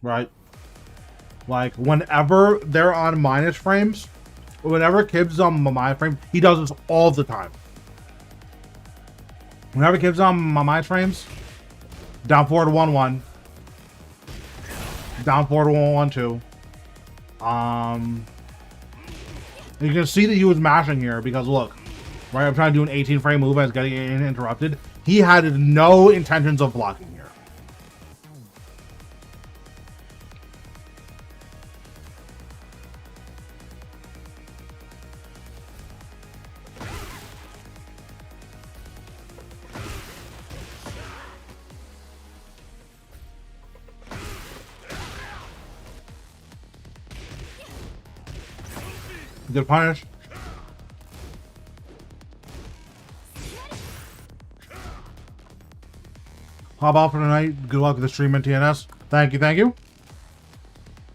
Right? Like, whenever they're on minus frames, whenever Kibbs is on minus frame, he does this all the time. Whenever Kibbs is on minus frames, down forward 1-1. Down forward 1-1-2. You can see that he was mashing here because look, right? I'm trying to do an 18 frame move and it's getting interrupted. He had no intentions of blocking here. Good punish. Hop off for tonight. Good luck with the stream and TNS. Thank you, thank you.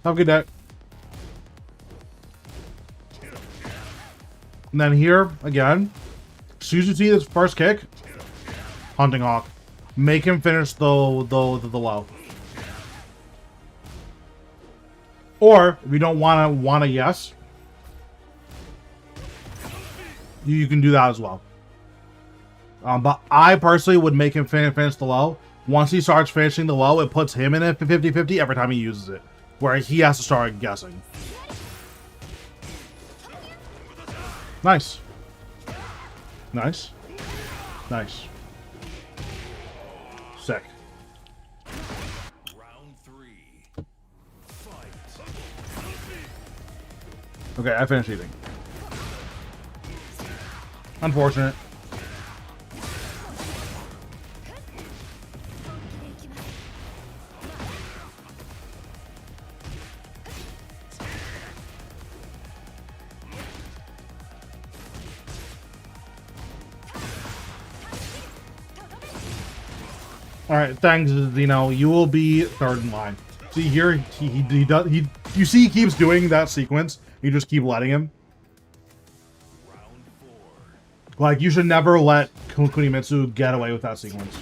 Have a good day. And then here, again, as soon as you see this first kick, Hunting Hawk. Make him finish the low. Or, if you don't want a yes, you can do that as well. But I personally would make him finish the low. Once he starts finishing the low, it puts him in a 50-50 every time he uses it. Where he has to start guessing. Nice. Nice. Nice. Sick. Round 3. Fight. Okay, I finished eating. Unfortunate. Alright, thanks, Zeno. You will be third in line. See here, he does, you see he keeps doing that sequence. You just keep letting him. Round 4. Like, you should never let Kunimitsu get away with that sequence.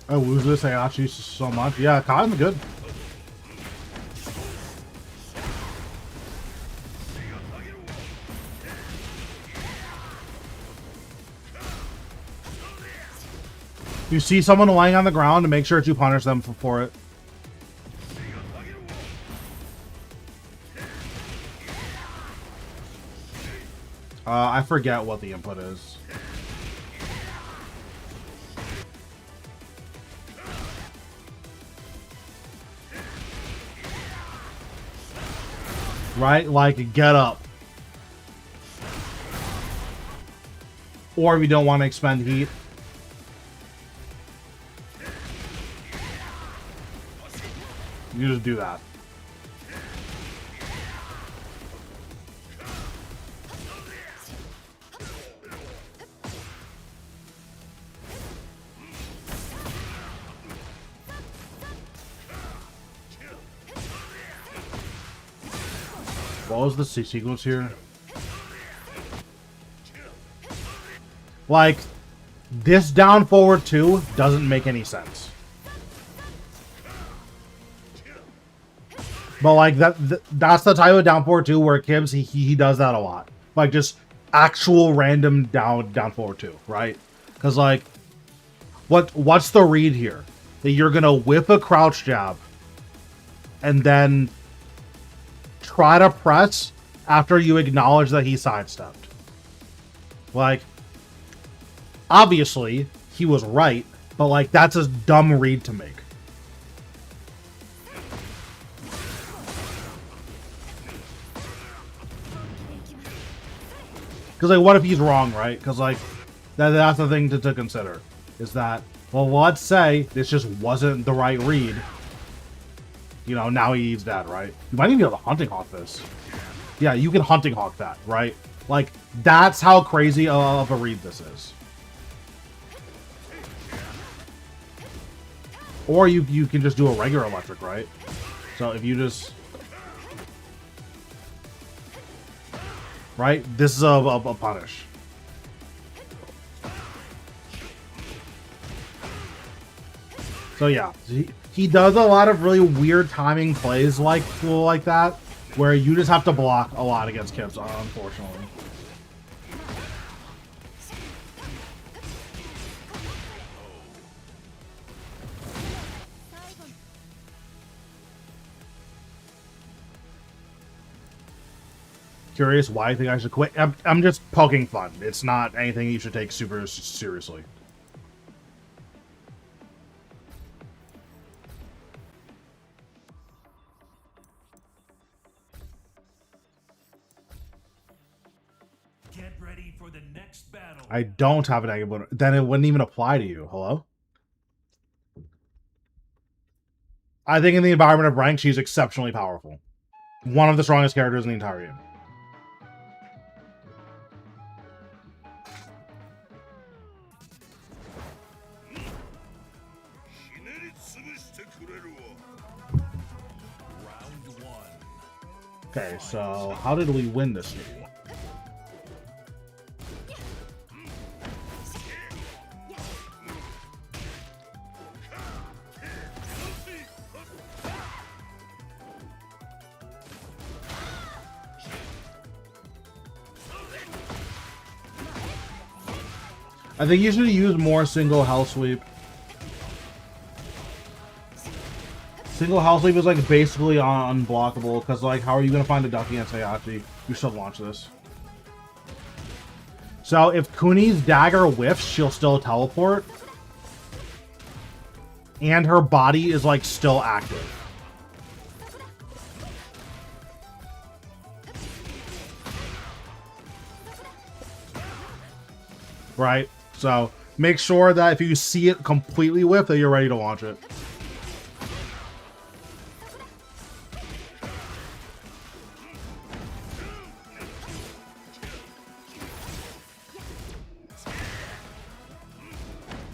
I lose this Heihachi so much. Yeah, kind of good. You see someone lying on the ground to make sure to punish them for it. I forget what the input is. Right? Like, get up. Or if you don't want to expend heat. You just do that. What was the sequence here? Like, this down forward 2 doesn't make any sense. But like that's the type of down forward 2 where Kibbs he does that a lot. Like just actual random down forward 2, right? Because like what's the read here? That you're gonna whip a crouch jab and then try to press after you acknowledge that he sidestepped. Like, obviously, he was right, but like, that's a dumb read to make. Because, like, what if he's wrong, right? Because, like, that's the thing to consider. Is that, well, let's say this just wasn't the right read. You know, now he's dead, right? You might even be able to Hunting Hawk this. Yeah, you can Hunting Hawk that, right? Like, that's how crazy of a read this is. Or you can just do a regular electric, right? So if you just... Right? This is a punish. So yeah, he does a lot of really weird timing plays like that, where you just have to block a lot against Kips, unfortunately. Curious why I think I should quit. I'm just poking fun. It's not anything you should take super seriously. Get ready for the next battle. I don't have an negative bonus. Then it wouldn't even apply to you. Hello? I think in the environment of rank, she's exceptionally powerful. One of the strongest characters in the entire game. Okay, so how did we win this game? I think you should use more single hell sweep. Single hell sweep is like basically unblockable because like how are you gonna find a Ducky and Sayachi? You should launch this. So if Kuni's dagger whiffs, she'll still teleport. And her body is like still active. Right? So make sure that if you see it completely whiff, that you're ready to launch it.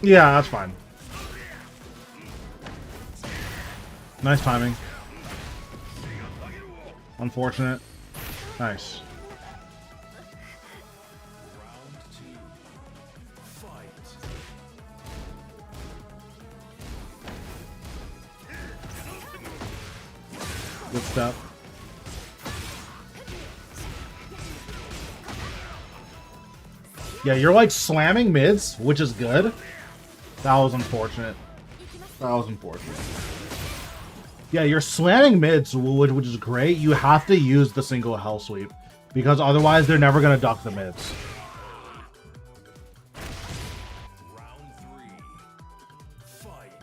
Yeah, that's fine. Nice timing. Unfortunate. Nice. Good stuff. Yeah, you're like slamming mids, which is good. That was unfortunate. That was unfortunate. Yeah, you're slamming mids, which is great. You have to use the single hell sweep because otherwise they're never gonna duck the mids. Round 3. Fight.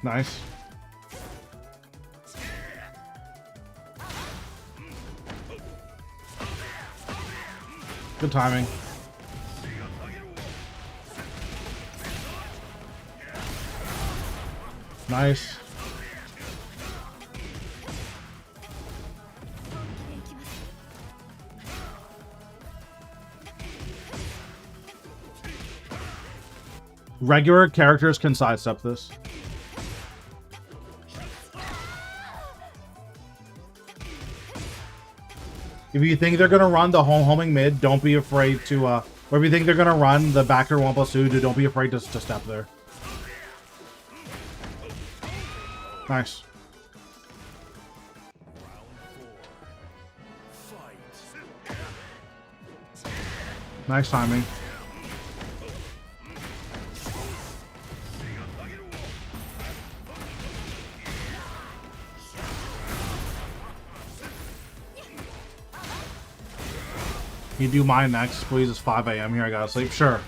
Nice. Good timing. Nice. Regular characters can sidestep this. If you think they're gonna run the homing mid, don't be afraid to or if you think they're gonna run the back to 1+2, don't be afraid to step there. Nice. Nice timing. Can you do mine next, please? It's 5 AM here. I gotta sleep. Sure.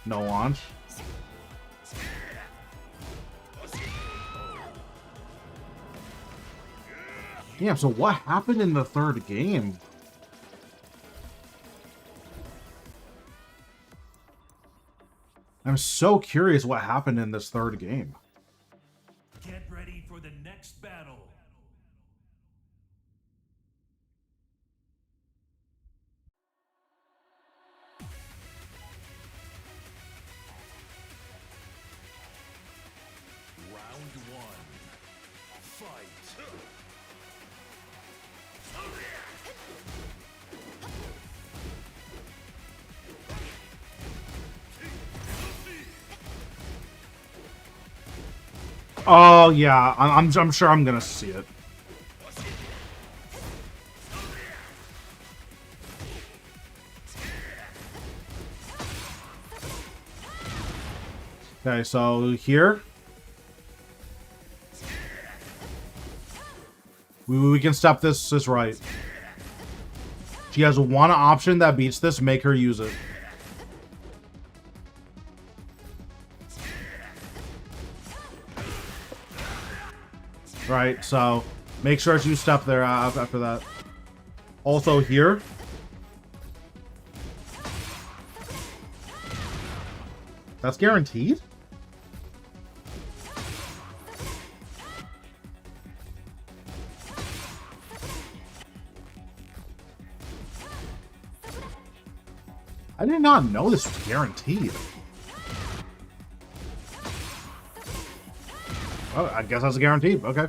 No launch. Damn, so what happened in the third game? I'm so curious what happened in this third game. Get ready for the next battle. Round one. Fight. Oh yeah, I'm sure I'm gonna see it. Okay, so here we can step this right. She has one option that beats this. Make her use it. Right, so make sure you step there after that. Also here. That's guaranteed? I did not know this was guaranteed. Oh, I guess that's a guaranteed. Okay.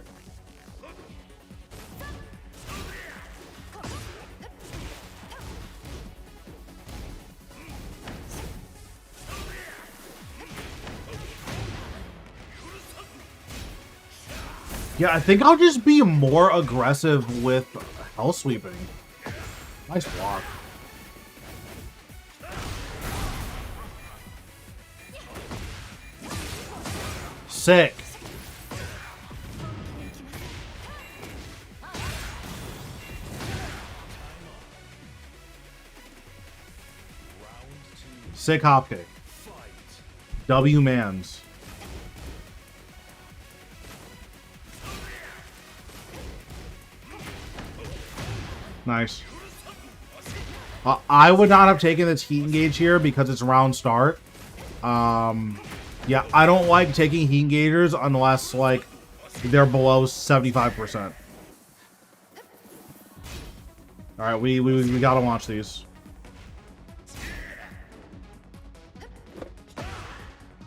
Yeah, I think I'll just be more aggressive with hell sweeping. Nice block. Sick. Sick hop kick. W mans. Nice. I would not have taken this heat engage here because it's round start. Yeah, I don't like taking heat engagers unless, like, they're below 75%. Alright, we gotta launch these.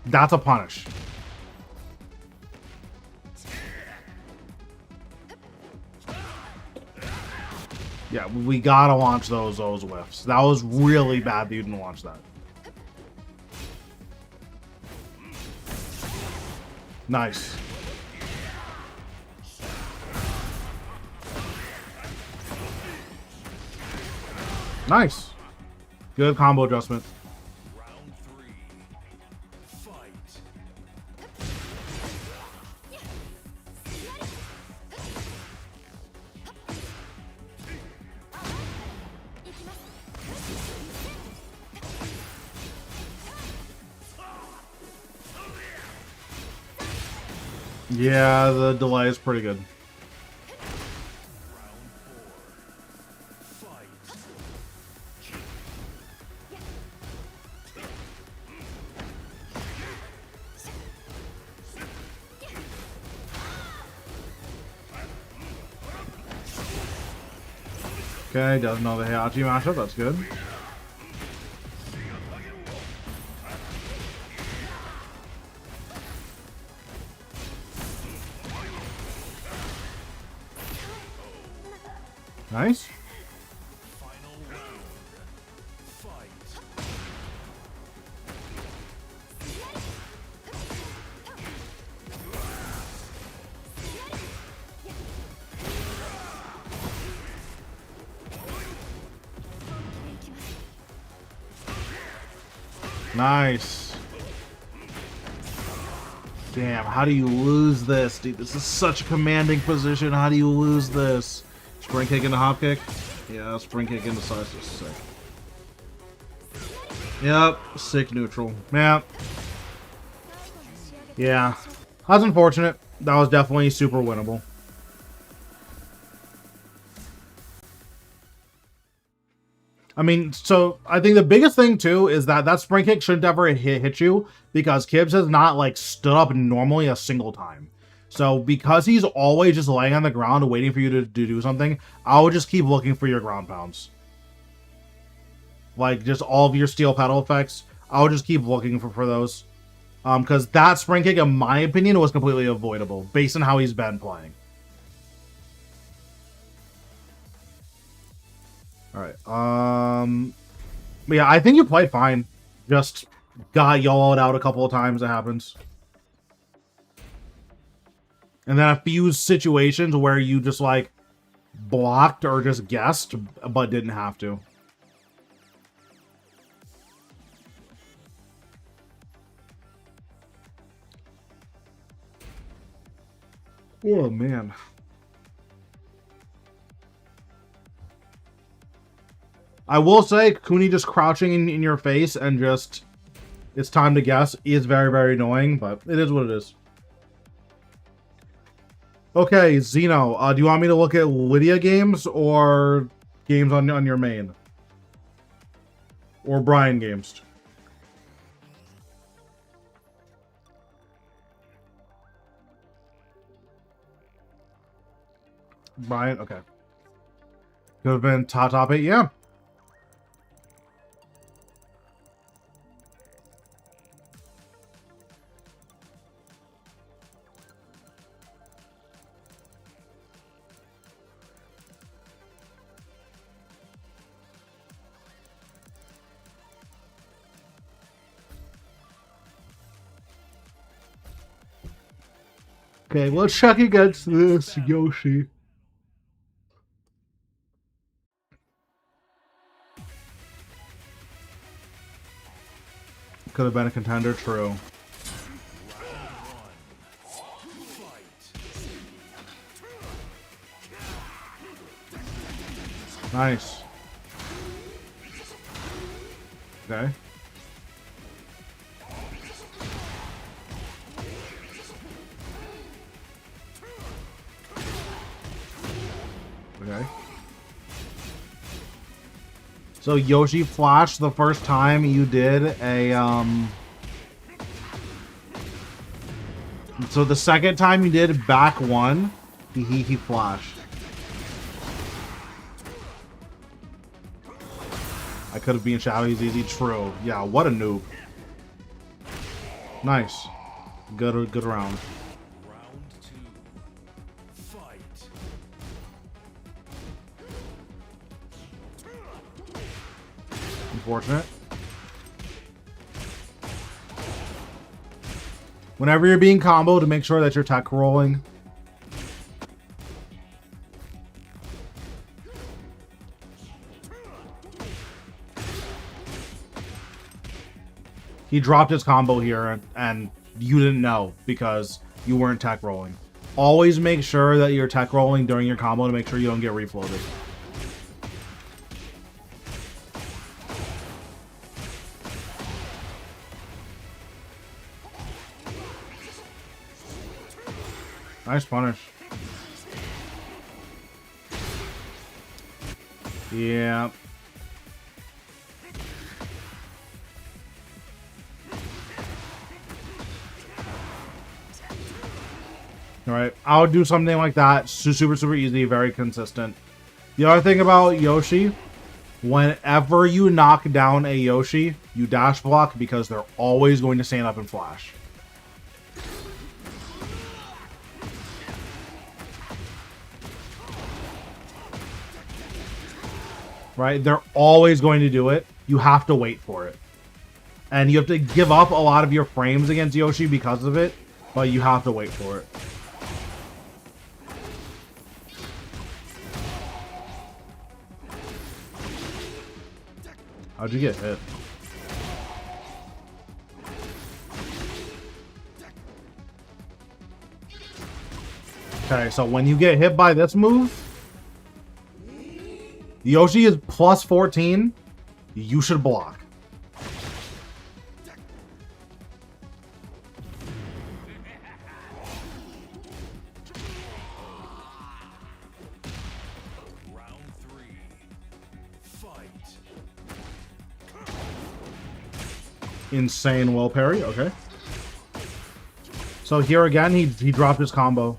That's a punish. Yeah, we gotta launch those whiffs. That was really bad that you didn't launch that. Nice. Nice. Good combo adjustment. Round three. Fight. Yeah, the delay is pretty good. Okay, doesn't know the Heihachi matchup, that's good. Nice. Final round. Fight. Nice. Damn, how do you lose this, dude? This is such a commanding position. How do you lose this? Spring kick into hop kick? Yeah, spring kick into side is sick. Yep, sick neutral. Yeah. Yeah. That's unfortunate. That was definitely super winnable. I mean, so I think the biggest thing too is that that spring kick shouldn't ever hit you because Kibbs has not like stood up normally a single time. So because he's always just laying on the ground waiting for you to do something, I would just keep looking for your ground pounds. Like just all of your steel pedal effects, I would just keep looking for those. Because that spring kick, in my opinion, was completely avoidable based on how he's been playing. All right. But yeah, I think you played fine. Just got YOLO'd out a couple of times. It happens. And then a few situations where you just like blocked or just guessed, but didn't have to. Oh man. I will say, Kuni just crouching in your face and just, it's time to guess, is very, very annoying, but it is what it is. Okay, Zeno, do you want me to look at Lydia games or games on your main? Or Brian games? Brian, okay. Could have been top 8, yeah. Okay, let's check against this Yoshi. Could have been a contender, true. Nice. Okay. Okay. So Yoshi flashed the first time you did a so the second time you did back one, he flashed. I could have been Shadowy's easy, true. Yeah, what a noob. Nice. Good round. Round 2. Fight. Unfortunate. Whenever you're being comboed, to make sure that you're tech rolling. He dropped his combo here, and you didn't know because you weren't tech rolling. Always make sure that you're tech rolling during your combo to make sure you don't get refloated. Nice punish. Yeah. Alright, I would do something like that. Super easy, very consistent. The other thing about Yoshi, whenever you knock down a Yoshi, you dash block because they're always going to stand up and flash. Right? They're always going to do it. You have to wait for it. And you have to give up a lot of your frames against Yoshi because of it, but you have to wait for it. How'd you get hit? Okay, so when you get hit by this move, Yoshi is plus 14. You should block. Round 3. Fight. Insane will parry. Okay. So here again, he dropped his combo.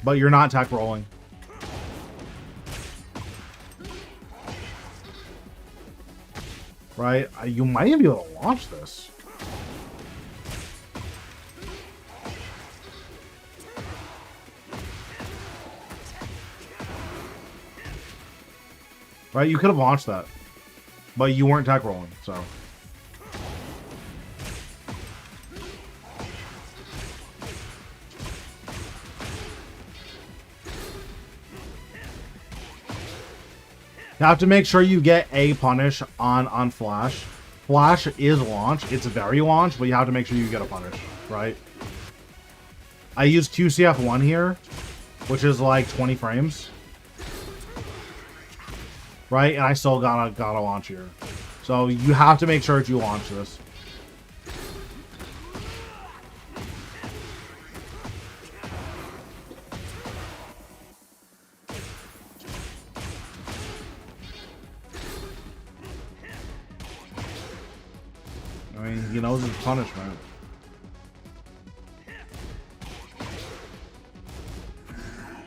But you're not tech rolling. Right? You might even be able to launch this. Right? You could have launched that. But you weren't tech rolling, so. You have to make sure you get a punish on Flash. Flash is launch. It's very launch, but you have to make sure you get a punish, right? I use QCF1 here, which is like 20 frames. Right? And I still gotta launch here. So you have to make sure that you launch this. I mean, he knows his punishment.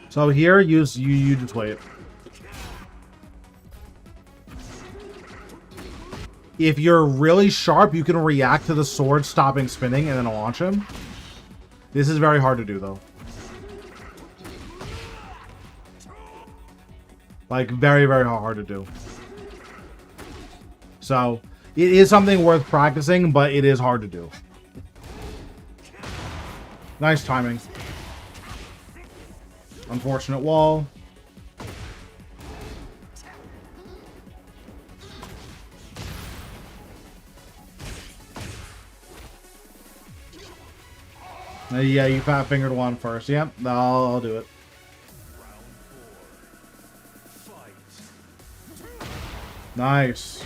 So here, you just wait. If you're really sharp, you can react to the sword stopping spinning and then launch him. This is very hard to do, though. Like, very, very hard to do. So, it is something worth practicing, but it is hard to do. Nice timing. Unfortunate wall. Yeah, you fat-fingered one first. Yep, I'll do it. Nice.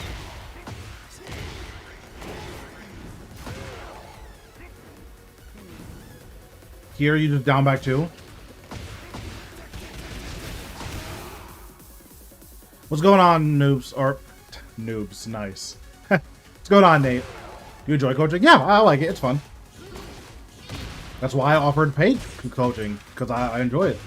Here, you just down back two. What's going on, noobs? Or, noobs, nice. What's going on, Nate? You enjoy coaching? Yeah, I like it. It's fun. That's why I offered paid coaching, because I enjoy it.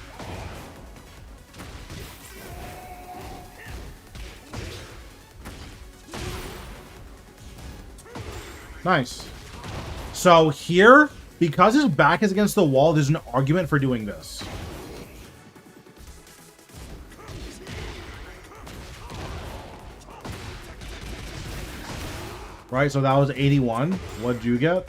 Nice. So here, because his back is against the wall, there's an argument for doing this. Right, so that was 81. What'd you get?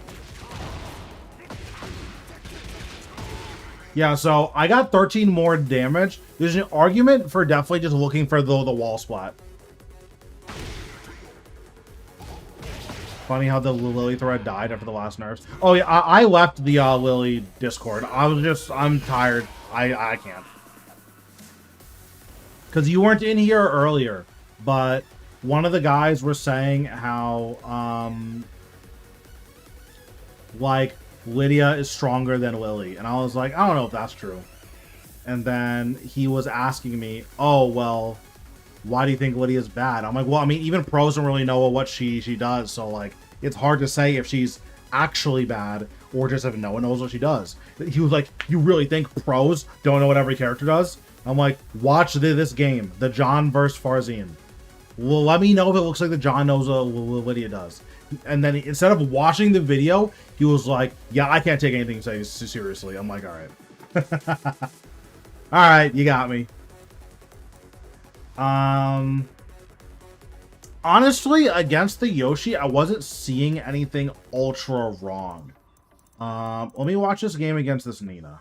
Yeah, so I got 13 more damage. There's an argument for definitely just looking for the wall splat. Funny how the Lily thread died after the last nerfs. Oh yeah, I left the Lily Discord. I'm tired. I can't. Because you weren't in here earlier, but one of the guys were saying how, like, Lydia is stronger than Lily. And I was like, I don't know if that's true. And then he was asking me, oh, well, why do you think Lydia's bad? I'm like, well, I mean, even pros don't really know what she does. So, like, it's hard to say if she's actually bad or just if no one knows what she does. He was like, you really think pros don't know what every character does? I'm like, watch this game. The John versus Farzine. Well, let me know if it looks like the John knows what Lydia does. And then instead of watching the video, he was like, yeah, I can't take anything seriously. I'm like, all right. All right, you got me. Honestly, against the Yoshi, I wasn't seeing anything ultra wrong. Let me watch this game against this Nina.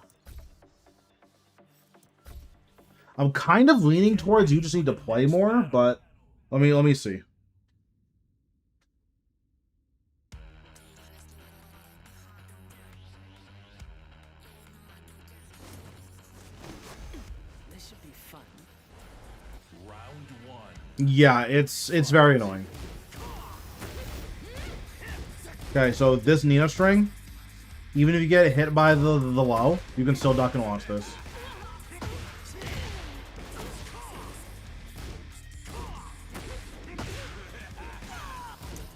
I'm kind of leaning towards you just need to play more, but let me see. This should be fun. Round one. Yeah, it's very annoying. Okay, so this Nina string, even if you get hit by the low, you can still duck and launch this.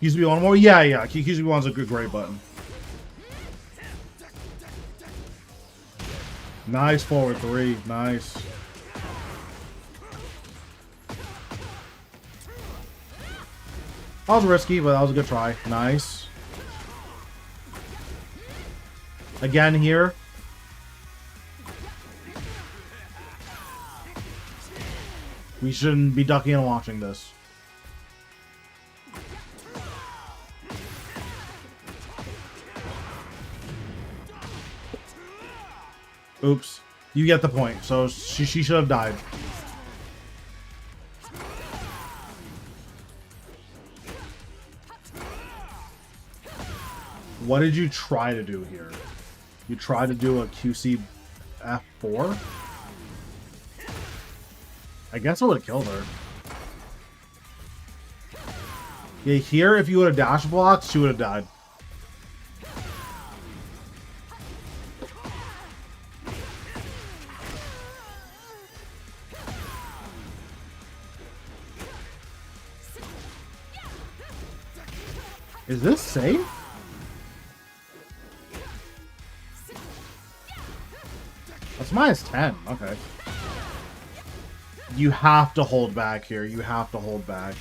QCB one more? Yeah, yeah. QCB one's a great button. Nice forward 3. Nice. That was risky, but that was a good try. Nice. Again here. We shouldn't be ducking and launching this. Oops. You get the point. So she should have died. What did you try to do here? You tried to do a QC F4? I guess I would have killed her. Yeah, here, if you would have dash blocked, she would have died. Is this safe? That's -10. Okay. You have to hold back here. You have to hold back.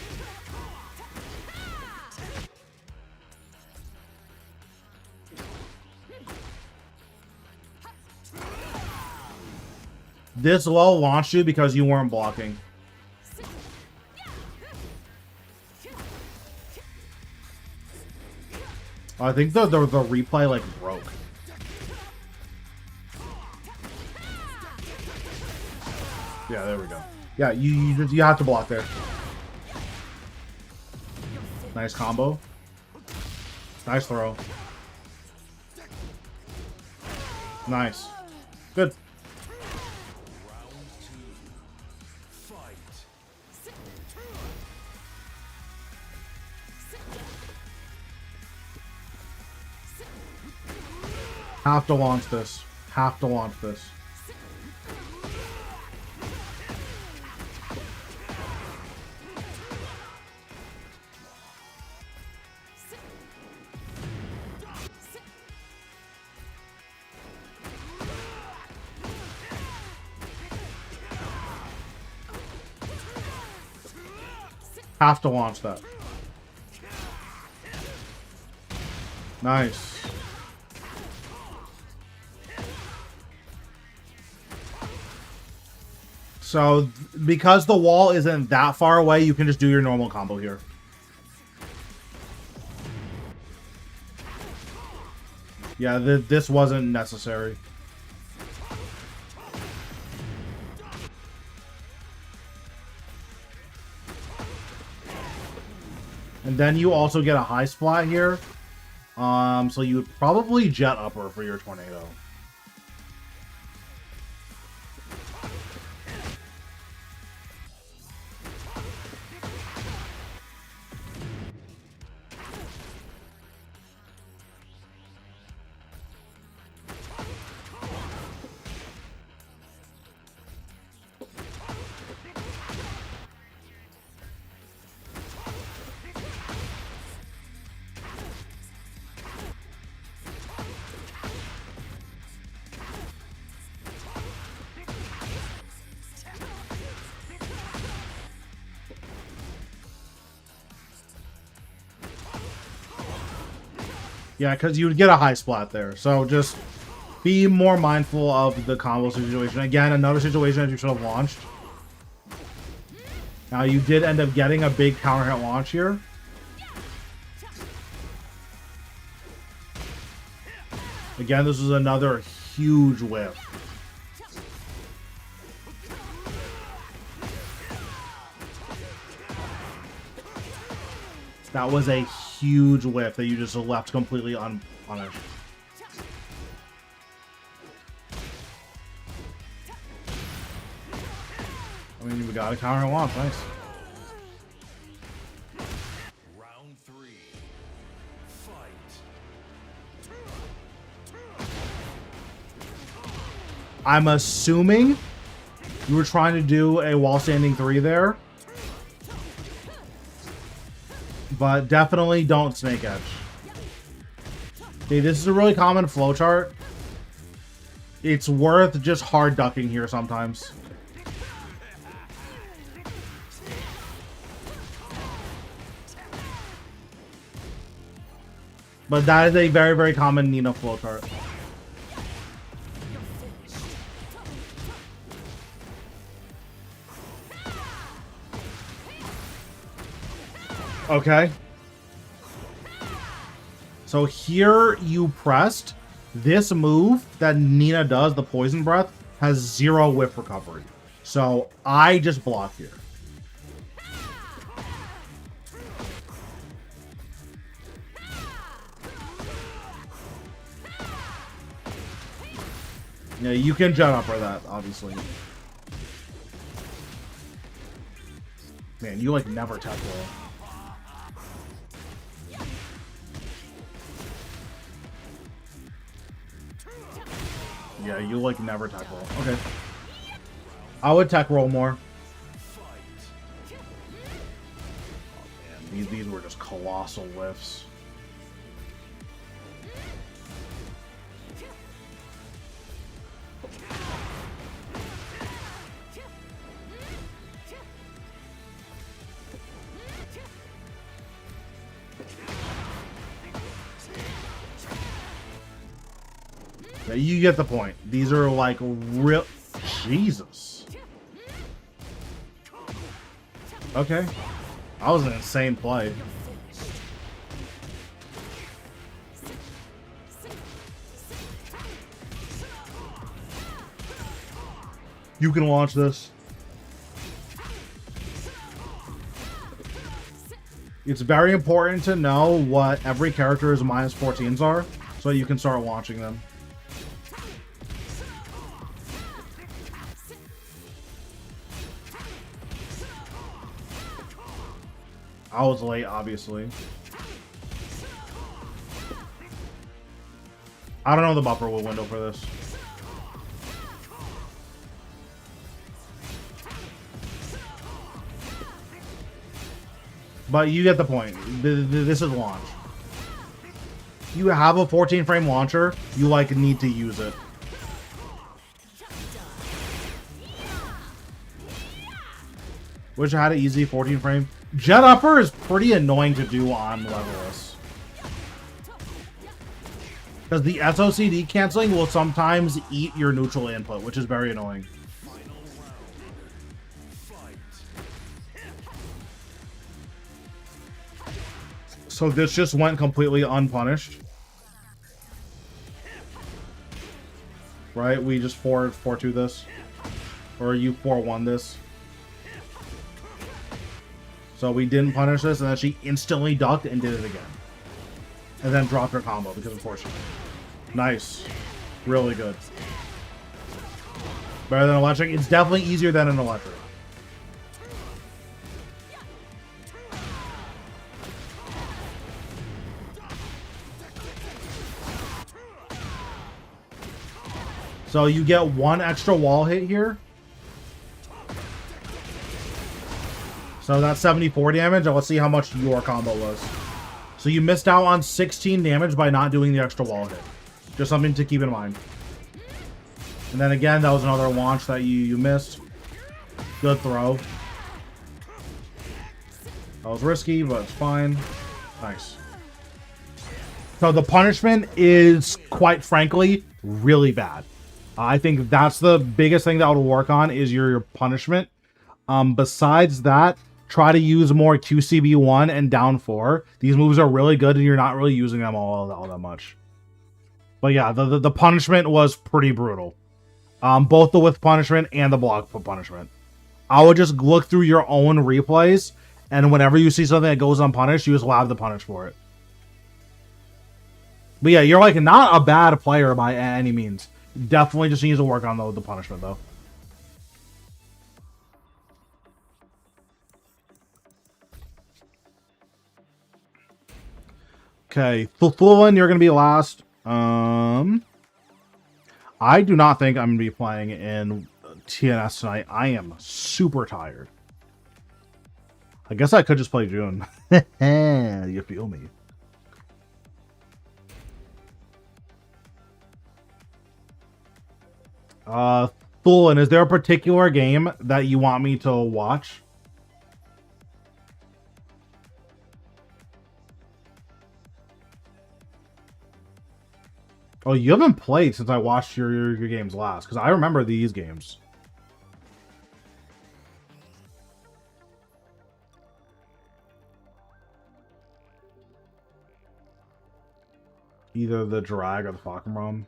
This low launched you because you weren't blocking. I think the replay like broke. Yeah, there we go. Yeah, you have to block there. Nice combo. Nice throw. Nice. Good. Have to launch this. Have to launch this. Have to launch that. Nice. So, because the wall isn't that far away, you can just do your normal combo here. Yeah, this wasn't necessary. And then you also get a high splat here. So you would probably jet upper for your tornado. Yeah, because you would get a high splat there. So just be more mindful of the combo situation. Again, another situation that you should have launched. Now, you did end up getting a big counter hit launch here. Again, this is another huge whiff. That was a huge whiff that you just left completely unpunished. I mean, we got a counter launch, nice. Round 3. Fight. I'm assuming you were trying to do a wall standing 3 there. but definitely don't snake edge. Okay, this is a really common flowchart. It's worth just hard ducking here sometimes. But that is a very, very common Nina flowchart. Okay. So here you pressed. This move that Nina does, the Poison Breath, has 0 whiff recovery. So I just block here. Yeah, you can jet upper that, obviously. Man, you like never tech roll. Yeah, you like never tech roll. Okay. I would tech roll more. Oh, man, these were just colossal whiffs. Yeah, you get the point. These are like real... Jesus. Okay. That was an insane play. You can launch this. It's very important to know what every character's -14s are, so you can start launching them. I was late, obviously. I don't know the buffer window for this. But you get the point. This is launch. You have a 14 frame launcher, you like need to use it. Wish I had an easy 14 frame. Jet upper is pretty annoying to do on Legolas. Because the SOCD canceling will sometimes eat your neutral input, which is very annoying. So this just went completely unpunished. Right? We just 4-2 this. Or you 4-1 this. So we didn't punish this, and then she instantly ducked and did it again. And then dropped her combo, because of course she did. Nice. Really good. Better than electric. It's definitely easier than an electric. So you get 1 extra wall hit here. So that's 74 damage, and let's see how much your combo was. So you missed out on 16 damage by not doing the extra wall hit. Just something to keep in mind. And then again, that was another launch that you missed. Good throw. That was risky, but it's fine. Nice. So the punishment is, quite frankly, really bad. I think that's the biggest thing that I would work on is your punishment. Besides that, try to use more QCB1 and down 4. These moves are really good and you're not really using them all that much. But yeah, the punishment was pretty brutal. Both the with punishment and the block punishment. I would just look through your own replays, and whenever you see something that goes unpunished, you just will have to punish for it. But yeah, you're like not a bad player by any means. Definitely just needs to work on the punishment though. Okay, Fulfillin, you're going to be last. I do not think I'm going to be playing in TNS tonight. I am super tired. I guess I could just play June. You feel me? Thulin, is there a particular game that you want me to watch? Oh, you haven't played since I watched your games last, because I remember these games. Either the Drag or the Fakemram.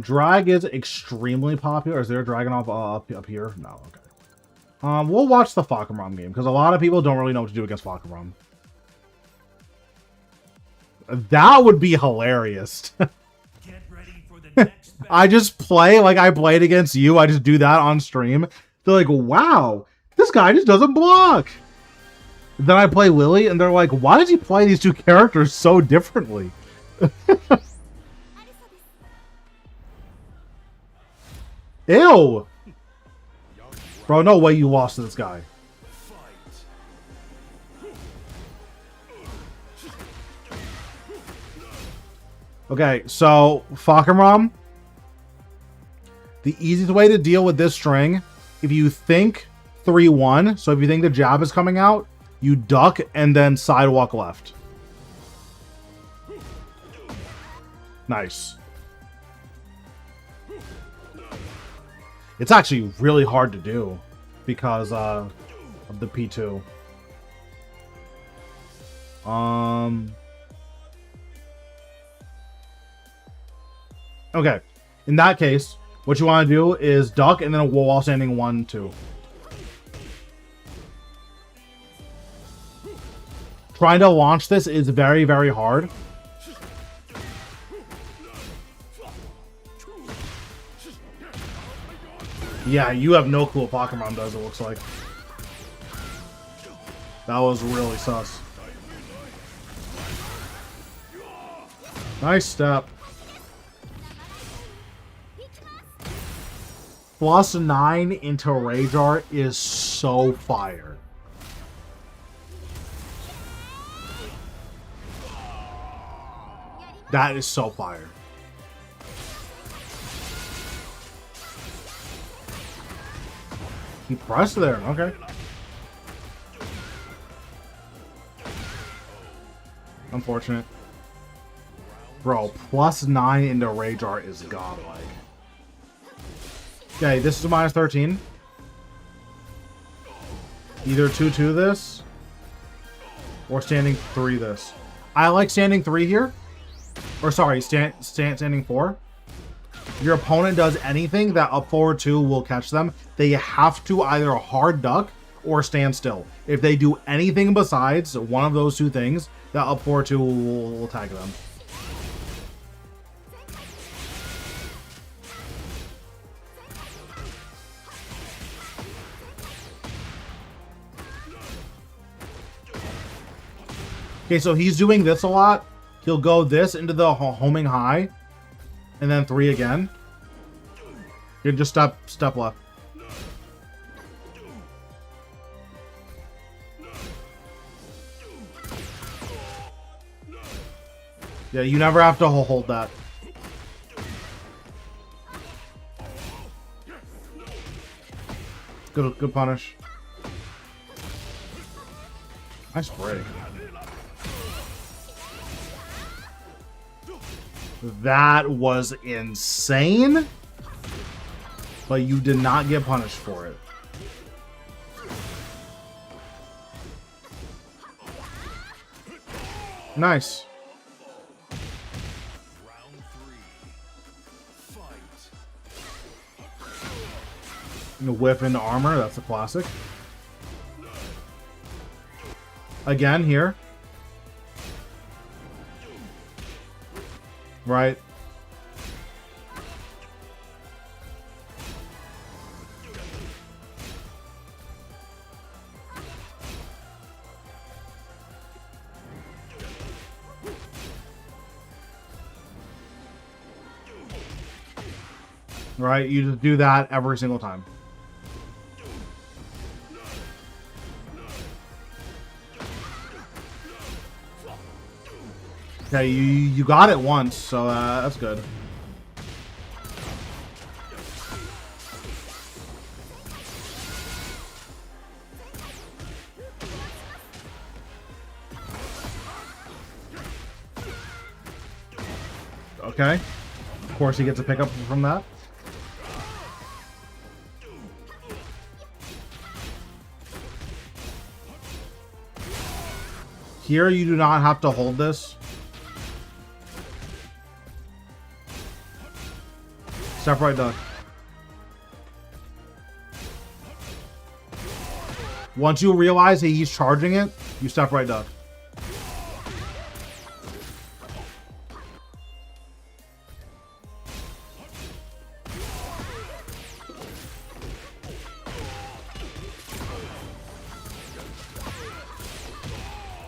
Drag is extremely popular. Is there a Dragunov up here? No, okay. We'll watch the Fakemram game, because a lot of people don't really know what to do against Fakemram. That would be hilarious. Get ready for the next battle. I just play like I played against you. I just do that on stream. They're like, wow, this guy just doesn't block. Then I play Lily, and they're like, why does he play these two characters so differently? Ew! Bro, no way you lost to this guy. Okay, so Fakemram. The easiest way to deal with this string, if you think 3-1, so if you think the jab is coming out, you duck and then sidewalk left. Nice. It's actually really hard to do because of the P2. Okay. In that case, what you want to do is duck and then a wall standing 1-2. Trying to launch this is very, very hard. Yeah, you have no clue what Fakemram does, it looks like. That was really sus. Nice step. +9 into Rage Art is so fire. That is so fire. He pressed there, okay. Unfortunate. Bro, +9 into Rage Art is godlike. Okay, this is a -13. Either 2-2 this, or standing 3 this. I like standing 3 here. Or sorry, standing 4. Your opponent does anything, that up forward 2 will catch them. They have to either hard duck or stand still. If they do anything besides one of those two things, that up forward 2 will tag them. Okay, so he's doing this a lot. He'll go this into the homing high, and then 3 again. You just step left. Yeah, you never have to hold that. Good punish. Nice break. That was insane, but you did not get punished for it. Nice. Round 3. Fight. The whip into armor, that's a classic. Again here. Right. Right? You just do that every single time. Okay, you got it once, so that's good. Okay. Of course he gets a pickup from that. Here you do not have to hold this. Step right duck. Once you realize that he's charging it, you step right duck.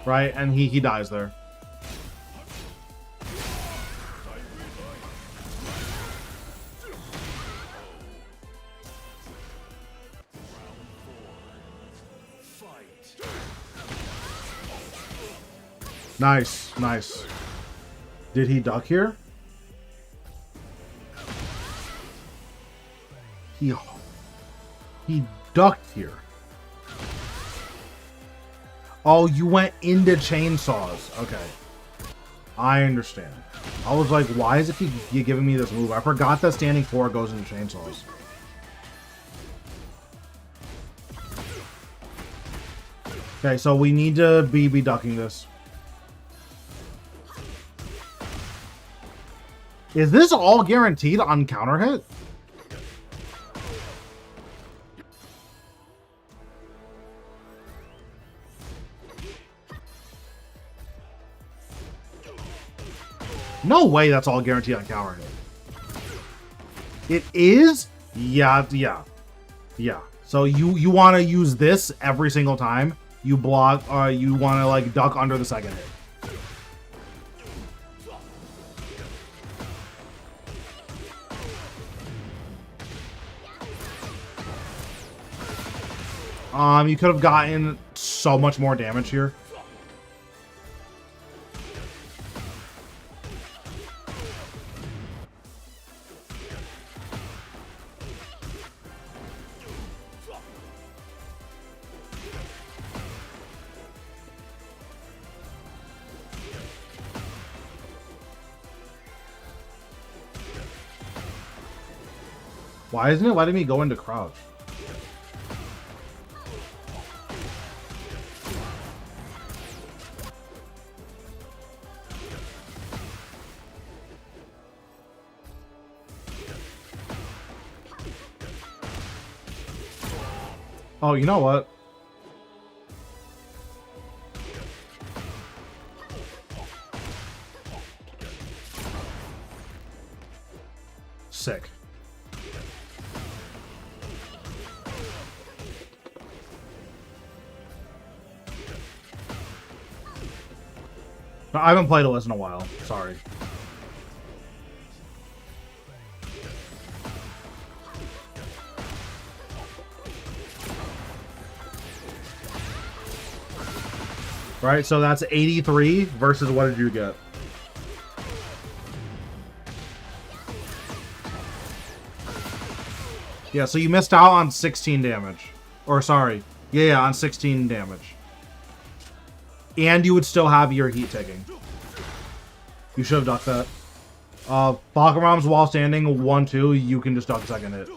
Right, and he dies there. Nice, nice. Did he duck here? He ducked here. Oh, you went into chainsaws. Okay. I understand. I was like, why is it you giving me this move? I forgot that standing 4 goes into chainsaws. Okay, so we need to be ducking this. Is this all guaranteed on counter hit? No way that's all guaranteed on counter hit. It is? Yeah. So you want to use this every single time you block, you want to like duck under the second hit. You could have gotten so much more damage here. Why isn't it letting me go into crouch? Oh, you know what? Sick. I haven't played Eliz in a while. Sorry. Right, so that's 83 versus what did you get? Yeah, so you missed out on 16 damage. Or sorry. Yeah, on 16 damage. And you would still have your heat taking. You should have ducked that. Bakaram's while standing 1-2, you can just duck second hit.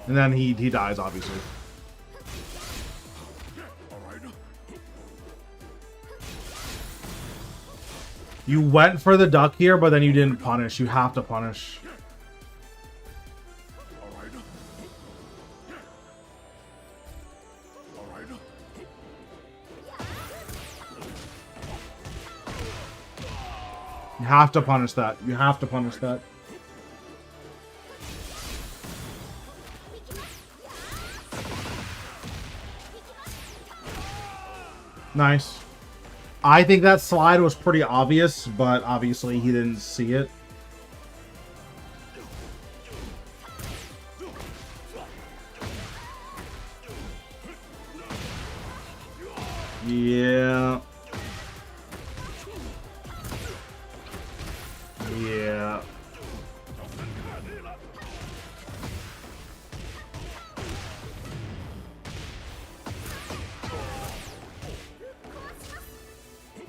And then he dies, obviously. You went for the duck here, but then you didn't punish. You have to punish. You have to punish that. You have to punish that. Nice. I think that slide was pretty obvious, but obviously he didn't see it. Yeah. Yeah.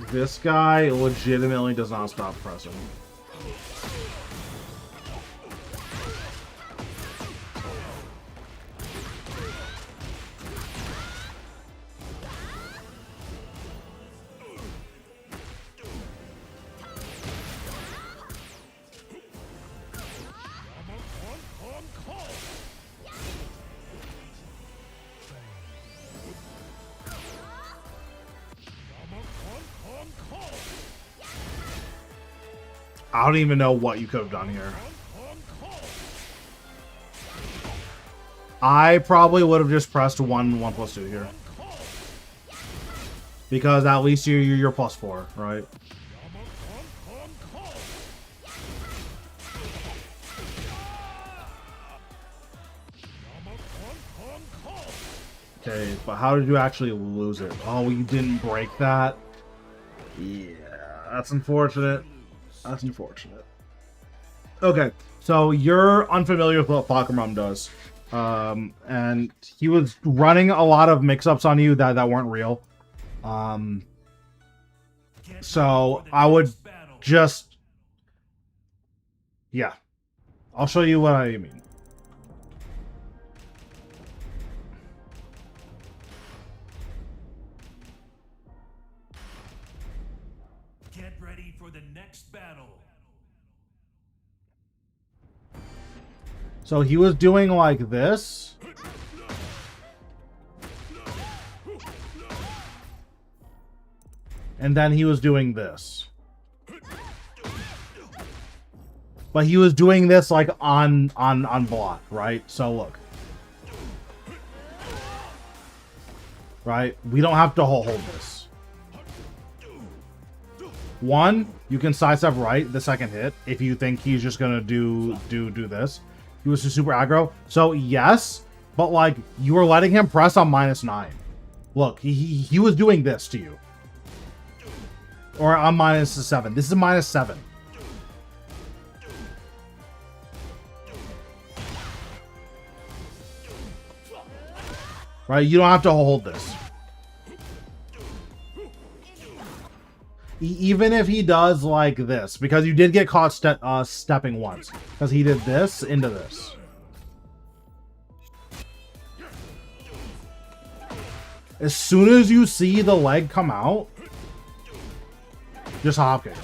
This guy legitimately does not stop pressing. I don't even know what you could have done here. I probably would have just pressed 1+2 here. Because at least you're +4, right? Okay, but how did you actually lose it? Oh, you didn't break that? Yeah, that's unfortunate. That's unfortunate. Okay, so you're unfamiliar with what Fahkumram does. And he was running a lot of mix-ups on you that weren't real. So I would just... Yeah. I'll show you what I mean. Get ready for the next battle. So he was doing like this. And then he was doing this. But he was doing this like on block, right? So look. Right? We don't have to hold this. One, you can sidestep right the second hit if you think he's just gonna do this. He was super aggro. So yes, but like you were letting him press on -9. Look, he was doing this to you. Or on -7. This is -7. Right? You don't have to hold this. Even if he does like this, because you did get caught stepping once, because he did this into this. As soon as you see the leg come out, just hop kick it.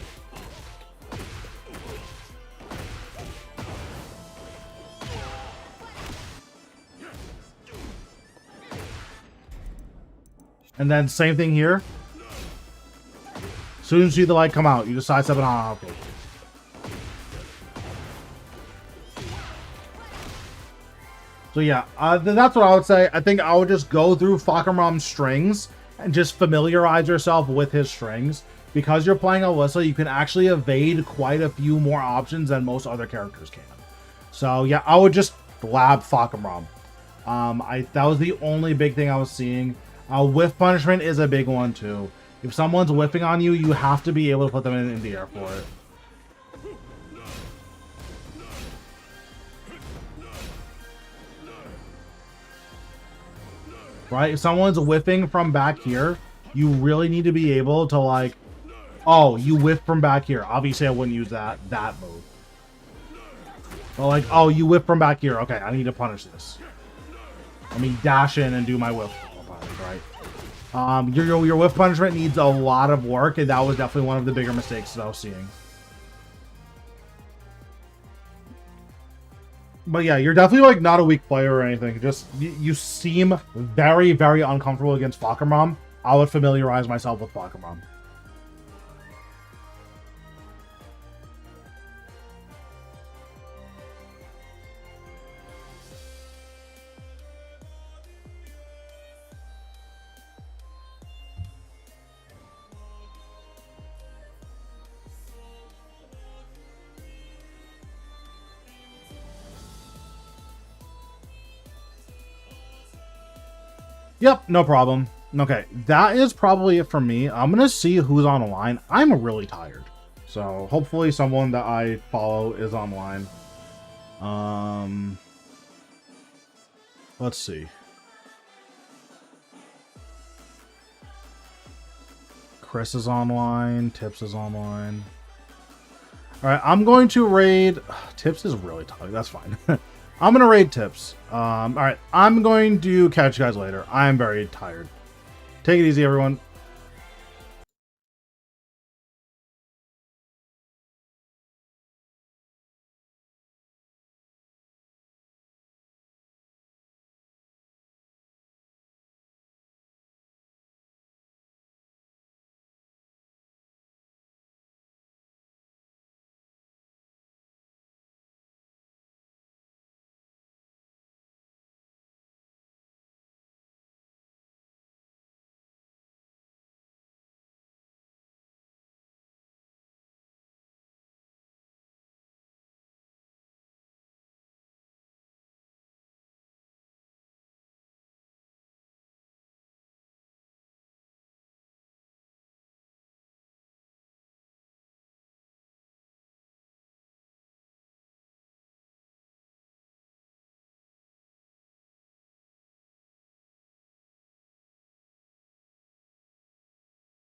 And then same thing here. As soon as you see the light come out, you just sidestep and hop kick. So yeah, that's what I would say. I think I would just go through Fahkumram's strings and just familiarize yourself with his strings. Because you're playing Alyssa, you can actually evade quite a few more options than most other characters can. So yeah, I would just lab Fahkumram. That was the only big thing I was seeing. Whiff punishment is a big one too. If someone's whiffing on you, you have to be able to put them in the air for it. Right? If someone's whiffing from back here, you really need to be able to like, oh, you whiff from back here. Obviously, I wouldn't use that move. But like, oh, you whiff from back here. Okay, I need to punish this. Let me dash in and do my whiff. Right? Your whiff punishment needs a lot of work, and that was definitely one of the bigger mistakes that I was seeing. But yeah, you're definitely like not a weak player or anything. Just you seem very, very uncomfortable against Fahkumram. I would familiarize myself with Fahkumram. Yep, no problem. Okay, that is probably it for me. I'm gonna see who's on the line. I'm really tired, so hopefully someone that I follow is online. Let's see. Chris is online. Tips is online. All right, I'm going to raid. Tips is really tired. That's fine. I'm gonna raid Tips. All right, I'm going to catch you guys later. I'm very tired. Take it easy, everyone.